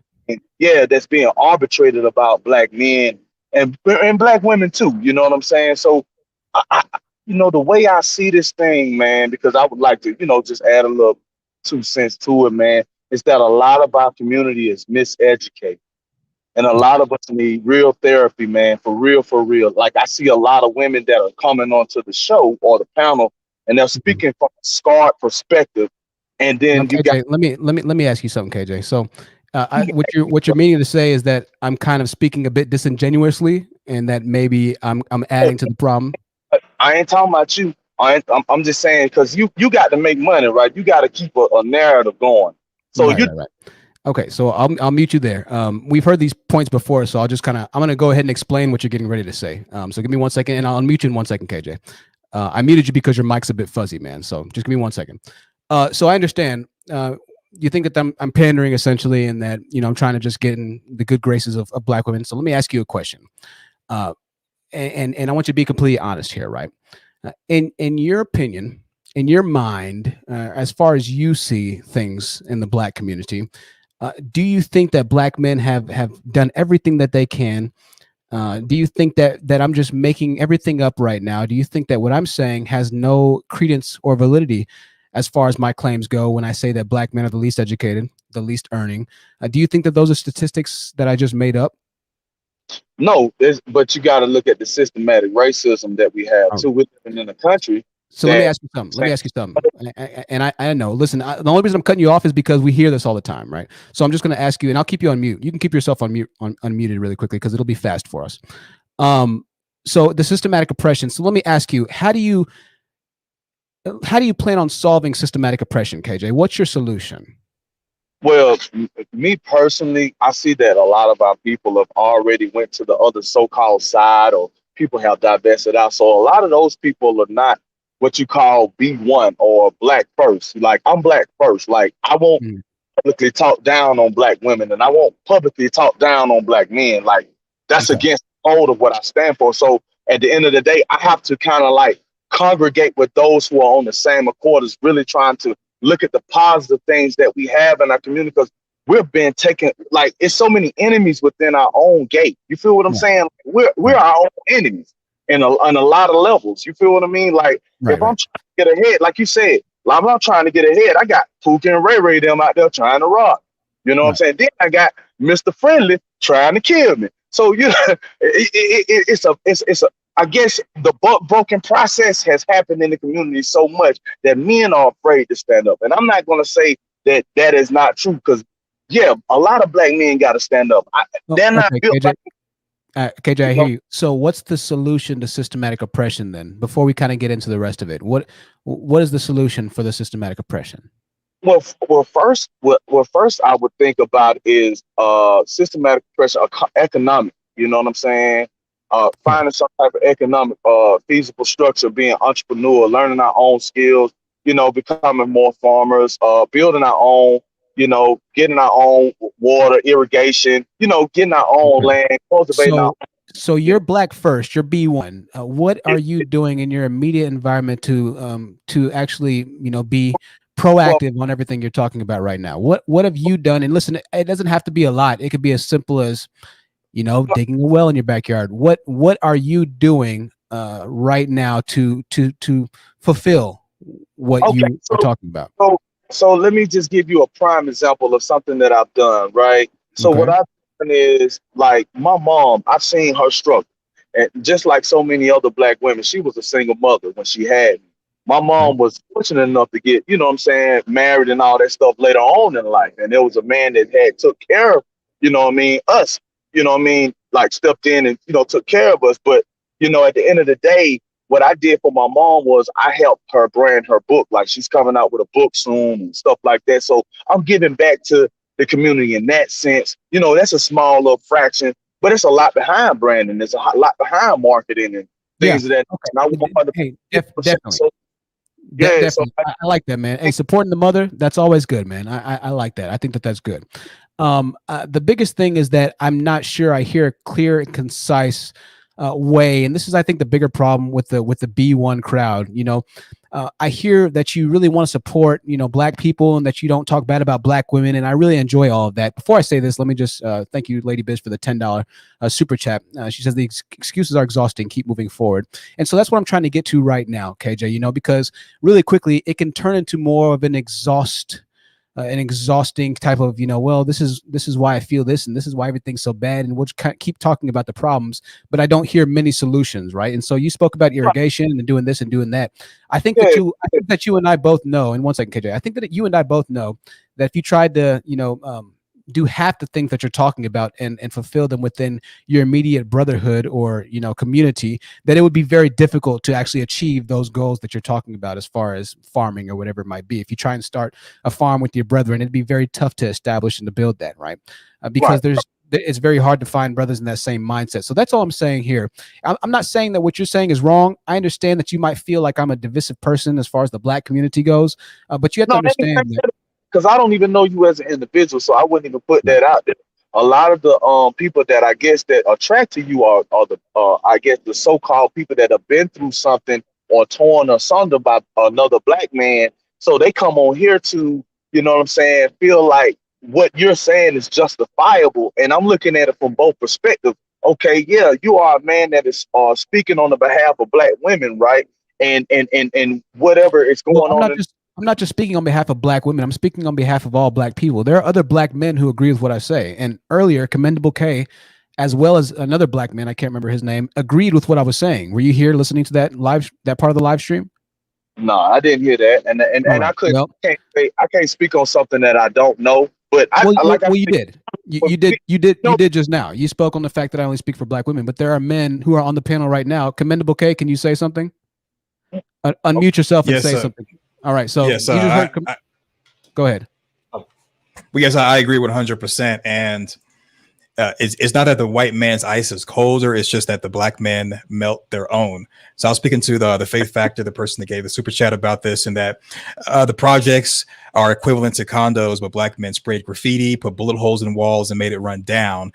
that's being arbitrated about Black men and Black women too. You know what I'm saying? So the way I see this thing, man, because I would like to, just add a little 2 cents to it, man, is that a lot of our community is miseducated. And a lot of us need real therapy, man, for real, for real. Like I see a lot of women that are coming onto the show or the panel and they're speaking from a scarred perspective. And then KJ, you got let me ask you something, KJ. So what you're meaning to say is that I'm kind of speaking a bit disingenuously and that maybe I'm adding to the problem. I ain't talking about you. I'm just saying because you got to make money, right? You got to keep a narrative going. So Right. Okay, so I'll mute you there. We've heard these points before, so I'm going to go ahead and explain what you're getting ready to say. So give me 1 second, and I'll unmute you in 1 second, KJ. I muted you because your mic's a bit fuzzy, man. So just give me 1 second. So I understand. You think that I'm pandering essentially, and that I'm trying to just get in the good graces of Black women. So let me ask you a question, and I want you to be completely honest here, right? In your opinion, in your mind, as far as you see things in the Black community, do you think that Black men have done everything that they can? Do you think that I'm just making everything up right now? Do you think that what I'm saying has no credence or validity as far as my claims go when I say that Black men are the least educated, the least earning? Do you think that those are statistics that I just made up? No, but you got to look at the systematic racism that we have too within the country. So let me ask you something. And I know. Listen, the only reason I'm cutting you off is because we hear this all the time, right? So I'm just going to ask you, and I'll keep you on mute. You can keep yourself on mute, unmuted really quickly because it'll be fast for us. So the systematic oppression. So let me ask you, how do you plan on solving systematic oppression, KJ? What's your solution? Well, me personally, I see that a lot of our people have already went to the other so-called side, or people have divested out. So a lot of those people are not what you call B1 or Black first. Like I'm Black first. Like I won't publicly talk down on Black women, and I won't publicly talk down on Black men. Like that's against the code of what I stand for. So at the end of the day, I have to kind of like congregate with those who are on the same accord, is really trying to look at the positive things that we have in our community, because we've been taken, like it's so many enemies within our own gate. You feel what I'm saying? We're our own enemies on a lot of levels. You feel what I mean? Like if I'm trying to get ahead, like you said, like I'm trying to get ahead, I got Pookie and Ray Ray them out there trying to rock. You know what I'm saying? Then I got Mr. Friendly trying to kill me. So it's a I guess the broken process has happened in the community so much that men are afraid to stand up. And I'm not going to say that that is not true, because, yeah, a lot of Black men got to stand up. They're not built KJ. KJ, I hear you. So what's the solution to systematic oppression then? Before we kind of get into the rest of it, what is the solution for the systematic oppression? Well, first I would think about is systematic oppression, economic. You know what I'm saying? Finding some type of economic feasible structure, being entrepreneur, learning our own skills, becoming more farmers, building our own, getting our own water, irrigation, getting our own land, cultivating our own So you're black first. You're B1. What are you doing in your immediate environment to actually be proactive on everything you're talking about right now? What have you done? And listen, it doesn't have to be a lot. It could be as simple as digging a well in your backyard. What are you doing right now to fulfill what Okay, you are talking about? so let me just give you a prime example of something that I've done, right? So what Okay. I've done is, like, my mom, I've seen her struggle. And just like so many other black women, she was a single mother when she had me. My Right. mom was fortunate enough to get, you know what I'm saying, married and all that stuff later on in life. And there was a man that had took care of, you know what I mean, us, you know what I mean, like stepped in and, took care of us. But, at the end of the day, what I did for my mom was I helped her brand her book. Like, she's coming out with a book soon and stuff like that. So I'm giving back to the community in that sense. That's a small little fraction, but it's a lot behind branding. There's a lot behind marketing and Yeah. things of that. Okay. And I want her to Hey, definitely. definitely. So, yeah, so Definitely. I like that, man. Hey, supporting the mother, that's always good, man. I like that. I think that's good. The biggest thing is that I'm not sure I hear a clear and concise way, and this is, I think, the bigger problem with the B1 crowd. I hear that you really want to support, black people, and that you don't talk bad about black women, and I really enjoy all of that. Before I say this, let me just thank you, Lady Biz, for the $10 super chat. She says the excuses are exhausting. Keep moving forward, and so that's what I'm trying to get to right now, KJ. Because really quickly it can turn into more of an exhausting type of, well, this is why I feel this, and this is why everything's so bad, and we'll just keep talking about the problems, but I don't hear many solutions, right? And so you spoke about irrigation and doing this and doing that. I think that you and I both know, and one second, KJ, I think that you and I both know that if you tried to, do half the things that you're talking about and fulfill them within your immediate brotherhood or community, that it would be very difficult to actually achieve those goals that you're talking about as far as farming or whatever it might be. If you try and start a farm with your brethren, it'd be very tough to establish and to build that, right? Because it's very hard to find brothers in that same mindset. So that's all I'm saying here. I'm not saying that what you're saying is wrong. I understand that you might feel like I'm a divisive person as far as the black community goes, but you have to understand that. Because I don't even know you as an individual, so I wouldn't even put that out there. A lot of the people that I guess that attract to you are the I guess the so-called people that have been through something or torn asunder by another black man. So they come on here to, you know what I'm saying, feel like what you're saying is justifiable. And I'm looking at it from both perspectives. Okay, yeah, you are a man that is speaking on the behalf of black women, right? And whatever is going on. I'm not just speaking on behalf of black women. I'm speaking on behalf of all black people. There are other black men who agree with what I say. And earlier, Commendable K, as well as another black man, I can't remember his name, agreed with what I was saying. Were you here listening to that part of the live stream? No, I didn't hear that, and Right. I couldn't. Well, I can't speak on something that I don't know. But you did. You did just now. You spoke on the fact that I only speak for black women, but there are men who are on the panel right now. Commendable K, can you say something? Unmute yourself and say something. All right. So yes, you just heard. Go ahead. Well, yes, I agree 100%. And it's not that the white man's ice is colder. It's just that the black men melt their own. So I was speaking to the Faith Factor, the person that gave the super chat about this, and that the projects are equivalent to condos, but black men sprayed graffiti, put bullet holes in walls, and made it run down.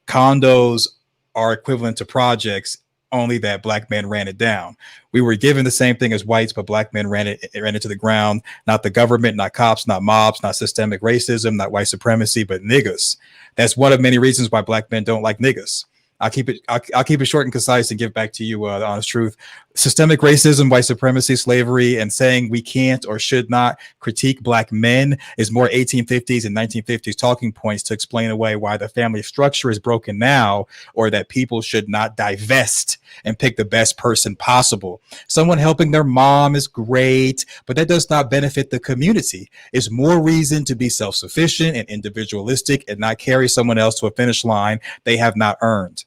Condos are equivalent to projects, only that black men ran it down. We were given the same thing as whites, but black men ran it to the ground. Not the government, not cops, not mobs, not systemic racism, not white supremacy, but niggas. That's one of many reasons why black men don't like niggas. I'll keep it short and concise and give back to you the honest truth. Systemic racism, white supremacy, slavery, and saying we can't or should not critique black men is more 1850s and 1950s talking points to explain away why the family structure is broken now, or that people should not divest and pick the best person possible. Someone helping their mom is great, but that does not benefit the community. It's more reason to be self-sufficient and individualistic and not carry someone else to a finish line they have not earned.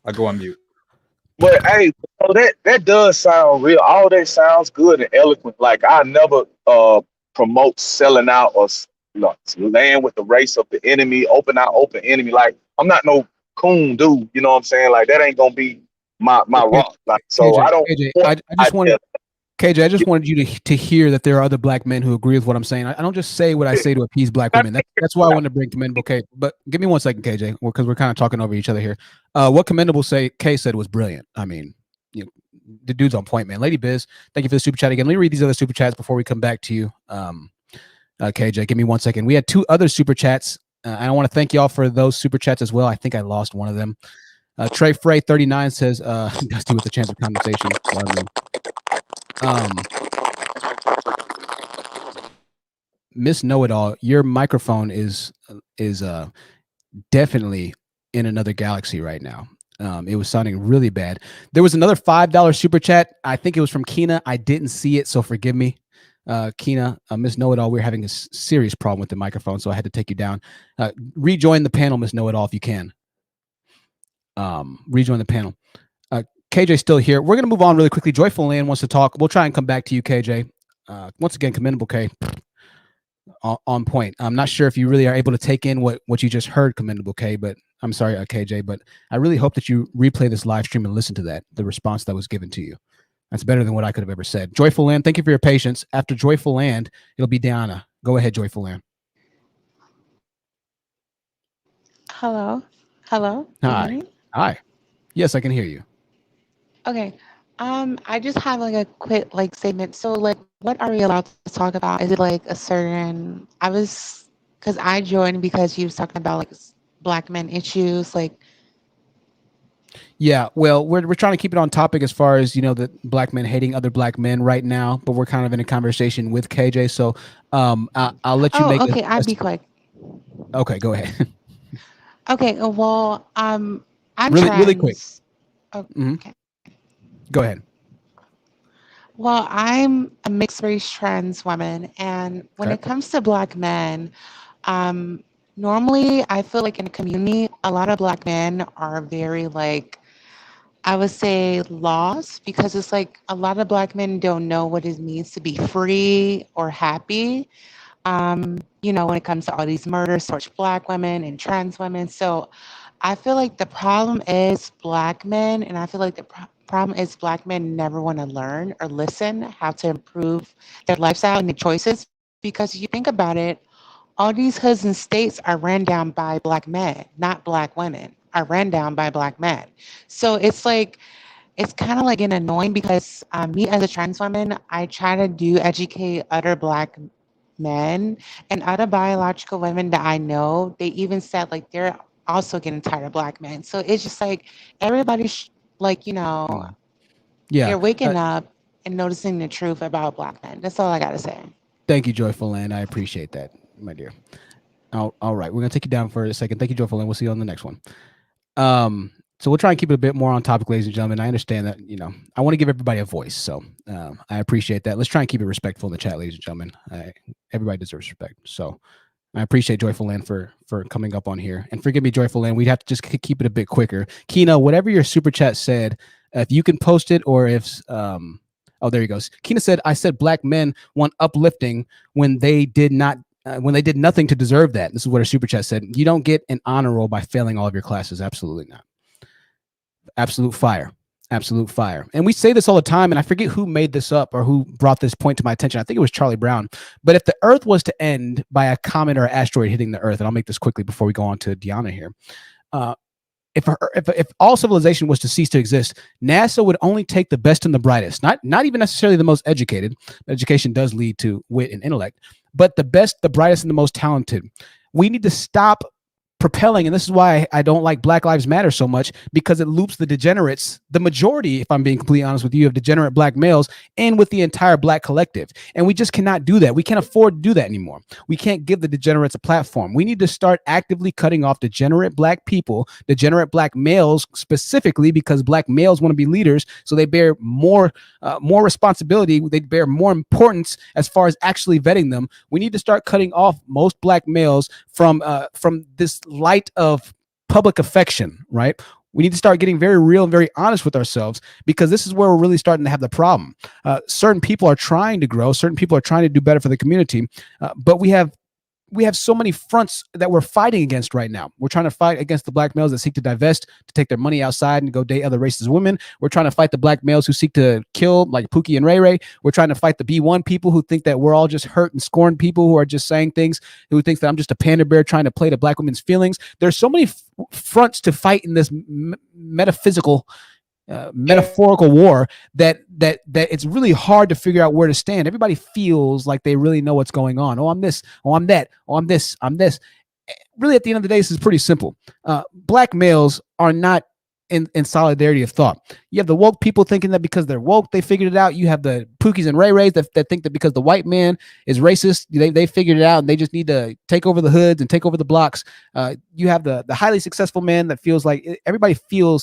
I'll go on mute. But hey, so that does sound real. All that sounds good and eloquent. Like, I never promote selling out or laying with the race of the enemy, open enemy. Like, I'm not no coon dude. You know what I'm saying? Like, that ain't gonna be my rock. Like, so KJ, I don't. KJ, I just wanted. KJ, I just wanted you to hear that there are other black men who agree with what I'm saying. I don't just say what I say to appease black women. That's why I wanted to bring Commendable K. But give me 1 second, KJ, because we're kind of talking over each other here. What Commendable K said was brilliant. I mean, the dude's on point, man. Lady Biz, thank you for the super chat again. Let me read these other super chats before we come back to you. KJ, give me 1 second. We had 2 other super chats. I want to thank y'all for those super chats as well. I think I lost one of them. Trey Frey 39 says, "That's do with the chance of conversation." Miss Know It All, your microphone is definitely in another galaxy right now. It was sounding really bad. There was another $5 super chat. I think it was from Keena. I didn't see it, so forgive me. Keena, Miss Know It All, we're having a serious problem with the microphone, so I had to take you down. Rejoin the panel, Miss Know It All, if you can. Rejoin the panel. KJ's still here. We're gonna move on really quickly. Joyful Land wants to talk. We'll try and come back to you, KJ. Once again, Commendable K, on point. I'm not sure if you really are able to take in what you just heard, Commendable K, but I'm sorry, KJ, but I really hope that you replay this live stream and listen to that, the response that was given to you. That's better than what I could have ever said. Joyful Land, thank you for your patience. After Joyful Land, it'll be Deanna. Go ahead, Joyful Land. Hello. Can you hear me? Hi. Yes, I can hear you. Okay. I just have like a quick statement. So like, what are we allowed to talk about? Is it like a certain? Because I joined because you was talking about like black men issues, like. Yeah, well, we're trying to keep it on topic as far as the black men hating other black men right now, but we're kind of in a conversation with KJ. So, I'll let you make. Okay. I'll be quick. Okay, go ahead. Okay. Well, I'm really quick. Oh, okay. Go ahead. Well, I'm a mixed race trans woman, and when it comes to black men, normally I feel like in a community, a lot of black men are very I would say lost, because it's like a lot of black men don't know what it means to be free or happy. When it comes to all these murders towards black women and trans women. So I feel like the problem is black men, and I feel like the problem is black men never want to learn or listen how to improve their lifestyle and their choices. Because you think about it, all these hoods and states are ran down by black men, not black women, are ran down by black men. So it's kind of like getting annoying, because me as a trans woman, I try to educate other black men and other biological women that I know. They even said like they're also getting tired of black men. So it's just like everybody's Yeah. they're waking up and noticing the truth about black men. That's all I gotta say. Thank you, Joyful Land. I appreciate that, my dear. All right, we're gonna take you down for a second. Thank you, Joyful Land. We'll see you on the next one. So we'll try and keep it a bit more on topic, ladies and gentlemen. I understand that I want to give everybody a voice, so I appreciate that. Let's try and keep it respectful in the chat, ladies and gentlemen. Everybody deserves respect, so I appreciate Joyful Land for coming up on here. And forgive me, Joyful Land, we'd have to just keep it a bit quicker. Keena, whatever your super chat said, if you can post it, or if oh, there he goes. Keena said, "I said black men want uplifting when they did not." When they did nothing to deserve that. This is what her super chat said. You don't get an honor roll by failing all of your classes. Absolutely not. Absolute fire. Absolute fire. And we say this all the time, and I forget who made this up or who brought this point to my attention. I think it was Charlie Brown. But if the Earth was to end by a comet or asteroid hitting the Earth, and I'll make this quickly before we go on to Deanna here. If all civilization was to cease to exist, NASA would only take the best and the brightest, not even necessarily the most educated. Education does lead to wit and intellect, but the best, the brightest, and the most talented. We need to stop propelling, and this is why I don't like Black Lives Matter so much, because it loops the degenerates, the majority, if I'm being completely honest with you, of degenerate black males, in with the entire black collective. And we just cannot do that. We can't afford to do that anymore. We can't give the degenerates a platform. We need to start actively cutting off degenerate black people, degenerate black males specifically, because black males want to be leaders, so they bear more responsibility. They bear more importance as far as actually vetting them. We need to start cutting off most black males from this light of public affection, right? We need to start getting very real and very honest with ourselves, because this is where we're really starting to have the problem. Certain people are trying to grow, certain people are trying to do better for the community, but we have we have so many fronts that we're fighting against right now. We're trying to fight against the black males that seek to divest, to take their money outside and go date other races of women. We're trying to fight the black males who seek to kill, like Pookie and Ray Ray. We're trying to fight the B1 people who think that we're all just hurt and scorn people who are just saying things, who thinks that I'm just a panda bear trying to play to black women's feelings. There's so many fronts to fight in this metaphysical metaphorical war that it's really hard to figure out where to stand. Everybody feels like they really know what's going on. Oh, I'm this. Oh, I'm that. Oh, I'm this. I'm this. Really, at the end of the day, this is pretty simple. Black males are not in solidarity of thought. You have the woke people thinking that because they're woke, they figured it out. You have the Pookies and Ray Rays that think that because the white man is racist, they figured it out and they just need to take over the hoods and take over the blocks. You have the highly successful man that feels like everybody's feeling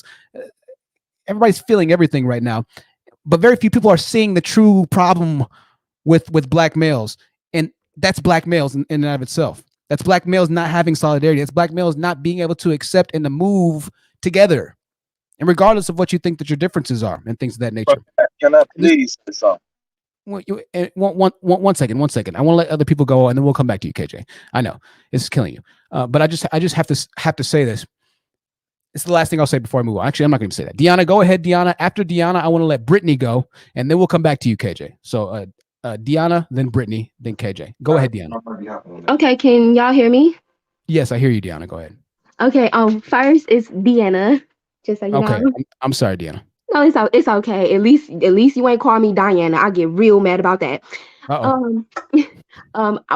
everything right now, but very few people are seeing the true problem with black males, and that's black males in and of itself. That's black males not having solidarity. That's black males not being able to accept and to move together, and regardless of what you think that your differences are and things of that nature. Can I please say something? One second. I want to let other people go, and then we'll come back to you, KJ. I know it's killing you, but I just have to say this. It's the last thing I'll say before I move on. Actually, I'm not going to say that. Deanna, go ahead, Deanna. After Deanna, I want to let Brittany go, and then we'll come back to you, KJ. So Deanna, then Brittany, then KJ. Go ahead, Deanna. Okay, can y'all hear me? Yes, I hear you, Deanna. Go ahead. Okay, first it's Deanna. Just so you Okay, know. I'm sorry, Deanna. No, it's okay. At least you ain't call me Diana. I get real mad about that. Uh-oh.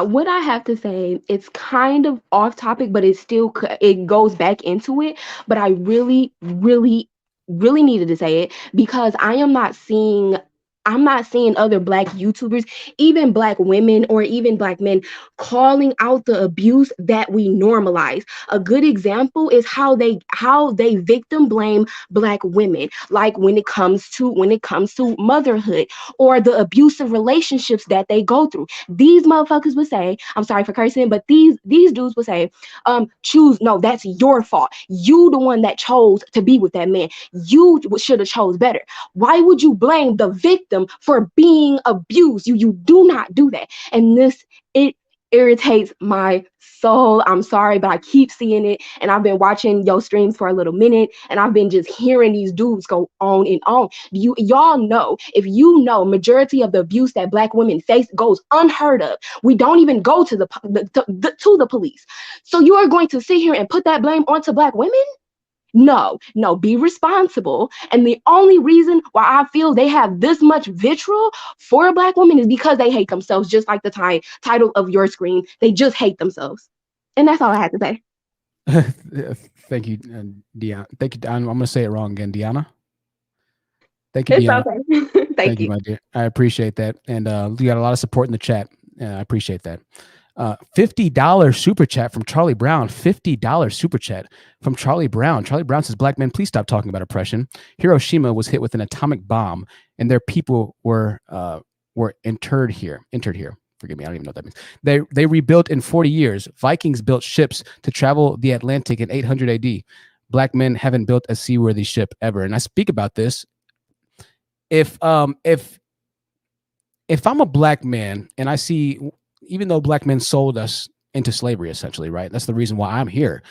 What I have to say, it's kind of off topic, but it goes back into it. But I really, really, really needed to say it because I'm not seeing other black YouTubers, even black women or even black men, calling out the abuse that we normalize. A good example is how they victim blame black women, like when it comes to motherhood or the abusive relationships that they go through. These motherfuckers would say, I'm sorry for cursing, but these dudes would say, that's your fault. You the one that chose to be with that man. You should have chose better. Why would you blame the victim for being abused? You do not do that. And it irritates my soul. I'm sorry, but I keep seeing it. And I've been watching your streams for a little minute, and I've been just hearing these dudes go on and on. Y'all know, if you know, majority of the abuse that black women face goes unheard of. We don't even go to the police. So you are going to sit here and put that blame onto black women? No, be responsible. And the only reason why I feel they have this much vitriol for black women is because they hate themselves, just like the title of your screen. They just hate themselves. And that's all I had to say. Thank you, Deanna. Thank you. I'm going to say it wrong again, Deanna. Thank you, it's Deanna. Okay. Thank you, my dear. I appreciate that. And you got a lot of support in the chat. I appreciate that. $50 super chat from Charlie Brown. $50 super chat from Charlie Brown. Charlie Brown says, "Black men, please stop talking about oppression. Hiroshima was hit with an atomic bomb, and their people were interred here. Forgive me, I don't even know what that means. They rebuilt in 40 years. Vikings built ships to travel the Atlantic in 800 AD. Black men haven't built a seaworthy ship ever." And I speak about this. If I'm a black man and I see, even though black men sold us into slavery, essentially, right? That's the reason why I'm here.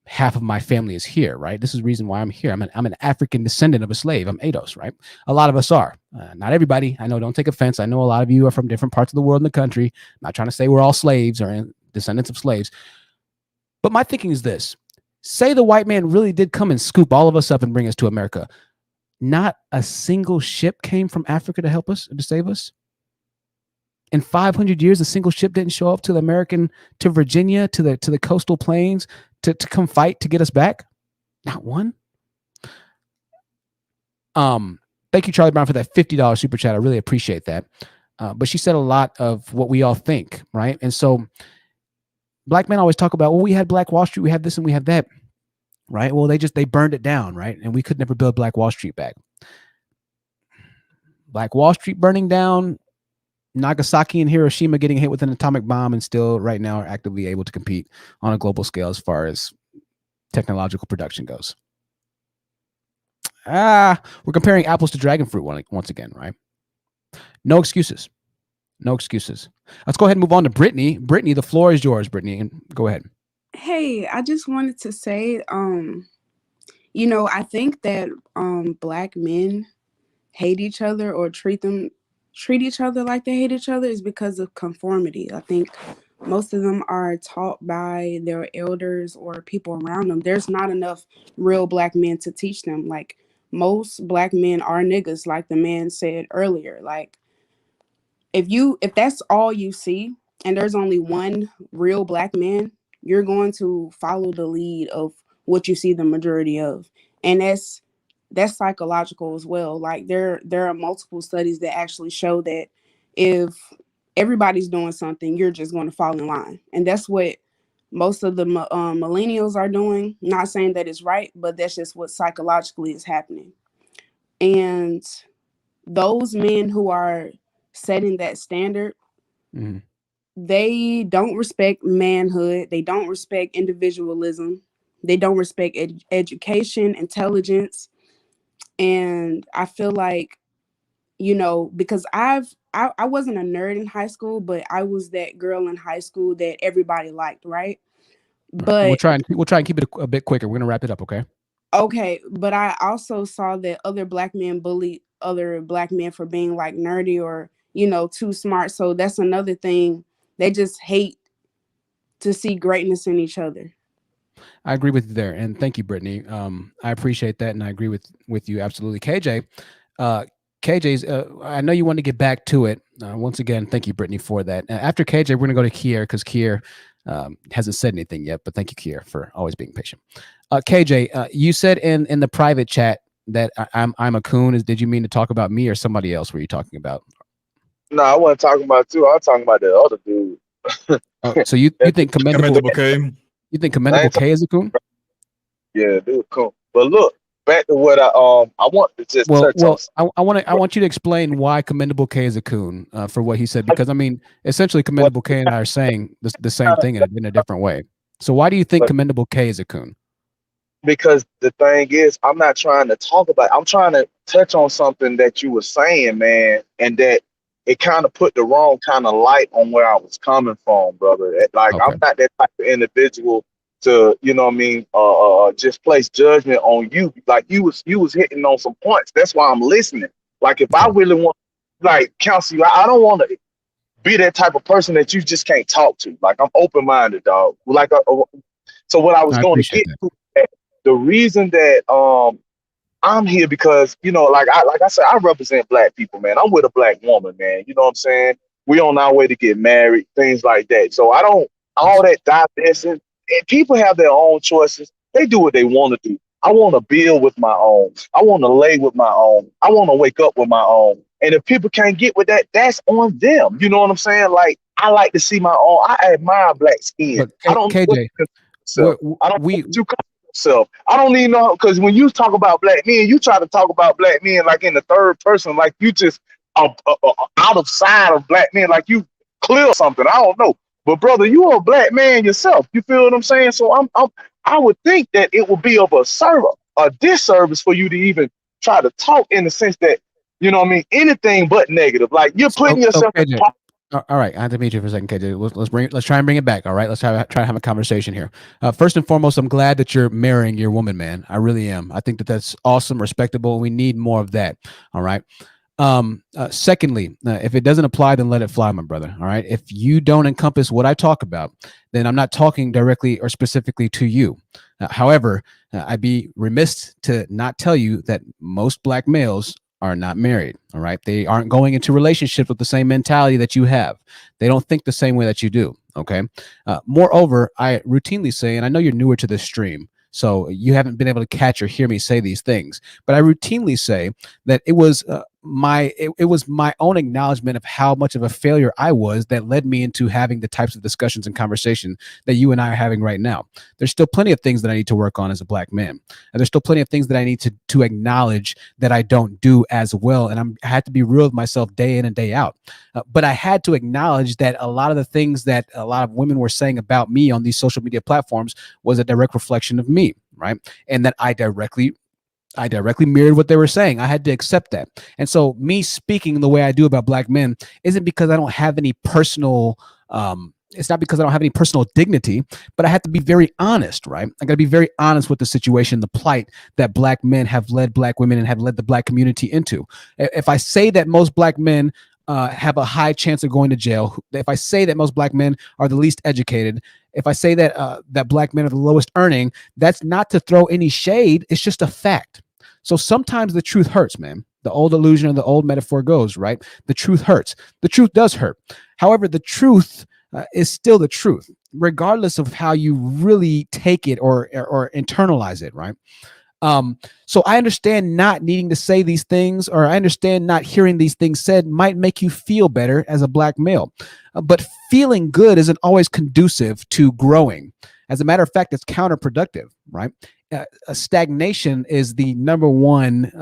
Half of my family is here, right? This is the reason why I'm here. I'm an African descendant of a slave. I'm ADOS, right? A lot of us are. Not everybody. I know, don't take offense. I know a lot of you are from different parts of the world and the country. I'm not trying to say we're all slaves or descendants of slaves. But my thinking is this. Say the white man really did come and scoop all of us up and bring us to America. Not a single ship came from Africa to help us, to save us. In 500 years, a single ship didn't show up to Virginia, to the coastal plains to come fight to get us back. Not one. Thank you, Charlie Brown, for that $50 super chat. I really appreciate that. But she said a lot of what we all think, right? And so black men always talk about, well, we had Black Wall Street, we had this and we had that, right? Well, they burned it down, right? And we could never build Black Wall Street back. Black Wall Street burning down, Nagasaki and Hiroshima getting hit with an atomic bomb, and still right now are actively able to compete on a global scale as far as technological production goes. We're comparing apples to dragon fruit once again, right? No excuses. No excuses. Let's go ahead and move on to Brittany. Brittany, the floor is yours, Brittany. And go ahead. Hey, I just wanted to say, you know, I think that black men hate each other or treat each other like they hate each other is because of conformity. I think most of them are taught by their elders or people around them. There's not enough real black men to teach them. Like most black men are niggas, like the man said earlier. Like if that's all you see and there's only one real black man, you're going to follow the lead of what you see the majority of. And that's psychological as well. Like there are multiple studies that actually show that if everybody's doing something, you're just going to fall in line. And that's what most of the millennials are doing. Not saying that it's right, but that's just what psychologically is happening. And those men who are setting that standard, Mhm. they don't respect manhood. They don't respect individualism. They don't respect education, intelligence. And I feel like, you know, because I wasn't a nerd in high school, but I was that girl in high school that everybody liked, right? All right. We'll But try and keep it a bit quicker. We're gonna wrap it up, okay? okay, but I also saw that other black men bully other black men for being like nerdy or, you know, too smart. So that's another thing. They just hate to see greatness in each other. I agree with you there, and thank you, Brittany. I appreciate that, and I agree with you absolutely. KJ, KJ's. I know you want to get back to it. Once again, thank you, Brittany, for that. After KJ, we're gonna go to Kier because Kier hasn't said anything yet, but thank you, Kier, for always being patient. KJ, you said in the private chat that I'm a coon. Did you mean to talk about me or somebody else? Were you talking about? No, I wasn't talking about you. I was talking about the other dude. Oh, so you think commendable? K? You think I commendable ain't K is a coon? Yeah, dude, cool. But look, back to what I want to just Well, touch on. I want you to explain why commendable K is a coon for what he said, because I mean, essentially, commendable K and I are saying the same thing in a different way. So why do you think But commendable K is a coon? because the thing is, I'm not trying to talk about. I'm trying to touch on something that you were saying, man, and that it kind of put the wrong kind of light on where I was coming from, brother. Like Okay. I'm not that type of individual to, you know what I mean, just place judgment on you. Like you was hitting on some points. That's why I'm listening. Like if I really want, like counsel you, I don't want to be that type of person that you just can't talk to. Like I'm open minded, dog. Like so what I was I going to appreciate get that. to, the reason that I'm here because, you know, like I said, I represent black people, man. I'm with a black woman, man. You know what I'm saying? We on our way to get married, things like that. So I don't all that divesting. And people have their own choices. They do what they want to do. I want to build with my own. I want to lay with my own. I want to wake up with my own. And if people can't get with that, that's on them. You know what I'm saying? Like I like to see my own. I admire black skin. But I don't know what KJ, you consider yourself. I don't know we what you consider yourself. I don't even know, because when you talk about black men, you try to talk about black men like in the third person, like you just out of side of black men, like you clear something. I don't know, but brother, you are a black man yourself. You feel what I'm saying? So I would think that it would be of a disservice for you to even try to talk in the sense that, you know what I mean, anything but negative. Like you're putting so yourself in. KJ. All right, I have to meet you for a second, KJ. Let's try and bring it back. All right, let's try to have a conversation here. First and foremost, I'm glad that you're marrying your woman, man. I really am. I think that that's awesome, respectable. We need more of that. All right. Secondly, if it doesn't apply, then let it fly, my brother. All right. If you don't encompass what I talk about, then I'm not talking directly or specifically to you. However, I'd be remiss to not tell you that most black males are not married. All right. They aren't going into relationships with the same mentality that you have. They don't think the same way that you do. Okay. Moreover, I routinely say, and I know you're newer to this stream, so you haven't been able to catch or hear me say these things, but I routinely say that it was my own acknowledgement of how much of a failure I was that led me into having the types of discussions and conversation that you and I are having right now. There's still plenty of things that I need to work on as a black man, and there's still plenty of things that I need to acknowledge that I don't do as well. And I had to be real with myself day in and day out. But I had to acknowledge that a lot of the things that a lot of women were saying about me on these social media platforms was a direct reflection of me, right? And that I directly I directly mirrored what they were saying. I had to accept that. And so me speaking the way I do about black men isn't because I don't have any personal it's not because I don't have any personal dignity, but I have to be very honest, right? I got to be very honest with the situation, the plight that black men have led black women and have led the black community into. If I say that most black men have a high chance of going to jail, if I say that most black men are the least educated, if I say that that black men are the lowest earning, that's not to throw any shade. It's just a fact. So sometimes the truth hurts, man. The old illusion of the old metaphor goes, right? The truth hurts. The truth does hurt. However, the truth is still the truth, regardless of how you really take it or internalize it, right? So I understand not needing to say these things, or I understand not hearing these things said might make you feel better as a black male. But feeling good isn't always conducive to growing. As a matter of fact, it's counterproductive, right? Stagnation is the number one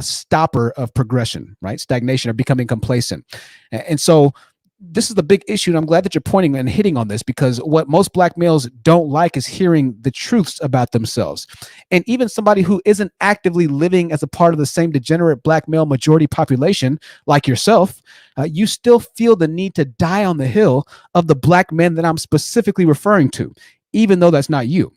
stopper of progression, right? Stagnation or becoming complacent. And so this is the big issue, and I'm glad that you're pointing and hitting on this, because what most black males don't like is hearing the truths about themselves. And even somebody who isn't actively living as a part of the same degenerate black male majority population like yourself, you still feel the need to die on the hill of the black men that I'm specifically referring to, even though that's not you.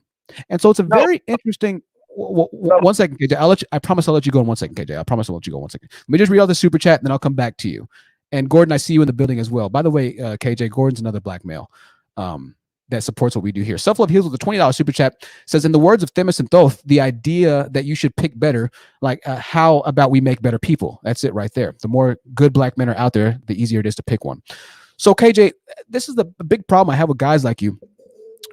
And so it's a very interesting. One second, KJ. I promise I'll let you go in 1 second, KJ. I promise I'll let you go in 1 second. Let me just read out the super chat, and then I'll come back to you. And Gordon, I see you in the building as well. By the way, KJ, Gordon's another black male that supports what we do here. Self-Love Heals with a $20 super chat says, in the words of Themis and Thoth, the idea that you should pick better, like how about we make better people? That's it right there. The more good black men are out there, the easier it is to pick one. So KJ, this is the big problem I have with guys like you.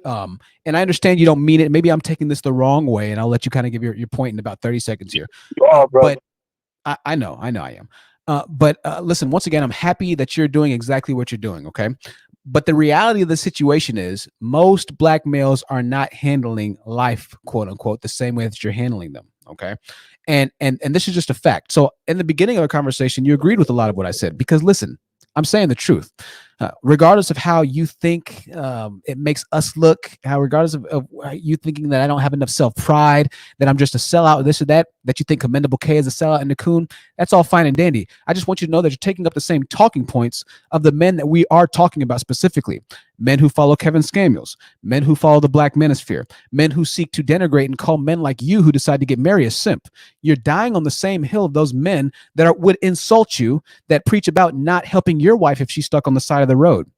And I understand you don't mean it. Maybe I'm taking this the wrong way, and I'll let you kind of give your point in about 30 seconds here. But I know I am. But listen, once again, I'm happy that you're doing exactly what you're doing, okay? But the reality of the situation is most black males are not handling life, quote unquote, the same way that you're handling them, okay? And this is just a fact. So in the beginning of the conversation, you agreed with a lot of what I said, because listen, I'm saying the truth. Regardless of how you think it makes us look, regardless of you thinking that I don't have enough self-pride, that I'm just a sellout, this or that you think Commendable K is a sellout and a coon, that's all fine and dandy. I just want you to know that you're taking up the same talking points of the men that we are talking about specifically. Men who follow Kevin Samuels, men who follow the Black Manosphere, men who seek to denigrate and call men like you who decide to get married a simp. You're dying on the same hill of those men that would insult you, that preach about not helping your wife if she's stuck on the side of the road.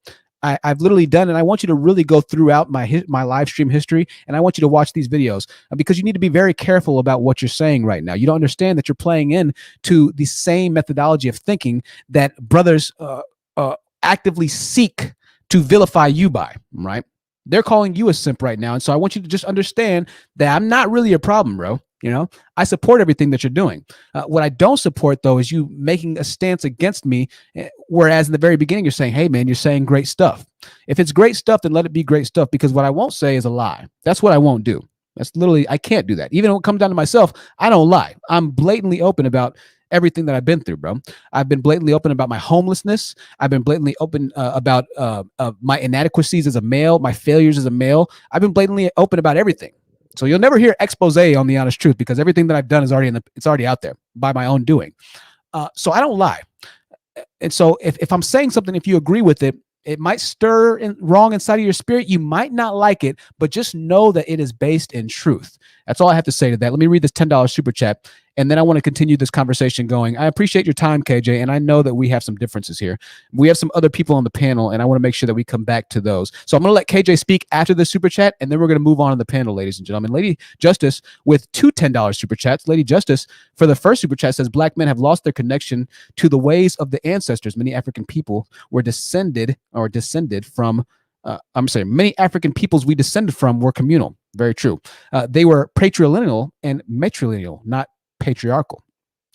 I've literally done, and I want you to really go throughout my live stream history, and I want you to watch these videos because you need to be very careful about what you're saying right now. You don't understand that you're playing in to the same methodology of thinking that brothers actively seek to vilify you by, right? They're calling you a simp right now. And so I want you to just understand that I'm not really a problem, bro. You know, I support everything that you're doing. What I don't support, though, is you making a stance against me, whereas in the very beginning, you're saying, hey, man, you're saying great stuff. If it's great stuff, then let it be great stuff, because what I won't say is a lie. That's what I won't do. That's literally, I can't do that. Even when it comes down to myself, I don't lie. I'm blatantly open about everything that I've been through, bro. I've been blatantly open about my homelessness. I've been blatantly open about my inadequacies as a male, my failures as a male. I've been blatantly open about everything. So you'll never hear expose on the honest truth, because everything that I've done is it's already out there by my own doing. So I don't lie. And so if I'm saying something, if you agree with it, it might stir wrong inside of your spirit. You might not like it, but just know that it is based in truth. That's all I have to say to that. Let me read this $10 super chat, and then I want to continue this conversation going. I appreciate your time, KJ, and I know that we have some differences here. We have some other people on the panel, and I want to make sure that we come back to those. So I'm going to let KJ speak after the super chat, and then we're going to move on to the panel, ladies and gentlemen. Lady Justice with two $10 super chats. Lady Justice, for the first super chat, says black men have lost their connection to the ways of the ancestors. Many African people were descended from many African peoples we descended from were communal. Very true. They were patrilineal and matrilineal, not patriarchal.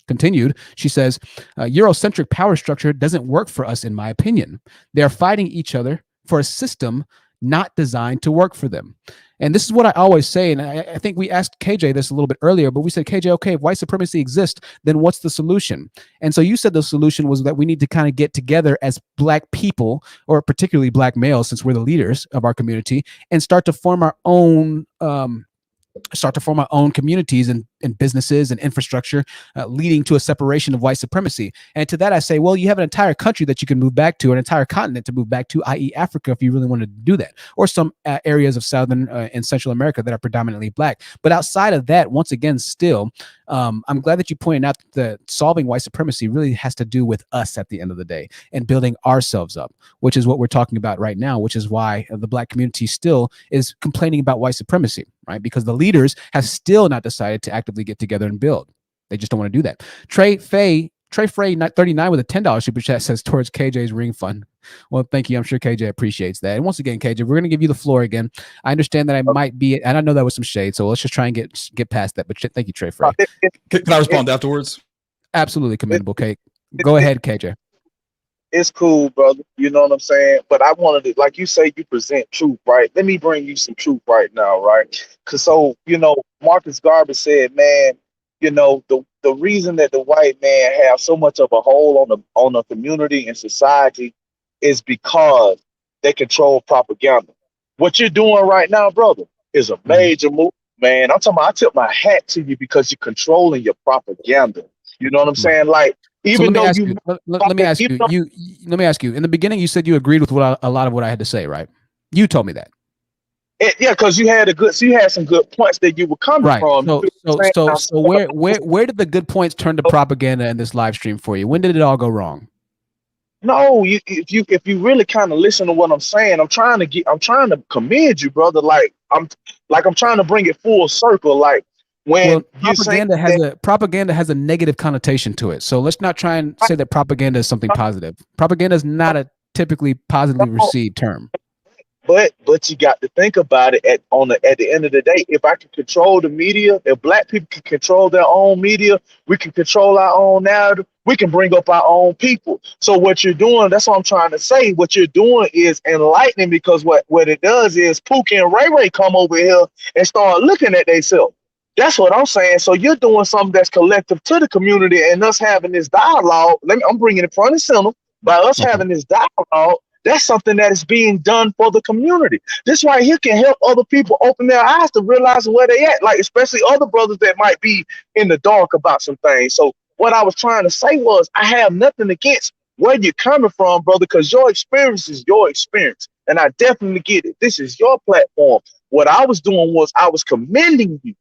Continued, she says, Eurocentric power structure doesn't work for us, in my opinion. They are fighting each other for a system not designed to work for them. And this is what I always say, and I think we asked KJ this a little bit earlier, but we said, KJ, okay, if white supremacy exists, then what's the solution? And so you said the solution was that we need to kind of get together as black people, or particularly black males, since we're the leaders of our community, and start to form our own communities and and businesses and infrastructure, leading to a separation of white supremacy. And to that I say, well, you have an entire country that you can move back to, an entire continent to move back to, i.e. Africa, if you really wanted to do that, or some areas of Southern and Central America that are predominantly black. But outside of that, once again, still, I'm glad that you pointed out that solving white supremacy really has to do with us at the end of the day and building ourselves up, which is what we're talking about right now, which is why the black community still is complaining about white supremacy, right? Because the leaders have still not decided to actively get together and build. They just don't want to do that. Trey Frey 39 with a $10 super chat says towards KJ's ring fund. Well, thank you. I'm sure KJ appreciates that. And once again, KJ, we're going to give you the floor again. I understand that I might be, and I know that was some shade, so let's just try and get past that. But thank you, Trey Frey. Can I respond afterwards? Absolutely commendable, Kate. Go ahead, KJ. It's cool, brother. You know what I'm saying? But I wanted to, like you say, you present truth, right? Let me bring you some truth right now, right? Because Marcus Garvey said, man, the reason that the white man have so much of a hold on the community and society is because they control propaganda. What you're doing right now, brother, is a major move, man. I'm talking about, I tip my hat to you because you're controlling your propaganda. You know what I'm saying? Like, even though you, let me ask you. In the beginning, you said you agreed with a lot of what I had to say, right? You told me that. Yeah, because you had some good points that you were coming from. So where did the good points turn to propaganda in this live stream for you? When did it all go wrong? No, if you really kind of listen to what I'm saying, I'm trying to commend you, brother. I'm trying to bring it full circle. Like, when propaganda has a negative connotation to it. So let's not try and say that propaganda is something positive. Propaganda is not a typically positively received term. But you got to think about it at the end of the day. If I can control the media, if black people can control their own media, we can control our own narrative. We can bring up our own people. So what you're doing, that's what I'm trying to say. What you're doing is enlightening, because what it does is Pookie and Ray Ray come over here and start looking at themselves. That's what I'm saying. So you're doing something that's collective to the community, and us having this dialogue. I'm bringing it front and center. By us having this dialogue, that's something that is being done for the community. This right here can help other people open their eyes to realizing where they at, like especially other brothers that might be in the dark about some things. So what I was trying to say was, I have nothing against where you're coming from, brother, because your experience is your experience. And I definitely get it. This is your platform. What I was doing was I was commending you.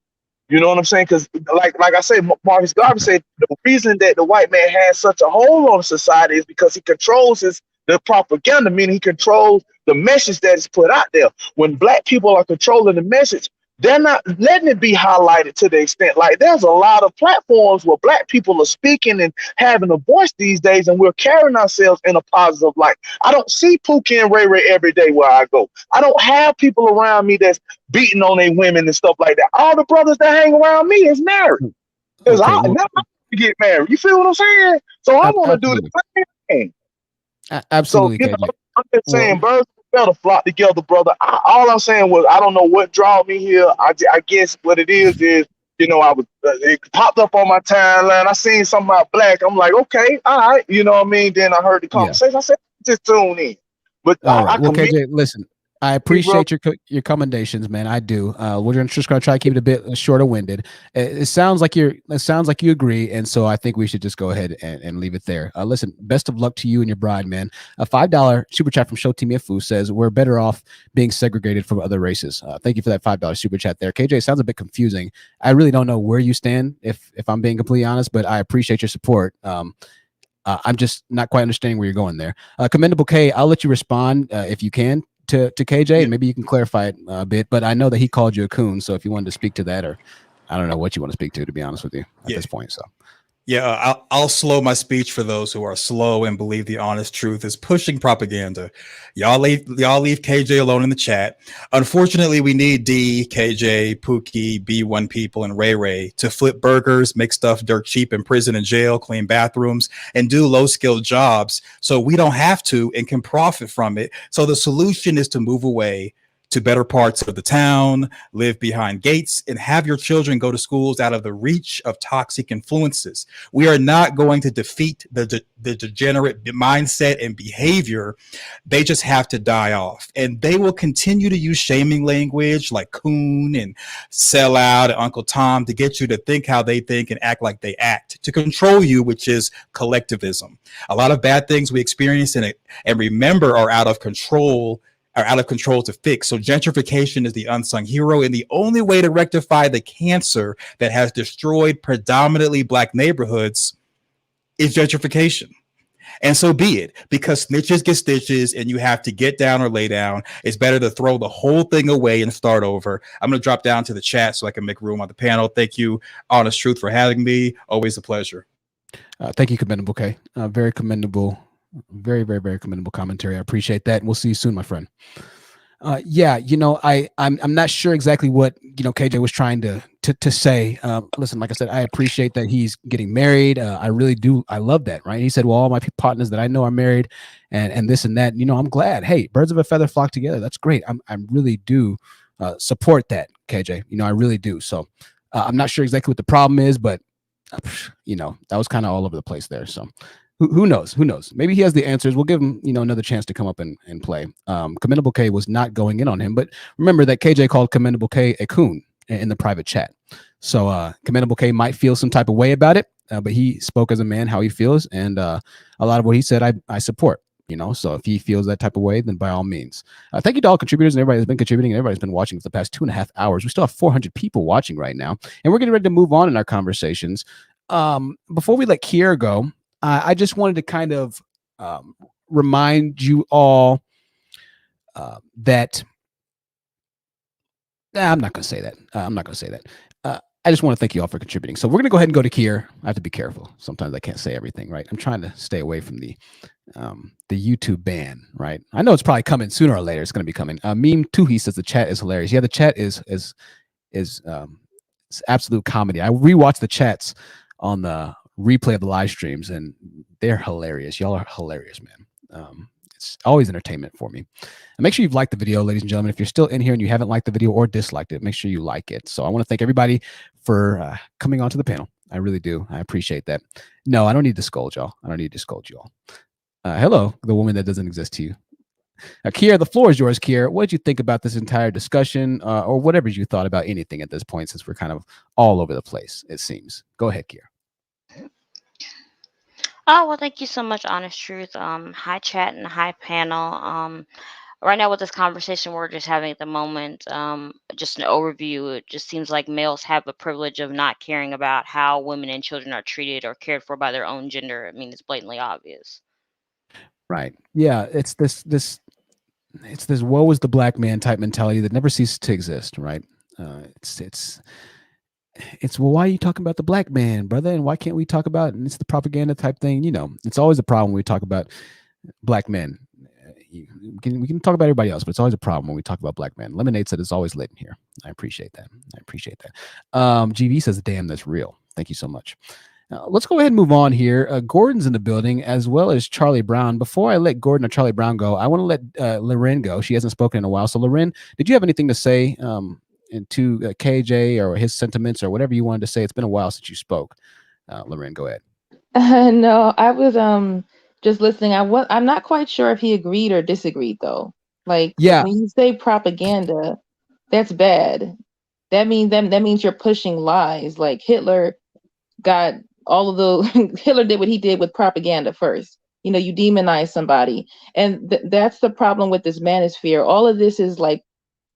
You know what I'm saying? Because like I said, Marcus Garvey said the reason that the white man has such a hold on society is because he controls the propaganda, meaning he controls the message that is put out there. When black people are controlling the message, they're not letting it be highlighted to the extent. Like, there's a lot of platforms where black people are speaking and having a voice these days, and we're carrying ourselves in a positive light. I don't see Pookie and Ray Ray every day where I go. I don't have people around me that's beating on their women and stuff like that. All the brothers that hang around me is married. Because I get married. You feel what I'm saying? So I want to do the same thing. Absolutely. So, I'm just saying, birds better flock together, brother. All I'm saying was, I don't know what drew me here. I guess what it is, I was it popped up on my timeline. I seen something about black. I'm like, okay, all right. You know what I mean? Then I heard the conversation. I said, just tune in. But all right. Well, KJ, listen, I appreciate your commendations, man. I do. We're just gonna try to keep it a bit shorter winded. It sounds like you agree, and so I think we should just go ahead and leave it there. Listen, best of luck to you and your bride, man. A $5 super chat from Show Team Ifu says we're better off being segregated from other races. Thank you for that $5 super chat there, KJ. It sounds a bit confusing. I really don't know where you stand, if I'm being completely honest, but I appreciate your support. I'm just not quite understanding where you're going there. Commendable K, I'll let you respond if you can to KJ, and maybe you can clarify it a bit, but I know that he called you a coon, so if you wanted to speak to that, or I don't know what you want to speak to be honest with you at this point. So I'll slow my speech for those who are slow and believe the honest truth is pushing propaganda. Y'all leave KJ alone in the chat. Unfortunately, we need D, KJ, Pookie, B1 people, and Ray Ray to flip burgers, make stuff dirt cheap in prison and jail, clean bathrooms, and do low-skilled jobs so we don't have to and can profit from it. So the solution is to move away to better parts of the town, live behind gates, and have your children go to schools out of the reach of toxic influences. We are not going to defeat the degenerate mindset and behavior. They just have to die off. And they will continue to use shaming language like coon and sell out and Uncle Tom to get you to think how they think and act like they act, to control you, which is collectivism. A lot of bad things we experience and remember are out of control to fix. So gentrification is the unsung hero, and the only way to rectify the cancer that has destroyed predominantly Black neighborhoods is gentrification. And so be it, because snitches get stitches and you have to get down or lay down. It's better to throw the whole thing away and start over. I'm going to drop down to the chat so I can make room on the panel. Thank you, Honest Truth, for having me. Always a pleasure. Thank you, Commendable K. Very commendable. Very, very, very commendable commentary. I appreciate that. And we'll see you soon, my friend. Yeah, you know, I'm not sure exactly what, you know, KJ was trying to say. Listen, like I said, I appreciate that he's getting married. I really do. I love that. Right. He said, well, all my partners that I know are married and this and that, you know, I'm glad. Hey, birds of a feather flock together. That's great. I really do support that, KJ. You know, I really do. So I'm not sure exactly what the problem is, but you know, that was kind of all over the place there. So who knows? Who knows? Maybe he has the answers. We'll give him, you know, another chance to come up and play. Commendable K was not going in on him, but remember that KJ called Commendable K a coon in the private chat. So Commendable K might feel some type of way about it, but he spoke as a man how he feels, and a lot of what he said I support. You know, so if he feels that type of way, then by all means. Thank you to all contributors and everybody that's been contributing and everybody's been watching for the past 2.5 hours. We still have 400 people watching right now, and we're getting ready to move on in our conversations. Before we let Kier go, I just wanted to kind of remind you all that I'm not going to say that. I'm not going to say that. I just want to thank you all for contributing. So we're going to go ahead and go to Kier. I have to be careful. Sometimes I can't say everything, right? I'm trying to stay away from the YouTube ban, right? I know it's probably coming sooner or later. It's going to be coming. Meme Tuhi says the chat is hilarious. Yeah, the chat is it's absolute comedy. I rewatched the chats on the replay of the live streams, and they're hilarious. Y'all are hilarious, man. It's always entertainment for me. And make sure you've liked the video, ladies and gentlemen. If you're still in here and you haven't liked the video or disliked it, make sure you like it. So I want to thank everybody for coming onto the panel. I really do. I appreciate that. No, I don't need to scold y'all. I don't need to scold you all. Hello, the woman that doesn't exist to you. Kier, the floor is yours, Kier. What did you think about this entire discussion, or whatever you thought about anything at this point, since we're kind of all over the place, it seems. Go ahead, Kier. Oh, well, thank you so much, Honest Truth. Hi, chat and hi, panel. Right now with this conversation we're just having at the moment, just an overview, it just seems like males have a privilege of not caring about how women and children are treated or cared for by their own gender. I mean, it's blatantly obvious. Right. Yeah, it's this woe is the black man type mentality that never ceases to exist, right? It's well, why are you talking about the black man, brother? And why can't we talk about, and it's the propaganda type thing, you know. It's always a problem when we talk about black men. We can talk about everybody else, but it's always a problem when we talk about black men. Lemonade said it's always lit in here. I appreciate that. GV says, damn, that's real. Thank you so much. Let's go ahead and move on here. Gordon's in the building, as well as Charlie Brown. Before I let Gordon or Charlie Brown go, I want to let Loren go. She hasn't spoken in a while. So Loren, did you have anything to say to KJ or his sentiments or whatever you wanted to say? It's been a while since you spoke. Loren, go ahead. No, I was just listening. I'm not quite sure if he agreed or disagreed though. Like, yeah, when you say propaganda, that's bad. That means you're pushing lies. Like Hitler got all of the Hitler did what he did with propaganda first. You know, you demonize somebody, and that's the problem with this manosphere. All of this is like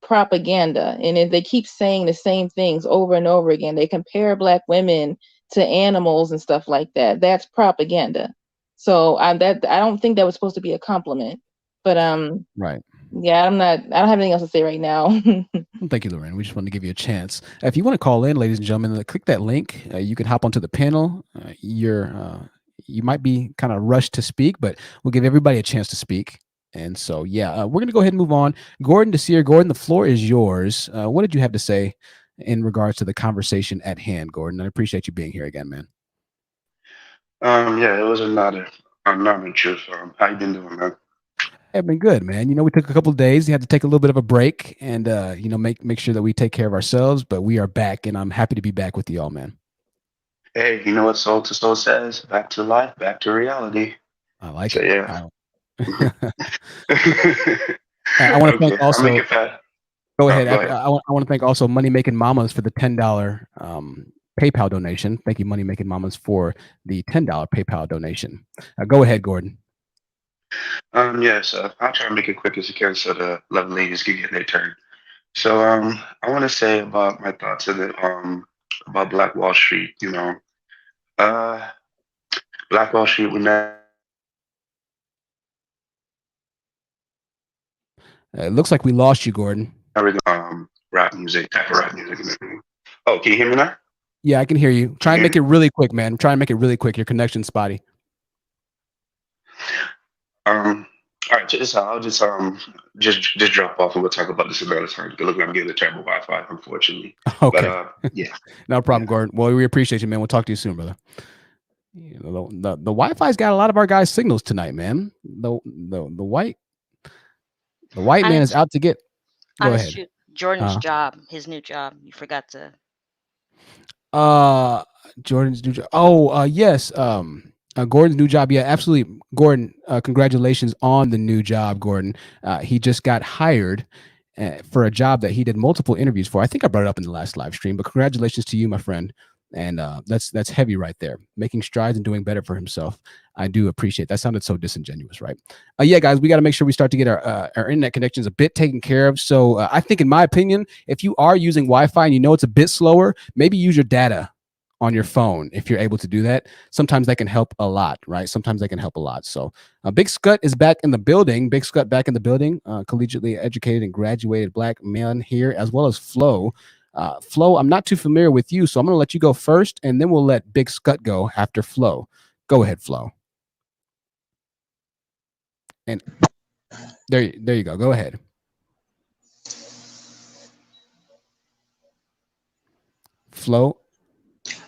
propaganda, and they keep saying the same things over and over again. They compare black women to animals and stuff like that. That's propaganda. So I don't think that was supposed to be a compliment. But right. Yeah, I don't have anything else to say right now. Thank you, Loren. We just wanted to give you a chance. If you want to call in, ladies and gentlemen, click that link. You can hop onto the panel. You might be kind of rushed to speak, but we'll give everybody a chance to speak. And so, yeah, we're going to go ahead and move on. Gordon Desir, Gordon, the floor is yours. What did you have to say in regards to the conversation at hand, Gordon? I appreciate you being here again, man. Yeah, it was another Truth. How you been doing, man? I've been good, man. You know, we took a couple of days. We had to take a little bit of a break and you know, make sure that we take care of ourselves. But we are back, and I'm happy to be back with you all, man. Hey, you know what Soul to Soul says? Back to life, back to reality. I like So it. yeah. I want to thank Okay, I'll make also. it fast. Go Oh, ahead. go ahead. I want to thank also Money Making Mamas for the $10 PayPal donation. Thank you, Money Making Mamas, for the $10 PayPal donation. Go ahead, Gordon. Yes, I'll try to make it quick as I can so the lovely ladies can get their turn. So, I want to say about my thoughts of it, about Black Wall Street. You know, uh, Black Wall Street would never It looks like we lost you, Gordon. rap music, type of rap music and everything. Oh, can you hear me now? Yeah, I can hear you. Try Can and you make hear it me? really quick, man. Try and make it really quick. Your connection's spotty. All right, just I'll just drop off and we'll talk about this another time. Because look, I'm getting a terrible Wi-Fi, unfortunately. But Okay. yeah, No problem, Gordon. Well, we appreciate you, man. We'll talk to you soon, brother. You know, the Wi-Fi's got a lot of our guys' signals tonight, man. The white man is Honest, out to get. Go honest ahead. truth. Jordan's job, his new job. You forgot to. Jordan's new job. Oh, yes. Gordon's new job. Yeah, absolutely. Gordon, congratulations on the new job, Gordon. He just got hired for a job that he did multiple interviews for. I think I brought it up in the last live stream, but congratulations to you, my friend. And that's heavy right there, making strides and doing better for himself. I do appreciate that. Sounded so disingenuous, right? Yeah, guys, we got to make sure we start to get our internet connections a bit taken care of. So I think, in my opinion, if you are using Wi-Fi and you know it's a bit slower, maybe use your data on your phone if you're able to do that. Sometimes that can help a lot, right? Sometimes that can help a lot. So Big Scut is back in the building. Big Scut back in the building. Collegiately educated and graduated black man here, as well as Flo. Flo, I'm not too familiar with you, so I'm going to let you go first, and then we'll let Big Scut go after Flo. Go ahead, Flo. And there you go. Go ahead. Flo.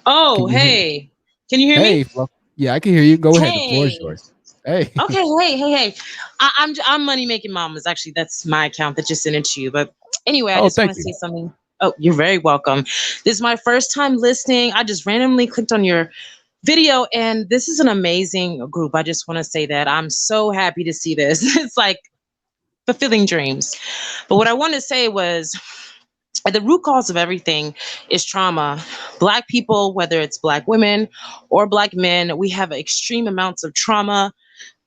Oh, hey. Can you hear Hey, me? Flo. Yeah, I can hear you. Go ahead. The floor is Hey. yours. Hey. Okay, hey. I'm Money Making Mamas. Actually, that's my account that just sent it to you. But anyway, I Oh, just want thank to you. say something. Oh, you're very welcome. This is my first time listening. I just randomly clicked on your video, and this is an amazing group. I just want to say that I'm so happy to see this. It's like fulfilling dreams. But what I want to say was, at the root cause of everything is trauma. Black people, whether it's Black women or Black men, we have extreme amounts of trauma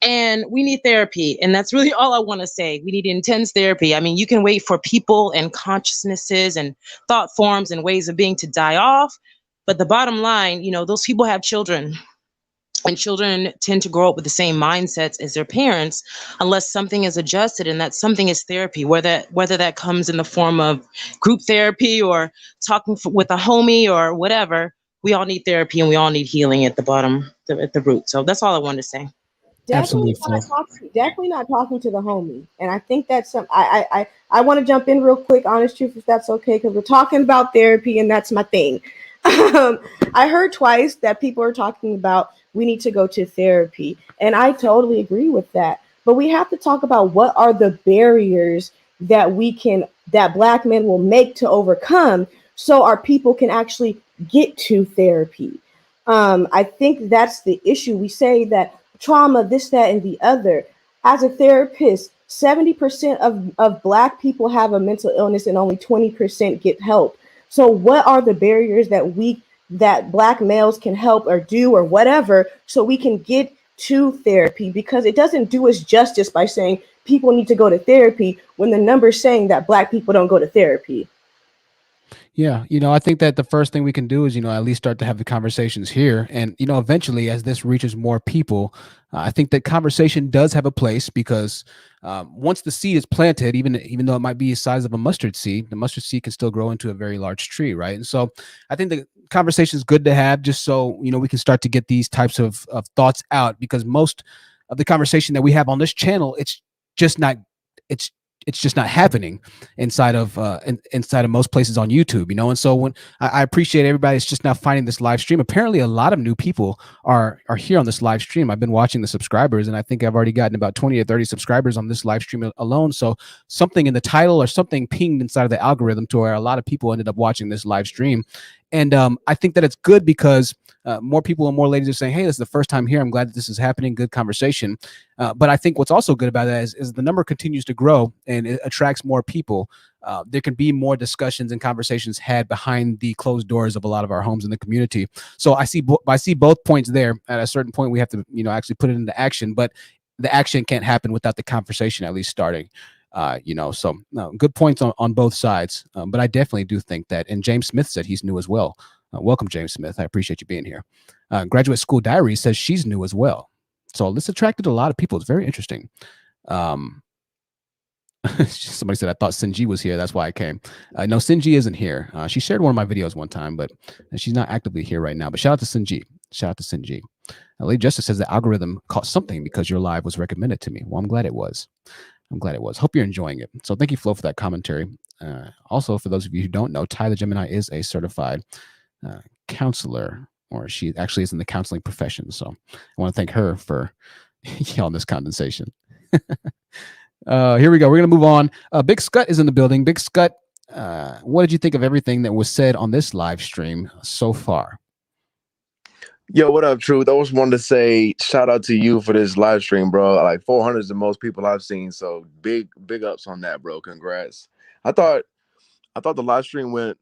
and we need therapy. And that's really all I want to say. We need intense therapy. I mean, you can wait for people and consciousnesses and thought forms and ways of being to die off. But the bottom line, those people have children. And children tend to grow up with the same mindsets as their parents unless something is adjusted, and that something is therapy, whether that comes in the form of group therapy or talking with a homie or whatever. We all need therapy and we all need healing at the bottom, at the root. So that's all I wanted to say. Definitely definitely not talking to the homie. And I think that's some I want to jump in real quick, honest truth, if that's okay, because we're talking about therapy and that's my thing. I heard twice that people are talking about we need to go to therapy, and I totally agree with that. But we have to talk about what are the barriers that Black men will make to overcome so our people can actually get to therapy. I think that's the issue. We say that trauma, this, that, and the other. As a therapist, 70% of Black people have a mental illness and only 20% get help. So what are the barriers that Black males can help or do or whatever so we can get to therapy? Because it doesn't do us justice by saying people need to go to therapy when the numbers saying that Black people don't go to therapy. Yeah, I think that the first thing we can do is, at least start to have the conversations here. And, eventually, as this reaches more people, I think that conversation does have a place because once the seed is planted, even though it might be the size of a mustard seed, the mustard seed can still grow into a very large tree, right? And so I think the conversation is good to have just so, we can start to get these types of thoughts out, because most of the conversation that we have on this channel, it's it's just not happening inside of inside of most places on YouTube, you know. And so when I appreciate everybody that's just now finding this live stream. Apparently, a lot of new people are here on this live stream. I've been watching the subscribers, and I think I've already gotten about 20 or 30 subscribers on this live stream alone. So something in the title or something pinged inside of the algorithm to where a lot of people ended up watching this live stream. And I think that it's good because more people and more ladies are saying, hey, this is the first time here. I'm glad that this is happening. Good conversation. But I think what's also good about that is the number continues to grow and it attracts more people. There can be more discussions and conversations had behind the closed doors of a lot of our homes in the community. So I see both points there. At a certain point, we have to, you know, actually put it into action. But the action can't happen without the conversation at least starting. You know, so no, good points on both sides. But I definitely do think that. And James Smith said he's new as well. Welcome, James Smith. I appreciate you being here. Graduate School Diary says she's new as well. So this attracted a lot of people. It's very interesting. Somebody said, I thought Sinji was here. That's why I came. No, Sinji isn't here. She shared one of my videos one time, but she's not actively here right now. But shout out to Sinji. Shout out to Sinji. Lady Justice says the algorithm caught something because your live was recommended to me. Well, I'm glad it was. I'm glad it was. Hope you're enjoying it. So thank you, Flo, for that commentary. Also, for those of you who don't know, Ty the Gemini is a certified counselor, or she actually is in the counseling profession. So I want to thank her for on this condensation. Here we go. We're going to move on. Big Scut is in the building. Big Scut, what did you think of everything that was said on this live stream so far? Yo, what up, Truth? I just wanted to say shout out to you for this live stream, bro. Like 400 is the most people I've seen, so big ups on that, bro. Congrats. I thought the live stream went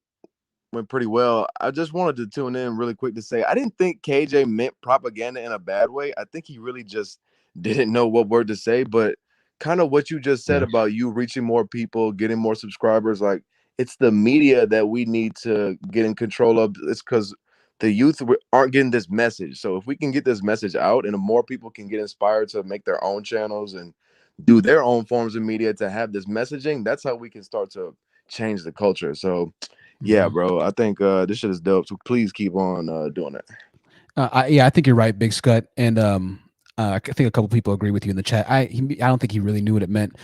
pretty well. I just wanted to tune in really quick to say I didn't think KJ meant propaganda in a bad way. I think he really just didn't know what word to say, but kind of what you just said about you reaching more people, getting more subscribers, like it's the media that we need to get in control of. It's because the youth aren't getting this message. So if we can get this message out and more people can get inspired to make their own channels and do their own forms of media to have this messaging, that's how we can start to change the culture. So yeah, bro, I think this shit is dope. So please keep on doing it. Yeah, I think you're right, Big Scut. And I think a couple people agree with you in the chat. I don't think he really knew what it meant.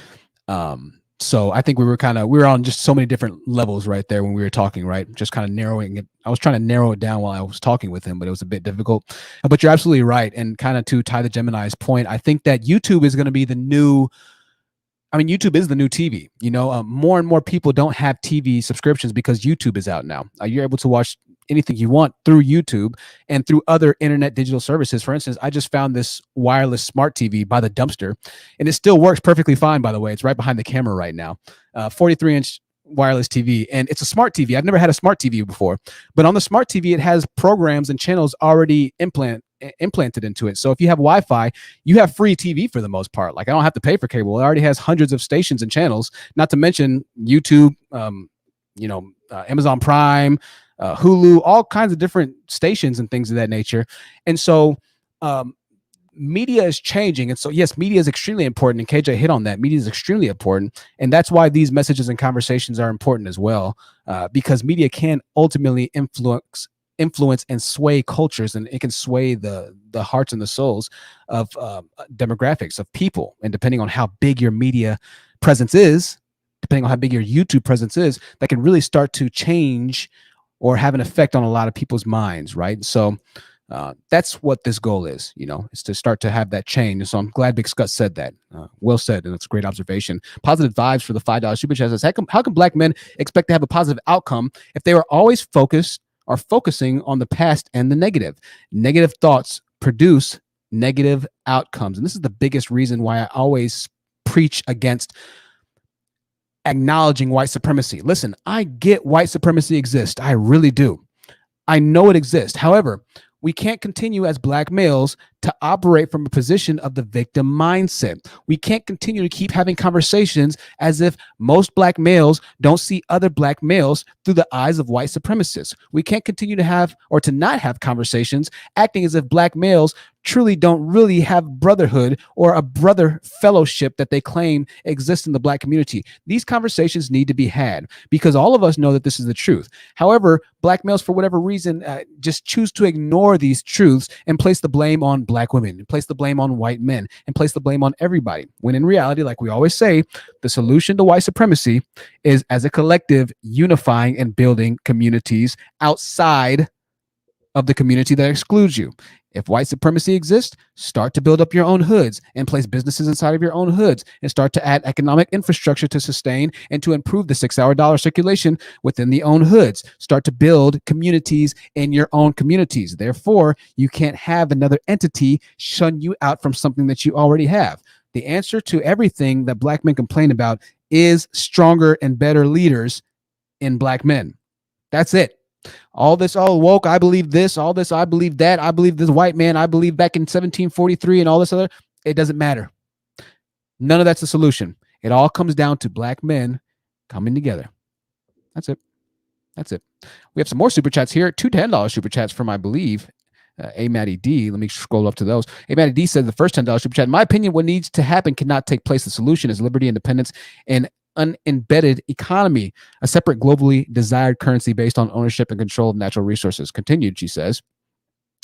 So I think we were on just so many different levels right there when we were talking, right? Just kind of narrowing it. I was trying to narrow it down while I was talking with him, but it was a bit difficult. But you're absolutely right. And kind of to Ty the Gemini's point, I think that YouTube is going to be the new, YouTube is the new TV. You know, more and more people don't have TV subscriptions because YouTube is out now. You're able to watch anything you want through YouTube and through other internet digital services. For instance, I just found this wireless smart TV by the dumpster, and it still works perfectly fine, by the way. It's right behind the camera right now. 43-inch wireless TV, and it's a smart TV. I've never had a smart TV before, but on the smart TV, it has programs and channels already implanted into it. So if you have Wi-Fi, you have free TV for the most part. Like I don't have to pay for cable. It already has hundreds of stations and channels, not to mention YouTube, Amazon Prime, Hulu, all kinds of different stations and things of that nature. And so media is changing. And so, yes, media is extremely important. And KJ hit on that. Media is extremely important. And that's why these messages and conversations are important as well, because media can ultimately influence and sway cultures, and it can sway the hearts and the souls of demographics of people. And depending on how big your media presence is, depending on how big your YouTube presence is, that can really start to change or have an effect on a lot of people's minds, right? So that's what this goal is, is to start to have that change. And so I'm glad Big Scott said that. Well said, and it's a great observation. Positive vibes for the $5 super chat says, how can black men expect to have a positive outcome if they are always focusing on the past and the negative? Negative thoughts produce negative outcomes. And this is the biggest reason why I always preach against acknowledging white supremacy. Listen, I get white supremacy exists. I really do. I know it exists. However, we can't continue as black males to operate from a position of the victim mindset. We can't continue to keep having conversations as if most black males don't see other black males through the eyes of white supremacists. We can't continue to have or to not have conversations acting as if black males truly don't really have brotherhood or a brother fellowship that they claim exists in the black community. These conversations need to be had because all of us know that this is the truth. However, black males, for whatever reason, just choose to ignore these truths and place the blame on black women, and place the blame on white men, and place the blame on everybody. When in reality, like we always say, the solution to white supremacy is as a collective unifying and building communities outside of the community that excludes you. If white supremacy exists, start to build up your own hoods and place businesses inside of your own hoods and start to add economic infrastructure to sustain and to improve the $6 dollar circulation within the own hoods. Start to build communities in your own communities. Therefore, you can't have another entity shun you out from something that you already have. The answer to everything that black men complain about is stronger and better leaders in black men. That's it. All this, all woke, I believe this, all this, I believe that, I believe this white man, I believe back in 1743 and all this other, it doesn't matter. None of that's the solution. It all comes down to black men coming together. That's it. That's it. We have some more super chats here. Two $10 super chats from, I believe, A Matty D. Let me scroll up to those. A Matty D said the first $10 super chat. In my opinion, what needs to happen cannot take place. The solution is liberty, independence, and unembedded economy, a separate globally desired currency based on ownership and control of natural resources. Continued, she says.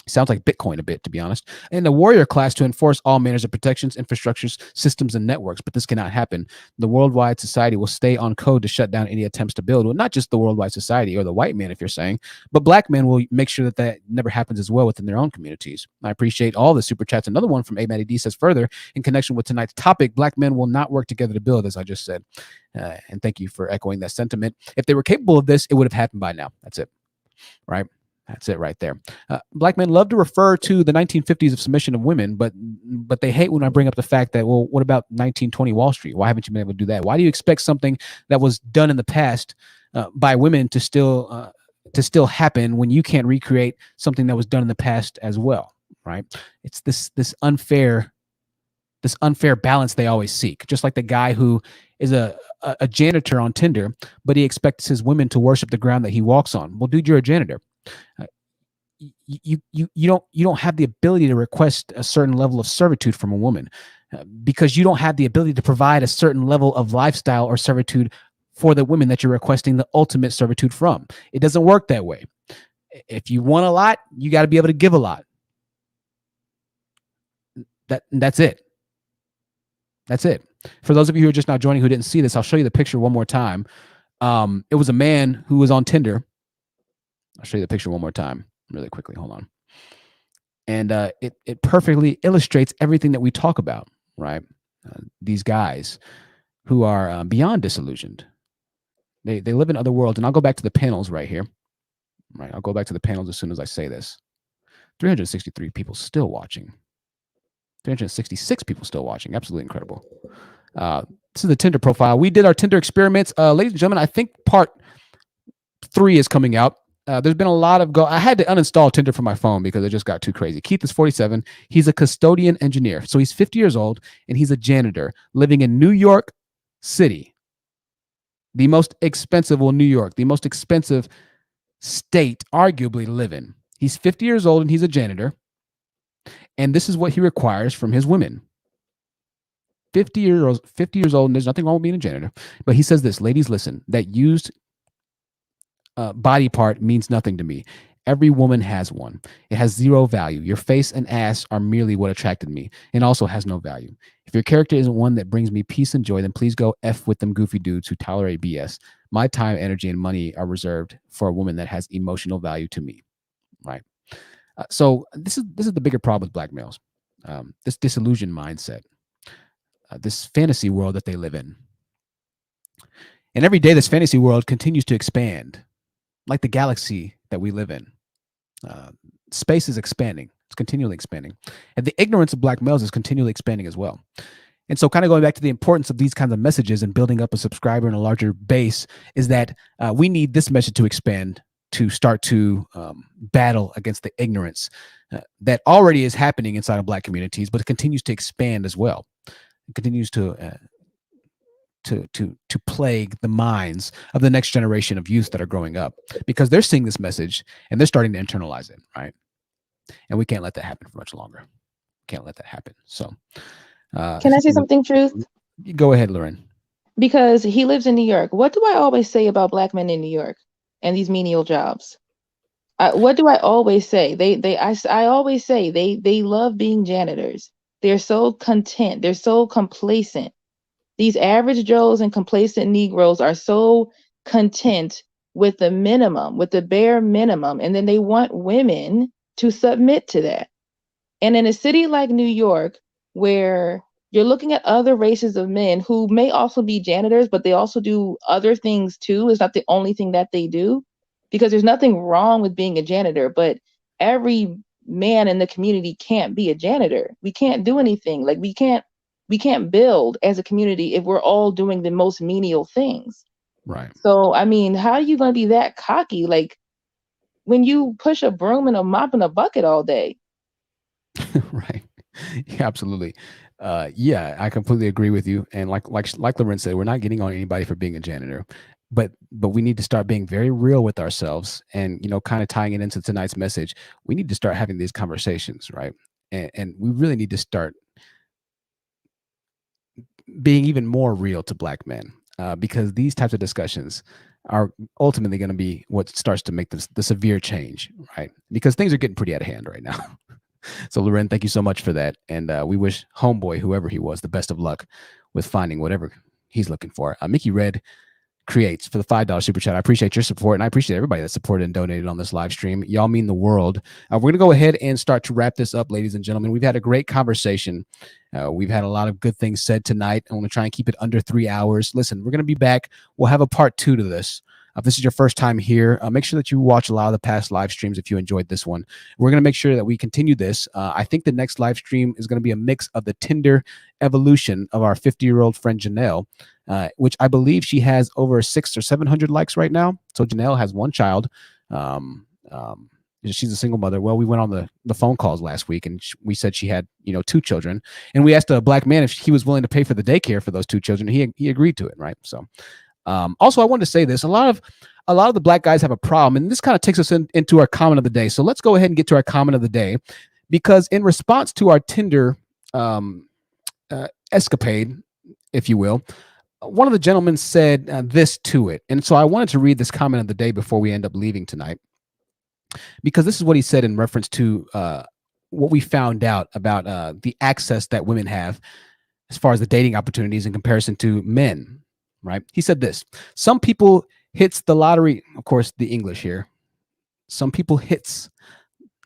Sounds like Bitcoin a bit, to be honest. And the warrior class to enforce all manners of protections, infrastructures, systems, and networks. But this cannot happen. The worldwide society will stay on code to shut down any attempts to build. Well, not just the worldwide society or the white man, if you're saying, but black men will make sure that that never happens as well within their own communities. I appreciate all the super chats. Another one from A Matty D says further, in connection with tonight's topic, black men will not work together to build, as I just said. And thank you for echoing that sentiment. If they were capable of this, it would have happened by now. That's it. Right? That's it right there. Black men love to refer to the 1950s of submission of women, but they hate when I bring up the fact that, well, what about 1920 Wall Street? Why haven't you been able to do that? Why do you expect something that was done in the past by women to still happen when you can't recreate something that was done in the past as well? Right? It's this unfair balance they always seek. Just like the guy who is a janitor on Tinder, but he expects his women to worship the ground that he walks on. Well, dude, you're a janitor. You don't have the ability to request a certain level of servitude from a woman because you don't have the ability to provide a certain level of lifestyle or servitude for the women that you're requesting the ultimate servitude from. It doesn't work that way. If you want a lot, you got to be able to give a lot. That's it. That's it. For those of you who are just now joining who didn't see this, I'll show you the picture one more time. It was a man who was on Tinder. I'll show you the picture one more time really quickly. Hold on. And it perfectly illustrates everything that we talk about, right? These guys who are beyond disillusioned. They live in other worlds. And I'll go back to the panels right here. Right. I'll go back to the panels as soon as I say this. 363 people still watching. 366 people still watching. Absolutely incredible. This is the Tinder profile. We did our Tinder experiments. Ladies and gentlemen, I think part 3 is coming out. There's been a lot of I had to uninstall Tinder from my phone because it just got too crazy. Keith is 47. He's a custodian engineer. So he's 50 years old and he's a janitor living in New York City. The most expensive, New York, the most expensive state arguably to live in. He's 50 years old and he's a janitor. And this is what he requires from his women. 50 years old, and there's nothing wrong with being a janitor. But he says this, ladies, listen, that used body part means nothing to me. Every woman has one. It has zero value. Your face and ass are merely what attracted me and also has no value. If your character isn't one that brings me peace and joy, then please go F with them goofy dudes who tolerate BS. My time, energy, and money are reserved for a woman that has emotional value to me. Right? So this is the bigger problem with black males. This disillusioned mindset, this fantasy world that they live in. And every day this fantasy world continues to expand, like the galaxy that we live in. Space is expanding. It's continually expanding. And the ignorance of black males is continually expanding as well. And so kind of going back to the importance of these kinds of messages and building up a subscriber and a larger base is that we need this message to expand to start to battle against the ignorance that already is happening inside of black communities, but it continues to expand as well. It continues to plague the minds of the next generation of youth that are growing up because they're seeing this message and they're starting to internalize it, right? And we can't let that happen for much longer. Can't let that happen. So, can I say something, Truth? Go ahead, Lauren. Because he lives in New York. What do I always say about black men in New York and these menial jobs? What do I always say? I always say they love being janitors. They're so content. They're so complacent. These average Joes and complacent Negroes are so content with the minimum, with the bare minimum, and then they want women to submit to that. And in a city like New York, where you're looking at other races of men who may also be janitors, but they also do other things too. It's not the only thing that they do, because there's nothing wrong with being a janitor, but every man in the community can't be a janitor. We can't do anything. Like we can't build as a community if we're all doing the most menial things. Right. So, I mean, how are you going to be that cocky? Like when you push a broom and a mop and a bucket all day. Right. Yeah, absolutely. Yeah, I completely agree with you. And like Loren said, we're not getting on anybody for being a janitor, but we need to start being very real with ourselves, and kind of tying it into tonight's message. We need to start having these conversations, right? And we really need to start being even more real to Black men, because these types of discussions are ultimately going to be what starts to make the severe change, right? Because things are getting pretty out of hand right now. So, Loren, thank you so much for that. And we wish Homeboy, whoever he was, the best of luck with finding whatever he's looking for. Mickey Red Creates for the $5 super chat. I appreciate your support, and I appreciate everybody that supported and donated on this live stream. Y'all mean the world. We're going to go ahead and start to wrap this up, ladies and gentlemen. We've had a great conversation. We've had a lot of good things said tonight. I want to try and keep it under 3 hours. Listen, we're going to be back. We'll have a part 2 to this. If this is your first time here, make sure that you watch a lot of the past live streams if you enjoyed this one. We're going to make sure that we continue this. I think the next live stream is going to be a mix of the Tinder evolution of our 50-year-old friend Janelle, which I believe she has over 600 or 700 likes right now. So Janelle has one child. She's a single mother. Well, we went on the phone calls last week, and we said she had 2 children, and we asked a Black man if he was willing to pay for the daycare for those 2 children. He agreed to it, right? So. Also, I wanted to say this. A lot of the Black guys have a problem, and this kind of takes us into our comment of the day. So let's go ahead and get to our comment of the day, because in response to our Tinder escapade, if you will, one of the gentlemen said this to it. And so I wanted to read this comment of the day before we end up leaving tonight, because this is what he said in reference to what we found out about the access that women have as far as the dating opportunities in comparison to men. Right? He said this: some people hits the lottery. Of course, the English here. Some people hits,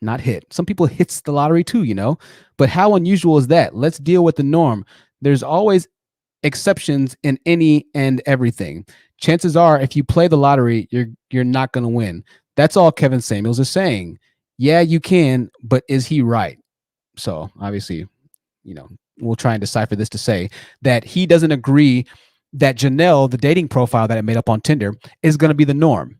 not hit. Some people hits the lottery too, But how unusual is that? Let's deal with the norm. There's always exceptions in any and everything. Chances are, if you play the lottery, you're not going to win. That's all Kevin Samuels is saying. Yeah, you can, but is he right? So obviously, we'll try and decipher this to say that he doesn't agree that Janelle, the dating profile that I made up on Tinder, is going to be the norm.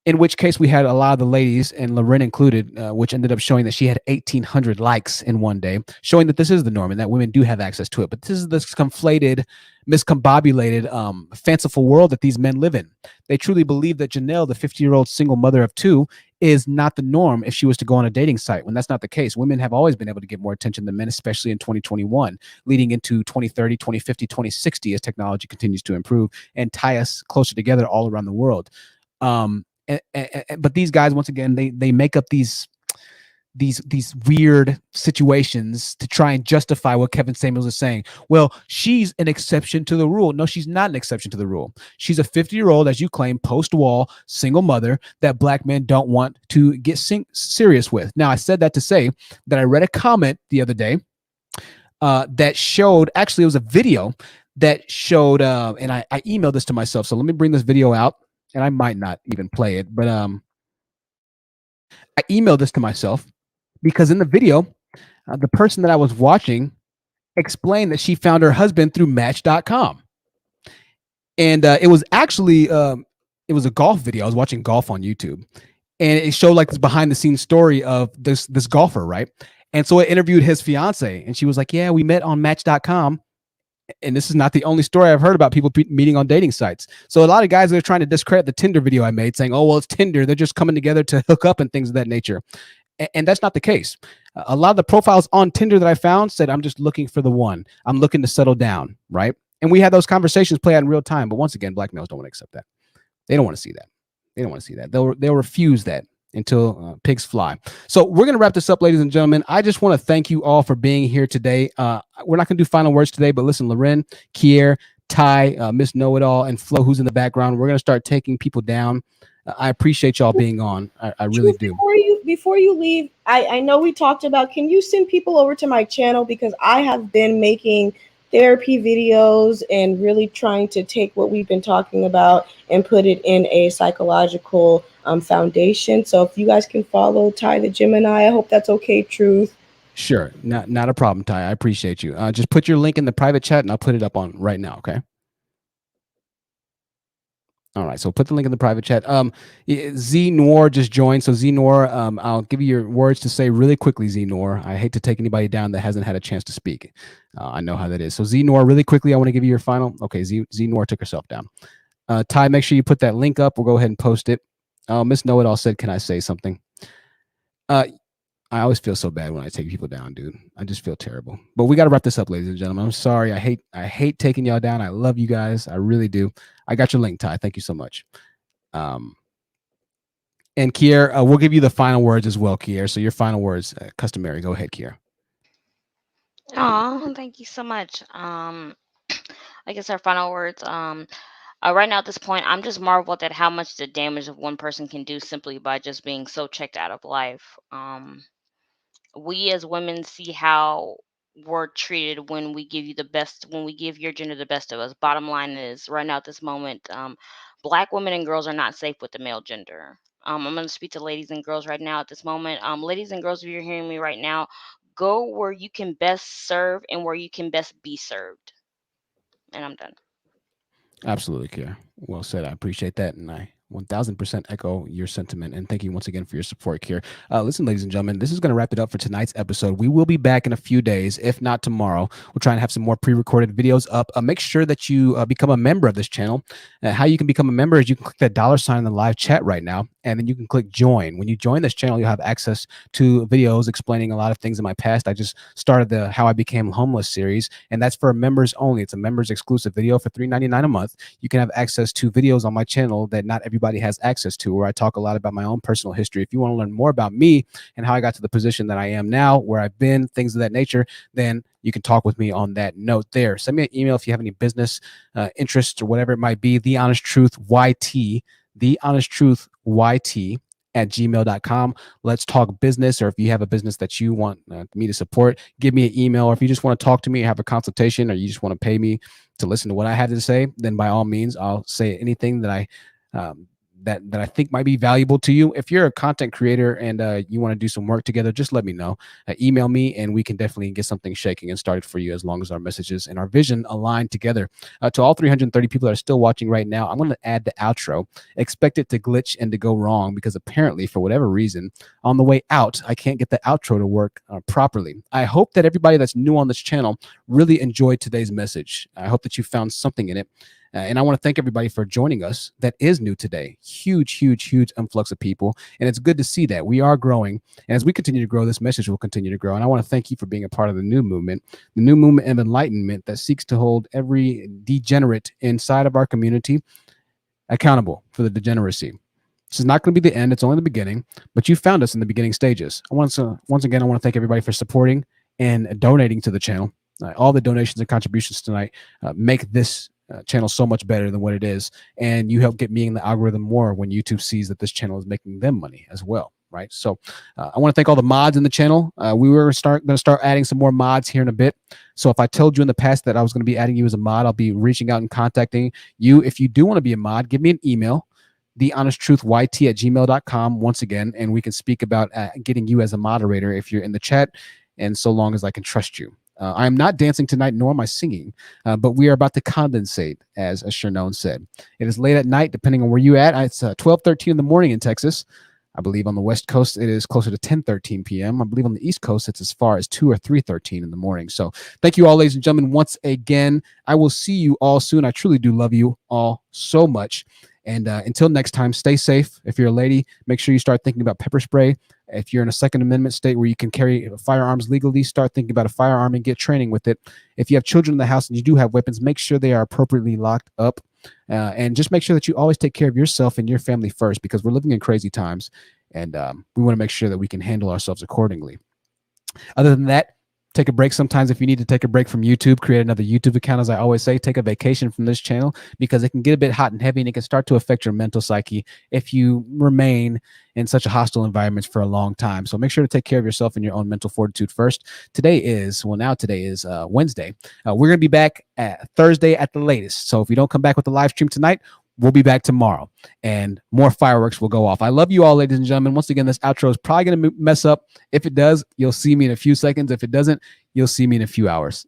In which case, we had a lot of the ladies, and Loren included, which ended up showing that she had 1,800 likes in one day, showing that this is the norm and that women do have access to it. But this is this conflated, miscombobulated, fanciful world that these men live in. They truly believe that Janelle, the 50-year-old single mother of 2, is not the norm if she was to go on a dating site, when that's not the case. Women have always been able to get more attention than men, especially in 2021, leading into 2030, 2050, 2060, as technology continues to improve and tie us closer together all around the world. But these guys, once again, they make up these weird situations to try and justify what Kevin Samuels is saying. Well, she's an exception to the rule. No, she's not an exception to the rule. She's a 50-year-old, as you claim, post-wall, single mother that Black men don't want to get serious with. Now, I said that to say that I read a comment the other day that showed, actually, it was a video that showed, and I emailed this to myself. So let me bring this video out, and I might not even play it, but I emailed this to myself because in the video, the person that I was watching explained that she found her husband through Match.com. And it was actually, it was a golf video. I was watching golf on YouTube, and it showed like this behind the scenes story of this golfer, right? And so it interviewed his fiance, and she was like, yeah, we met on Match.com. And this is not the only story I've heard about people meeting on dating sites. So a lot of guys are trying to discredit the Tinder video I made, saying, oh, well, it's Tinder. They're just coming together to hook up and things of that nature. And that's not the case. A lot of the profiles on Tinder that I found said, I'm just looking for the one. I'm looking to settle down, right? And we had those conversations play out in real time. But once again, Black males don't want to accept that. They don't want to see that. They don't want to see that. They'll refuse that until pigs fly. So we're going to wrap this up, ladies and gentlemen. I just want to thank you all for being here today. We're not going to do final words today, but listen, Loren, Kier, Ty, Miss Know-It-All, and Flo, who's in the background, we're going to start taking people down. I appreciate y'all being on. I really do. Before you leave, I know we talked about, can you send people over to my channel, because I have been making therapy videos and really trying to take what we've been talking about and put it in a psychological foundation. So if you guys can follow Ty the Gemini, I hope that's okay, Truth. Sure. Not a problem, Ty. I appreciate you. Just put your link in the private chat and I'll put it up on right now. Okay. All right. So put the link in the private chat. Z Noir just joined. So Z Noir, I'll give you your words to say really quickly, Z Noir. I hate to take anybody down that hasn't had a chance to speak. I know how that is. So Z Noir, really quickly, I want to give you your final. Okay. Z Noir took herself down. Ty, make sure you put that link up. We'll go ahead and post it. Miss Know-It-All said, can I say something? I always feel so bad when I take people down, dude. I just feel terrible. But we got to wrap this up, ladies and gentlemen. I'm sorry. I hate taking y'all down. I love you guys. I really do. I got your link, Ty. Thank you so much. And Kier, we'll give you the final words as well, Kier. So your final words, customary. Go ahead, Kier. Oh, thank you so much. I guess our final words. Right now at this point, I'm just marveled at how much the damage of one person can do simply by just being so checked out of life. We as women see how we're treated when we give you the best, when we give your gender the best of us. Bottom line is, right now at this moment, Black women and girls are not safe with the male gender. I'm going to speak to ladies and girls right now at this moment. Ladies and girls, if you're hearing me right now, go where you can best serve and where you can best be served. And I'm done. Absolutely, Kier. Well said. I appreciate that. And I 1000% echo your sentiment. And thank you once again for your support, Kier. Listen, ladies and gentlemen, this is going to wrap it up for tonight's episode. We will be back in a few days, if not tomorrow. We'll try and have some more pre-recorded videos up. Make sure that you become a member of this channel. How you can become a member is you can click that $ in the live chat right now, and then you can click join. When you join this channel, you'll have access to videos explaining a lot of things in my past. I just started the How I Became Homeless series, and that's for members only. It's a members exclusive video for $3.99 a month. You can have access to videos on my channel that not everybody has access to, where I talk a lot about my own personal history. If you want to learn more about me and how I got to the position that I am now, where I've been, things of that nature, then you can talk with me on that note there. Send me an email if you have any business interests or whatever it might be. TheHonestTruthYT, TheHonestTruthYT @gmail.com. Let's talk business, or if you have a business that you want me to support, give me an email. Or if you just want to talk to me, have a consultation, or you just want to pay me to listen to what I have to say, then by all means, I'll say anything that I that I think might be valuable to you. If you're a content creator and you want to do some work together, just let me know. Email me and we can definitely get something shaking and started for you, as long as our messages and our vision align together. To all 330 people that are still watching right now, I'm going to add the outro. Expect it to glitch and to go wrong, because apparently, for whatever reason, on the way out, I can't get the outro to work properly. I hope that everybody that's new on this channel really enjoyed today's message. I hope that you found something in it. And I want to thank everybody for joining us that is new today. Huge influx of people. And it's good to see that we are growing. And as we continue to grow, this message will continue to grow. And I want to thank you for being a part of the new movement of enlightenment that seeks to hold every degenerate inside of our community accountable for the degeneracy. This is not going to be the end. It's only the beginning, but you found us in the beginning stages. Once again, I want to thank everybody for supporting and donating to the channel. All the donations and contributions tonight make this channel so much better than what it is, and you help get me in the algorithm more when YouTube sees that this channel is making them money as well, right? So I want to thank all the mods in the channel. We were going to start adding some more mods here in a bit. So if I told you in the past that I was going to be adding you as a mod, I'll be reaching out and contacting you. If you do want to be a mod, give me an email, TheHonestTruthYT @gmail.com, once again, and we can speak about getting you as a moderator if you're in the chat, and so long as I can trust you. I am not dancing tonight, nor am I singing, but we are about to condensate, as Shernon said. It is late at night, depending on where you at. It's 12:13 in the morning in Texas. I believe on the West Coast, it is closer to 10:13 p.m. I believe on the East Coast, it's as far as 2 or 3:13 in the morning. So thank you all, ladies and gentlemen, once again. I will see you all soon. I truly do love you all so much. And until next time, stay safe. If you're a lady, make sure you start thinking about pepper spray. If you're in a Second Amendment state where you can carry firearms legally, start thinking about a firearm and get training with it. If you have children in the house and you do have weapons, make sure they are appropriately locked up. And just make sure that you always take care of yourself and your family first, because we're living in crazy times, and we want to make sure that we can handle ourselves accordingly. Other than that, take a break sometimes. If you need to take a break from YouTube, create another YouTube account. As I always say, take a vacation from this channel, because it can get a bit hot and heavy, and it can start to affect your mental psyche if you remain in such a hostile environment for a long time. So make sure to take care of yourself and your own mental fortitude first. Today is Wednesday. We're going to be back at Thursday at the latest. So if you don't come back with the live stream tonight, we'll be back tomorrow, and more fireworks will go off. I love you all, ladies and gentlemen. Once again, this outro is probably going to mess up. If it does, you'll see me in a few seconds. If it doesn't, you'll see me in a few hours.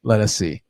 Let us see.